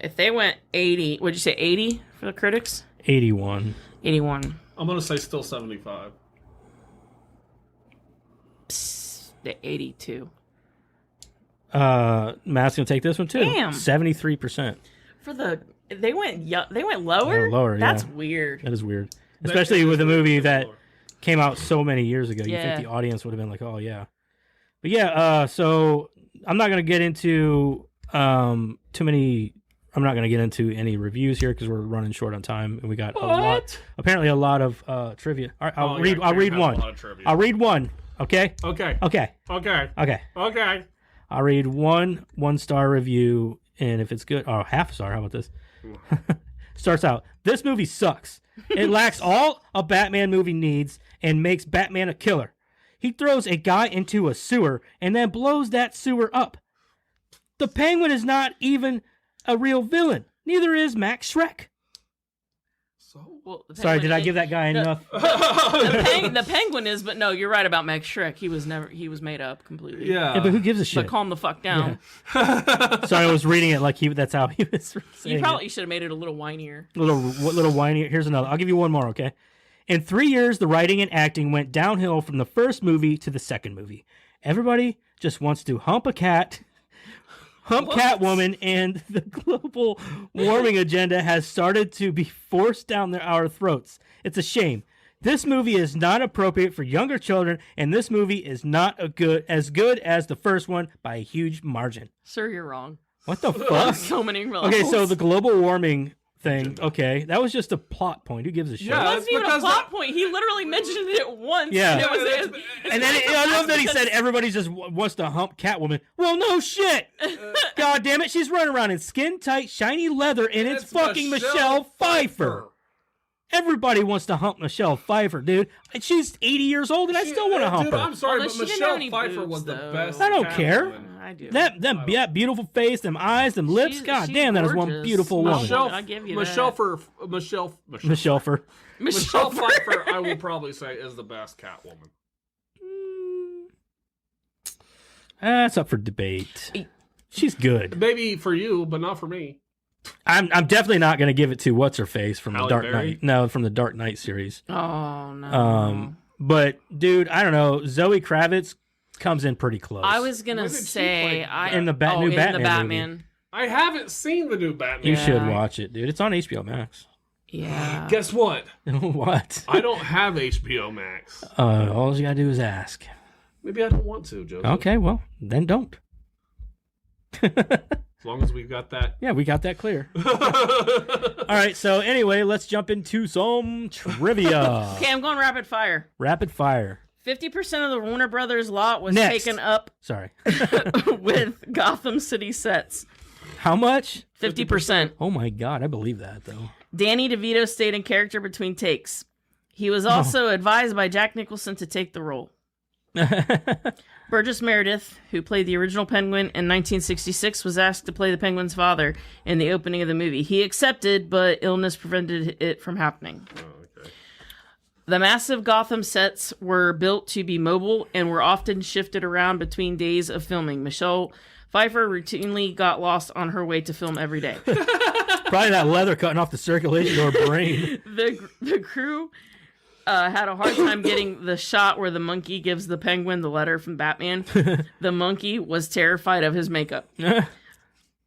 If they went 80, would you say 80 for the critics? 81. 81. I'm gonna say still 75. The 82. Matt's gonna take this one too. Damn. 73%. They went lower. Lower, That's yeah. weird. That is weird, especially with a movie that Lower. came out so many years ago. You Yeah. think the audience would have been like, "Oh yeah," but yeah. So I'm not gonna get into too many. I'm not gonna get into any reviews here because we're running short on time, and we got a lot. Apparently, a lot of trivia. All right, I'll read. Yeah, I'll Cam read has a one. lot of trivia. I'll read one. Okay. Okay. Okay. Okay. Okay. Okay. I'll read one star review, and if it's good, half a star. How about this? Starts out, this movie sucks. It lacks all a Batman movie needs and makes Batman a killer. He throws a guy into a sewer and then blows that sewer up. The Penguin is not even a real villain. Neither is Max Shrek. Well, the Sorry, Penguin did I is- give that guy enough? the penguin is, but no, you're right about Max Shrek. He was made up completely. Yeah. Yeah, but who gives a But shit? calm the fuck down. Sorry, I was reading it like that's how he was saying You it. probably should have made it a little whinier. Little whiny. Here's another. I'll give you one more, okay? In 3 years, the writing and acting went downhill from the first movie to the second movie. Everybody just wants to hump a cat, Catwoman, and the global warming agenda has started to be forced down our throats. It's a shame. This movie is not appropriate for younger children, and this movie is not as good as the first one by a huge margin. Sir, you're wrong. What the fuck? So many wrong. Okay, so the global warming thing. Okay, that was just a plot point. Who gives a shit? Yeah. It wasn't even a because plot point. He literally mentioned it once. Yeah. And it was, And then I love that he said everybody just wants to hump Catwoman. Well, no shit. God damn it, she's running around in skin tight, shiny leather, and it's fucking Michelle Pfeiffer. Everybody wants to hump Michelle Pfeiffer, dude. And she's 80 years old, and I still want to hump Dude, her. I'm sorry, Although but she didn't have Michelle any Pfeiffer boobs, was the though. best. I don't care. Catwoman. I do. That beautiful face, them eyes, them lips. God she's damn, that is one gorgeous. beautiful woman. I'll give you Michelle that. Michelle Pfeiffer. Michelle Pfeiffer, I will probably say, is the best Catwoman. That's up for debate. She's good. Maybe for you, but not for me. I'm definitely not going to give it to what's her face from the Halle Dark Berry? Knight. No, from the Dark Knight series. Oh no. But dude, I don't know. Zoe Kravitz comes in pretty close. I was gonna When did she say play In the new in Batman the Batman. I haven't seen the new Batman. You Yeah. should watch it, dude. It's on HBO Max. Yeah. Guess what? What? I don't have HBO Max. All you gotta do is ask. Maybe I don't want to, Joseph. Okay, well, then don't. As long as we've got that. Yeah, we got that clear. All right, so anyway, let's jump into some trivia. Okay, I'm going rapid fire. Rapid fire. 50% of the Warner Brothers lot was Next. taken up Sorry. with Gotham City sets. How much? 50%. Oh my god, I believe that though. Danny DeVito stayed in character between takes. He was also advised by Jack Nicholson to take the role. Burgess Meredith, who played the original Penguin in 1966, was asked to play the Penguin's father in the opening of the movie. He accepted, but illness prevented it from happening. The massive Gotham sets were built to be mobile and were often shifted around between days of filming. Michelle Pfeiffer routinely got lost on her way to film every day. Probably that leather cutting off the circulation to her brain. The crew had a hard time getting the shot where the monkey gives the Penguin the letter from Batman. The monkey was terrified of his makeup.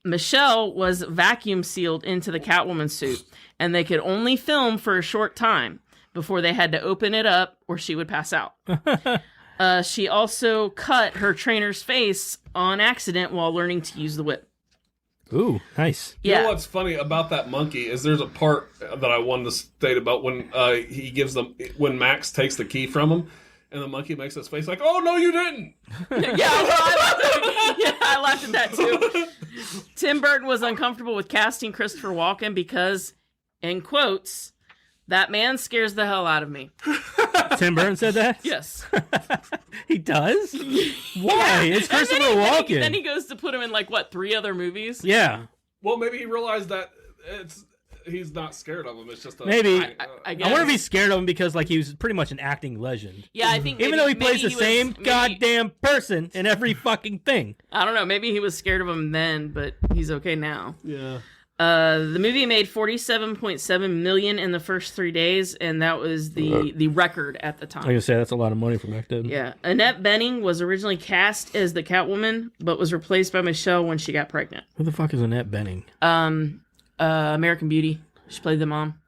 Michelle was vacuum sealed into the Catwoman suit, and they could only film for a short time before they had to open it up or she would pass out. She also cut her trainer's face on accident while learning to use the whip. Ooh, nice. You know what's funny about that monkey is there's a part that I wanted to state about when he gives them when Max takes the key from him, and the monkey makes his face like, "Oh no, you didn't." I laughed at that too. Tim Burton was uncomfortable with casting Christopher Walken because, in quotes, "That man scares the hell out of me." Tim Burton said that? Yes. He does? Why? It's Christopher Walken. Then he goes to put him in 3 other movies. Yeah. Well, maybe he realized that he's not scared of him. It's just maybe. I guess. I wonder if he's scared of him because he was pretty much an acting legend. Yeah, I think even though he plays the same goddamn person in every fucking thing. I don't know. Maybe he was scared of him then, but he's okay now. Yeah. The movie made $47.7 million in the first 3 days, and that was the record at the time. I was gonna say that's a lot of money for back then. Yeah, Annette Bening was originally cast as the Catwoman, but was replaced by Michelle when she got pregnant. Who the fuck is Annette Bening? American Beauty. She played the mom.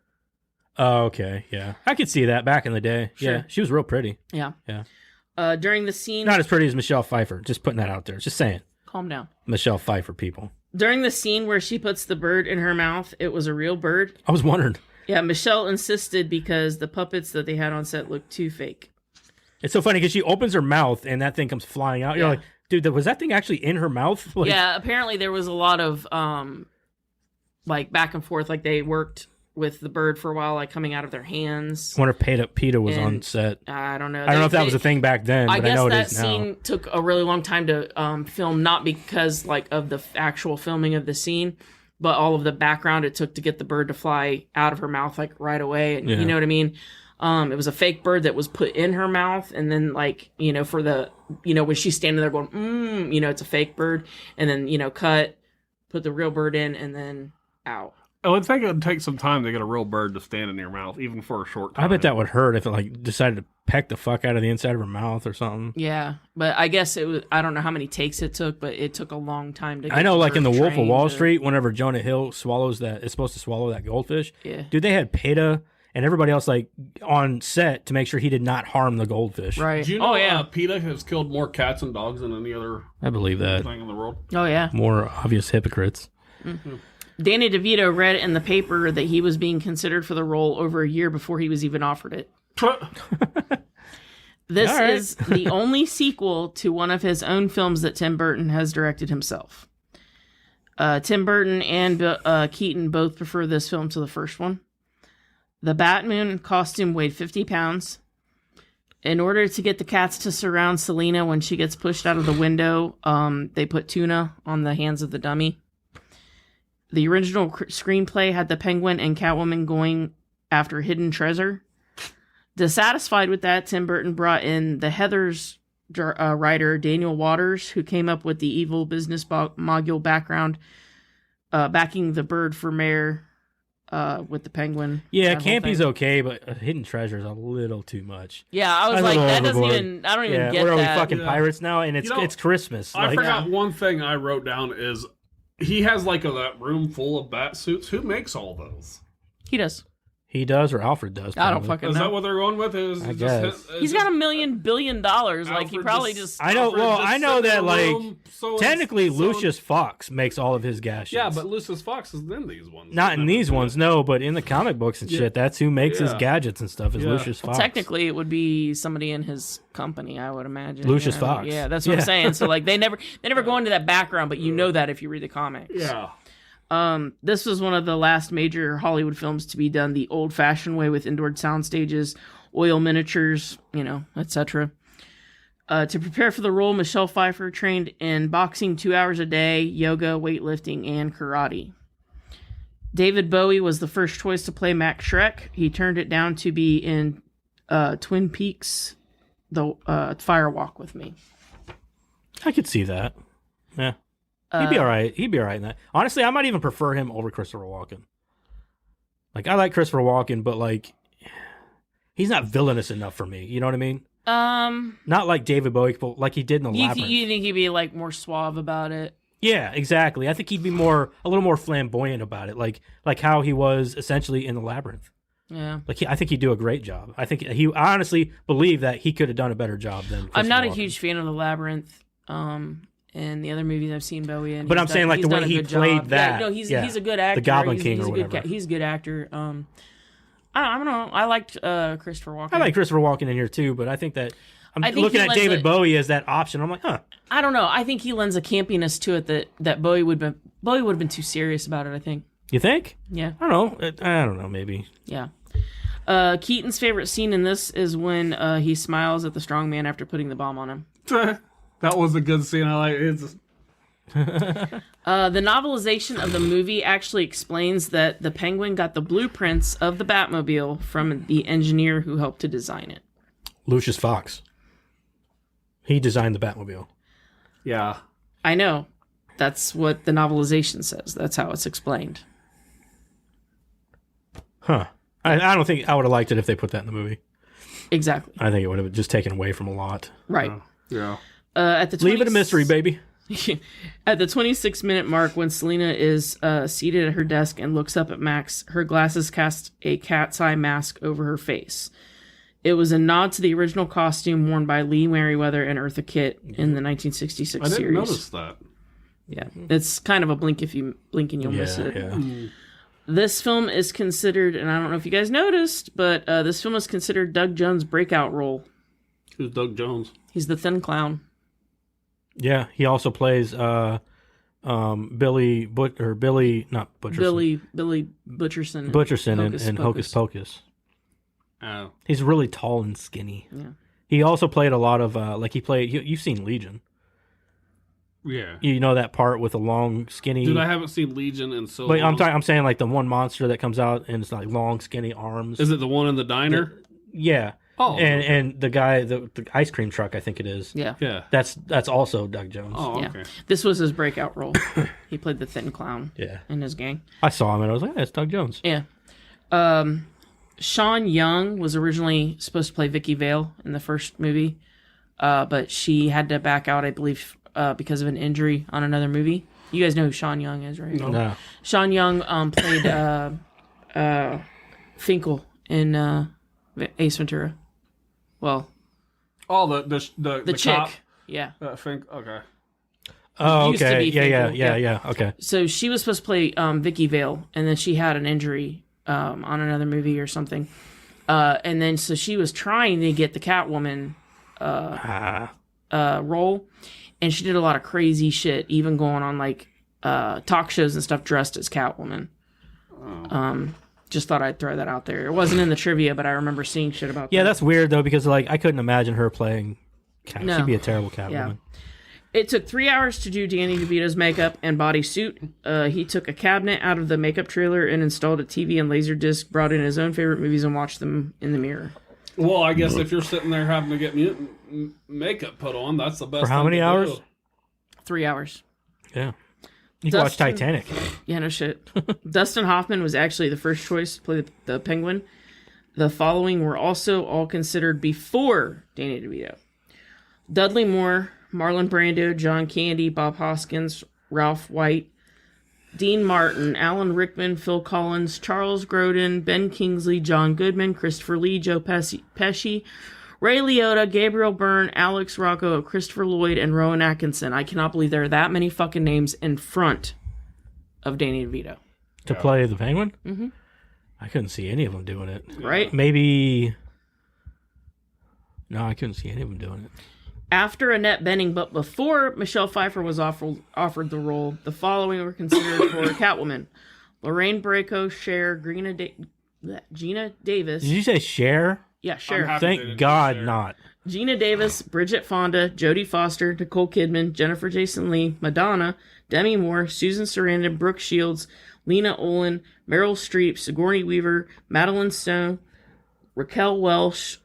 Oh, okay, yeah, I could see that back in the day. Sure. Yeah, she was real pretty. Yeah. Yeah. During the scene, Not as pretty as Michelle Pfeiffer. Just putting that out there. Just saying. calm down. Michelle Pfeiffer people. During the scene where she puts the bird in her mouth, it was a real bird. I was wondering. Yeah, Michelle insisted because the puppets that they had on set looked too fake. It's so funny because she opens her mouth and that thing comes flying out. You're Yeah. like, dude, was that thing actually in her mouth? Yeah, apparently there was a lot of back and forth. They worked with the bird for a while, coming out of their hands. I wonder if PETA was And on set. I don't know. I don't know if that was a thing back then, but I know it that is now. scene took a really long time to film, not because of the actual filming of the scene, but all of the background it took to get the bird to fly out of her mouth right away. And Yeah. you know what I mean? It was a fake bird that was put in her mouth, and then for the when she's standing there going, it's a fake bird, and then cut, put the real bird in, and then out. I would think it would take some time to get a real bird to stand in your mouth, even for a short time. I bet that would hurt if it decided to peck the fuck out of the inside of her mouth or something. Yeah, but I guess it was. I don't know how many takes it took, but it took a long time to. Get I know, the in The bird Wolf of Wall trained to- Street, whenever Jonah Hill swallows is supposed to swallow that goldfish. Yeah. Dude, they had PETA and everybody else on set to make sure he did not harm the goldfish. Right. Do you know oh yeah. PETA has killed more cats and dogs than any other I believe that. thing in the world? Oh yeah. More obvious hypocrites. Danny DeVito read in the paper that he was being considered for the role over a year before he was even offered it. This All right. is the only sequel to one of his own films that Tim Burton has directed himself. Tim Burton and Keaton both prefer this film to the first one. The Batman costume weighed 50 pounds. In order to get the cats to surround Selena when she gets pushed out of the window, they put tuna on the hands of the dummy. The original screenplay had the Penguin and Catwoman going after hidden treasure. Dissatisfied with that, Tim Burton brought in the Heathers writer Daniel Waters, who came up with the evil business mogul background, backing the bird for mayor with the Penguin. Yeah, that whole Campy's thing. okay, but Hidden Treasure is a little too much. Yeah, I was A like, little that doesn't overboard. even. I don't even Yeah, get what are that. we fucking Yeah. pirates now? And it's it's Christmas. I forgot Yeah. one thing I wrote down is he has that room full of bat suits. Who makes all those? He does. He does, or Alfred does. I don't probably. fucking Is know. that what they're going with? I guess. He's got $1 billion. Like he Alfred probably just- just. I know. Alfred Well, just I know sitting in that a like room sewing- technically sewing- Lucius Fox makes all of his gadgets. Yeah, but Lucius Fox is in these ones. not in these ones, no. But in the comic books and shit, that's who makes his Yeah. gadgets and stuff. Is Yeah. Lucius Fox. Technically, it would be somebody in his company, I would imagine. Lucius you know? Fox. Yeah, that's what I'm Yeah. saying. So like they never go into that background, but you know that if you read the comics. Yeah. This was one of the last major Hollywood films to be done the old-fashioned way with indoor sound stages, oil miniatures, etc. To prepare for the role, Michelle Pfeiffer trained in boxing 2 hours a day, yoga, weightlifting, and karate. David Bowie was the first choice to play Max Schreck. He turned it down to be in Twin Peaks, the Fire Walk with Me. I could see that. Yeah. He'd be all right. He'd be all right in that. Honestly, I might even prefer him over Christopher Walken. Like, I like Christopher Walken, but like, he's not villainous enough for me. You know what I mean? Not like David Bowie, but like he did in the Labyrinth. You think he'd be like more suave about it? Yeah, exactly. I think he'd be a little more flamboyant about it, like how he was essentially in the Labyrinth. Yeah. Like I think he'd do a great job. I honestly believe that he could have done a better job than. I'm not a Walken. huge fan of the Labyrinth. And the other movies I've seen Bowie in. But I'm saying, like, he's the way done a he good played job. that. Yeah, no, he's Yeah. a good actor. The Goblin he's, King he's or a good whatever. he's a good actor. I don't know. I liked Christopher Walken. I like Christopher Walken in here too, but I think that I'm I think looking he at lends David a- Bowie as that option. I'm like, huh. I don't know. I think he lends a campiness to it that Bowie would have been too serious about it. I think. You think? Yeah. I don't know. I don't know. Maybe. Yeah. Keaton's favorite scene in this is when he smiles at the strong man after putting the bomb on him. That was a good scene. I like it. The novelization of the movie actually explains that the Penguin got the blueprints of the Batmobile from the engineer who helped to design it. Lucius Fox. He designed the Batmobile. Yeah. I know. That's what the novelization says. That's how it's explained. Huh. I don't think I would have liked it if they put that in the movie. Exactly. I think it would have just taken away from a lot. Right. Yeah. At the Leave it a mystery, baby. At the 26-minute mark, when Selena is seated at her desk and looks up at Max, her glasses cast a cat's eye mask over her face. It was a nod to the original costume worn by Lee Merriweather and Eartha Kitt in the 1966 I didn't series. notice that. Yeah, it's kind of a blink if you blink and you'll miss it. Yeah. This film is considered, and I don't know if you guys noticed, but this film is considered Doug Jones' breakout role. Who's Doug Jones? He's the thin clown. Yeah, he also plays Billy Billy Butcherson. Butcherson in Hocus Pocus. Oh. He's really tall and skinny. Yeah. He also played a lot of you've seen Legion. Yeah. You know that part with the long skinny. Dude, I haven't seen Legion in so But long. I'm saying like the one monster that comes out and it's like long skinny arms. Is it the one in the diner? Yeah. Oh. And the guy the ice cream truck I think it is. Yeah. Yeah. That's also Doug Jones. Oh, Yeah. okay. This was his breakout role. He played the thin clown Yeah. in his gang. I saw him and I was like, that's Doug Jones. Yeah. Sean Young was originally supposed to play Vicky Vale in the first movie, but she had to back out, I believe, because of an injury on another movie. You guys know who Sean Young is, right? No. Sean Young played Finkel in Ace Ventura. Well, Oh, the chick. cop. Yeah. I think. Okay. Oh, Used to okay. be Yeah. Finkel, Okay. So she was supposed to play Vicky Vale, and then she had an injury on another movie or something. And then so she was trying to get the Catwoman role, and she did a lot of crazy shit, even going on like talk shows and stuff dressed as Catwoman. Just thought I'd throw that out there. It wasn't in the trivia, but I remember seeing shit about Yeah, that. that's weird though because like I couldn't imagine her playing Cat. No. She'd be a terrible Catwoman. Yeah. It took 3 hours to do Danny DeVito's makeup and bodysuit. He took a cabinet out of the makeup trailer and installed a TV and Laserdisc, brought in his own favorite movies, and watched them in the mirror. Well, I guess if you're sitting there having to get makeup put on, that's the best. For how thing many to hours? do. 3 hours. Yeah. You can watch Dustin- Titanic. Yeah, no shit. Dustin Hoffman was actually the first choice to play the Penguin. The following were also all considered before Danny DeVito: Dudley Moore, Marlon Brando, John Candy, Bob Hoskins, Ralph White, Dean Martin, Alan Rickman, Phil Collins, Charles Grodin, Ben Kingsley, John Goodman, Christopher Lee, Joe Pesci, Ray Liotta, Gabriel Byrne, Alex Rocco, Christopher Lloyd, and Rowan Atkinson. I cannot believe there are that many fucking names in front of Danny DeVito. To play the Penguin? Mm-hmm. I couldn't see any of them doing it. Right? Maybe... No, I couldn't see any of them doing it. After Annette Bening, but before Michelle Pfeiffer was offered the role, the following were considered for Catwoman: Lorraine Bracco, Cher, Gina Davis. Did you say Cher? Yeah, Cher. Thank God not. Gina Davis, Bridget Fonda, Jodie Foster, Nicole Kidman, Jennifer Jason Leigh, Madonna, Demi Moore, Susan Sarandon, Brooke Shields, Lena Olin, Meryl Streep, Sigourney Weaver, Madeline Stone, Raquel Welch,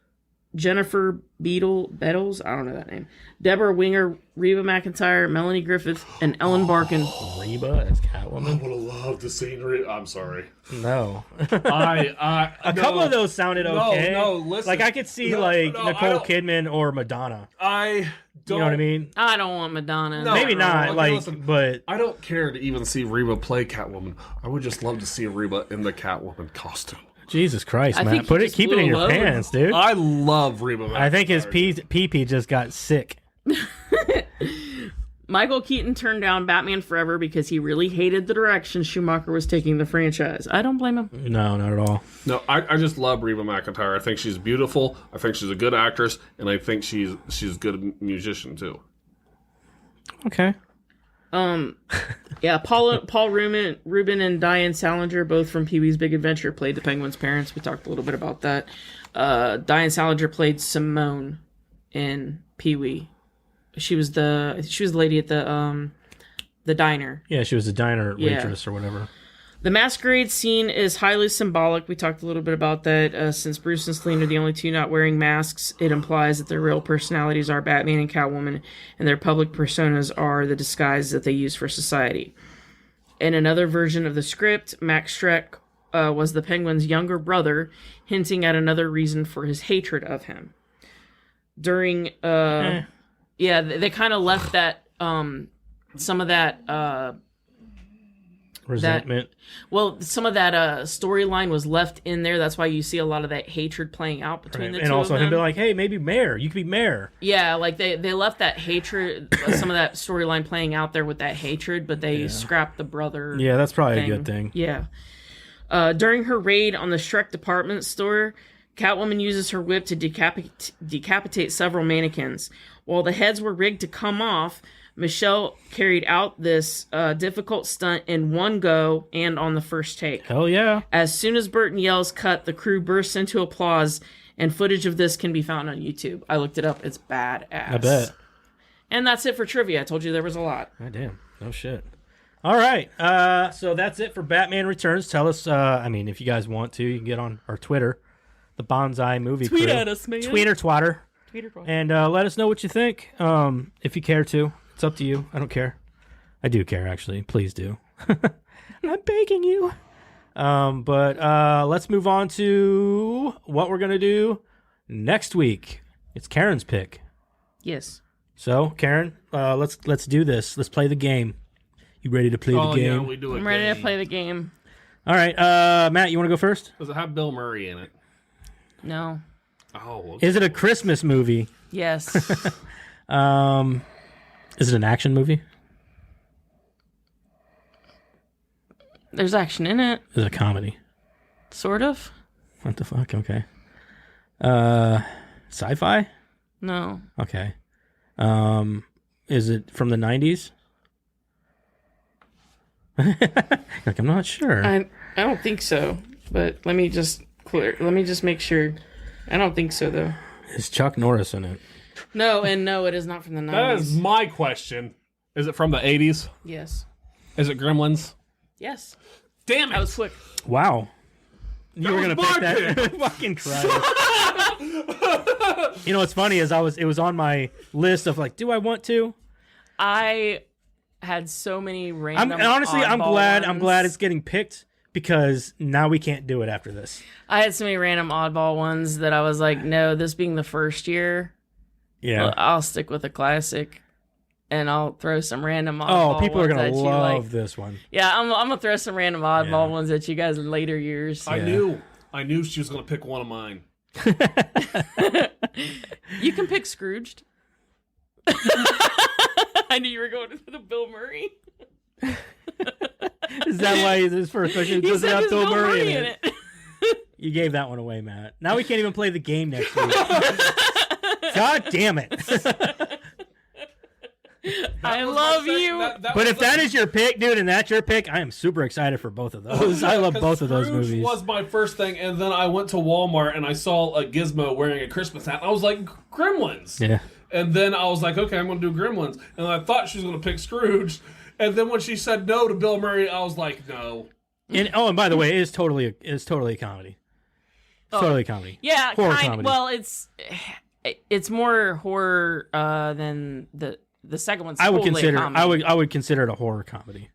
Jennifer Bettles, I don't know that name, Deborah Winger, Reba McEntire, Melanie Griffith, and Ellen Barkin. Reba as Catwoman? I would have loved to see Reba. I'm sorry. No. A couple of those sounded okay. No, listen. Like I could see Nicole Kidman or Madonna. I don't. You know what I mean? I don't want Madonna. No, Maybe not. Okay, listen, but I don't care to even see Reba play Catwoman. I would just love to see Reba in the Catwoman costume. Jesus Christ, I man! think Keep it in your pants, dude. I love Reba. I think his pee just got sick. Michael Keaton turned down Batman Forever because he really hated the direction Schumacher was taking the franchise. I don't blame him. No, not at all. No, I just love Reba McEntire. I think she's beautiful. I think she's a good actress, and I think she's a good musician too. Okay. Yeah, Paul Rubin and Diane Salinger, both from Pee-wee's Big Adventure, played the Penguin's parents. We talked a little bit about that. Diane Salinger played Simone in Pee-wee. She was the lady at the diner. Yeah, she was a diner waitress or whatever. The masquerade scene is highly symbolic. We talked a little bit about that. Since Bruce and Selene are the only two not wearing masks, it implies that their real personalities are Batman and Catwoman, and their public personas are the disguise that they use for society. In another version of the script, Max Schreck was the Penguin's younger brother, hinting at another reason for his hatred of him. During, yeah, they kind of left that, some of that, resentment. Some of that storyline was left in there. That's why you see a lot of that hatred playing out between the two. And also of them. him be like, hey, maybe mayor. You could be mayor. Yeah, like they left that hatred, some of that storyline playing out there with that hatred, but they scrapped the brother. Yeah, that's probably a good thing. Yeah. During her raid on the Shrek department store, Catwoman uses her whip to decapitate several mannequins. While the heads were rigged to come off, Michelle carried out this difficult stunt in one go and on the first take. Hell yeah. As soon as Burton yells cut, the crew bursts into applause, and footage of this can be found on YouTube. I looked it up. It's badass. I bet. And that's it for trivia. I told you there was a lot. God damn. No shit. All right. So that's it for Batman Returns. Tell us, if you guys want to, you can get on our Twitter, the Bonsai Movie Crew. Tweet at us, man. Tweet or twatter. And let us know what you think, if you care to. It's up to you. I don't care. I do care, actually. Please do. I'm begging you. But let's move on to what we're going to do next week. It's Karen's pick. Yes. So, Karen, let's do this. Let's play the game. You ready to play the game? Yeah, we do it. I'm ready to play the game. All right. Matt, you want to go first? Does it have Bill Murray in it? No. Oh. Okay. Is it a Christmas movie? Yes. Is it an action movie? There's action in it. Is it a comedy? Sort of. What the fuck? Okay. Sci-fi? No. Okay. Is it from the 90s? Like, I'm not sure. I don't think so. But let me just make sure. I don't think so though. Is Chuck Norris in it? No, it is not from the 90s. That is my question. Is it from the 80s? Yes. Is it Gremlins? Yes. Damn it. I was quick. Wow. You were gonna was pick my that? pick. Fucking Christ. You know what's funny is it was on my list of like, do I want to? I had so many random. I'm glad ones. it's getting picked because now we can't do it after this. I had so many random oddball ones that I was like, no, this being the first year, Yeah. I'll stick with a classic. and I'll throw some random Oh, oddball people are ones gonna at you, love like, this one. yeah, I'm gonna throw some random oddball Yeah. ones at you guys in later years. I knew she was gonna pick one of mine. You can pick Scrooged. I knew you were going to the Bill Murray. Is that why his first question He doesn't said have there's Bill Murray in in it? it. You gave that one away, Matt. Now we can't even play the game next week. God damn it. I love you. But if that is your pick, dude, and that's your pick, I am super excited for both of those. I love both of those Scrooge movies. was my first thing, and then I went to Walmart and I saw a Gizmo wearing a Christmas hat. I was like, Gremlins. Yeah. And then I was like, okay, I'm going to do Gremlins. And I thought she was going to pick Scrooge. And then when she said no to Bill Murray, I was like, no. And by the way, it is totally a comedy. It's totally a comedy. Yeah, Horror kind. comedy. Well, it's more horror than the second one's. I would totally consider a comedy. I would consider it a horror comedy.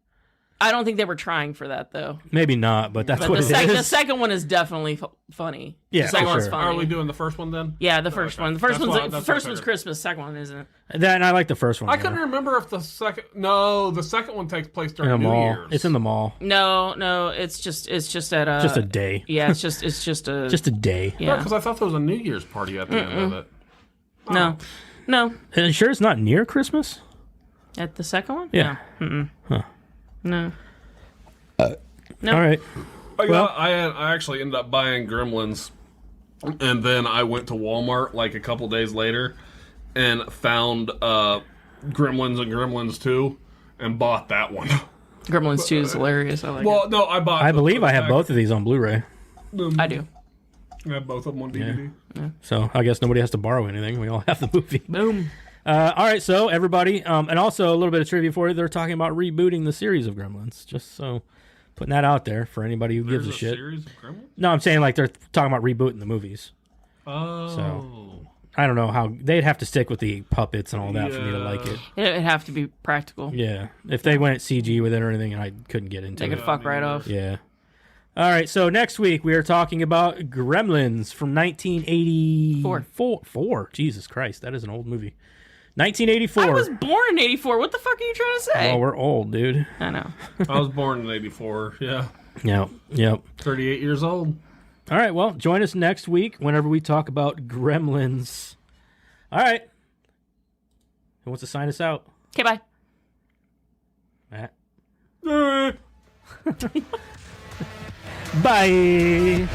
I don't think they were trying for that though. Maybe not, but that's But what the it is. the second one is definitely funny. Yeah, the second for one's sure. funny. Are we doing the first one then? Yeah, the first Okay. one. The first That's one's why- first that's one's my Christmas. Second one isn't. That, and I like the first one. I more. couldn't remember if the second. No, the second one takes place in during the New mall. Year's. It's in the mall. No, it's just at a Just a day. Yeah, it's just a Just a day. Yeah, yeah. because I thought there was a New Year's party at the end of it. No, And you sure it's not near Christmas? at the second one. Yeah. No. Huh. No. No. All right. Well- I actually ended up buying Gremlins, and then I went to Walmart like a couple days later and found Gremlins and Gremlins 2 and bought that one. Gremlins 2 is hilarious. I like Well, no, I bought. I believe I have both of these on Blu-ray. it. I do. I have both of them on DVD. So I guess nobody has to borrow anything. We all have the movie. Boom. All right, so everybody, and also a little bit of trivia for you. They're talking about rebooting the series of Gremlins. Just so putting that out there for anybody who There's gives a shit. series of Gremlins? No, I'm saying like they're talking about rebooting the movies. Oh. I don't know how they'd have to stick with the puppets and all that for me to like it. It'd have to be practical. Yeah, if they went CG with it or anything, I couldn't get into They could it. fuck right off. Yeah. All right, so next week we are talking about Gremlins from 1984. Four. Jesus Christ, that is an old movie. 1984. I was born in '84. What the fuck are you trying to say? Oh, we're old, dude. I know. I was born in '84. Yeah, Yep. 38 years old. All right, well, join us next week whenever we talk about Gremlins. All right. Who wants to sign us out? Okay, bye. Matt. Bye.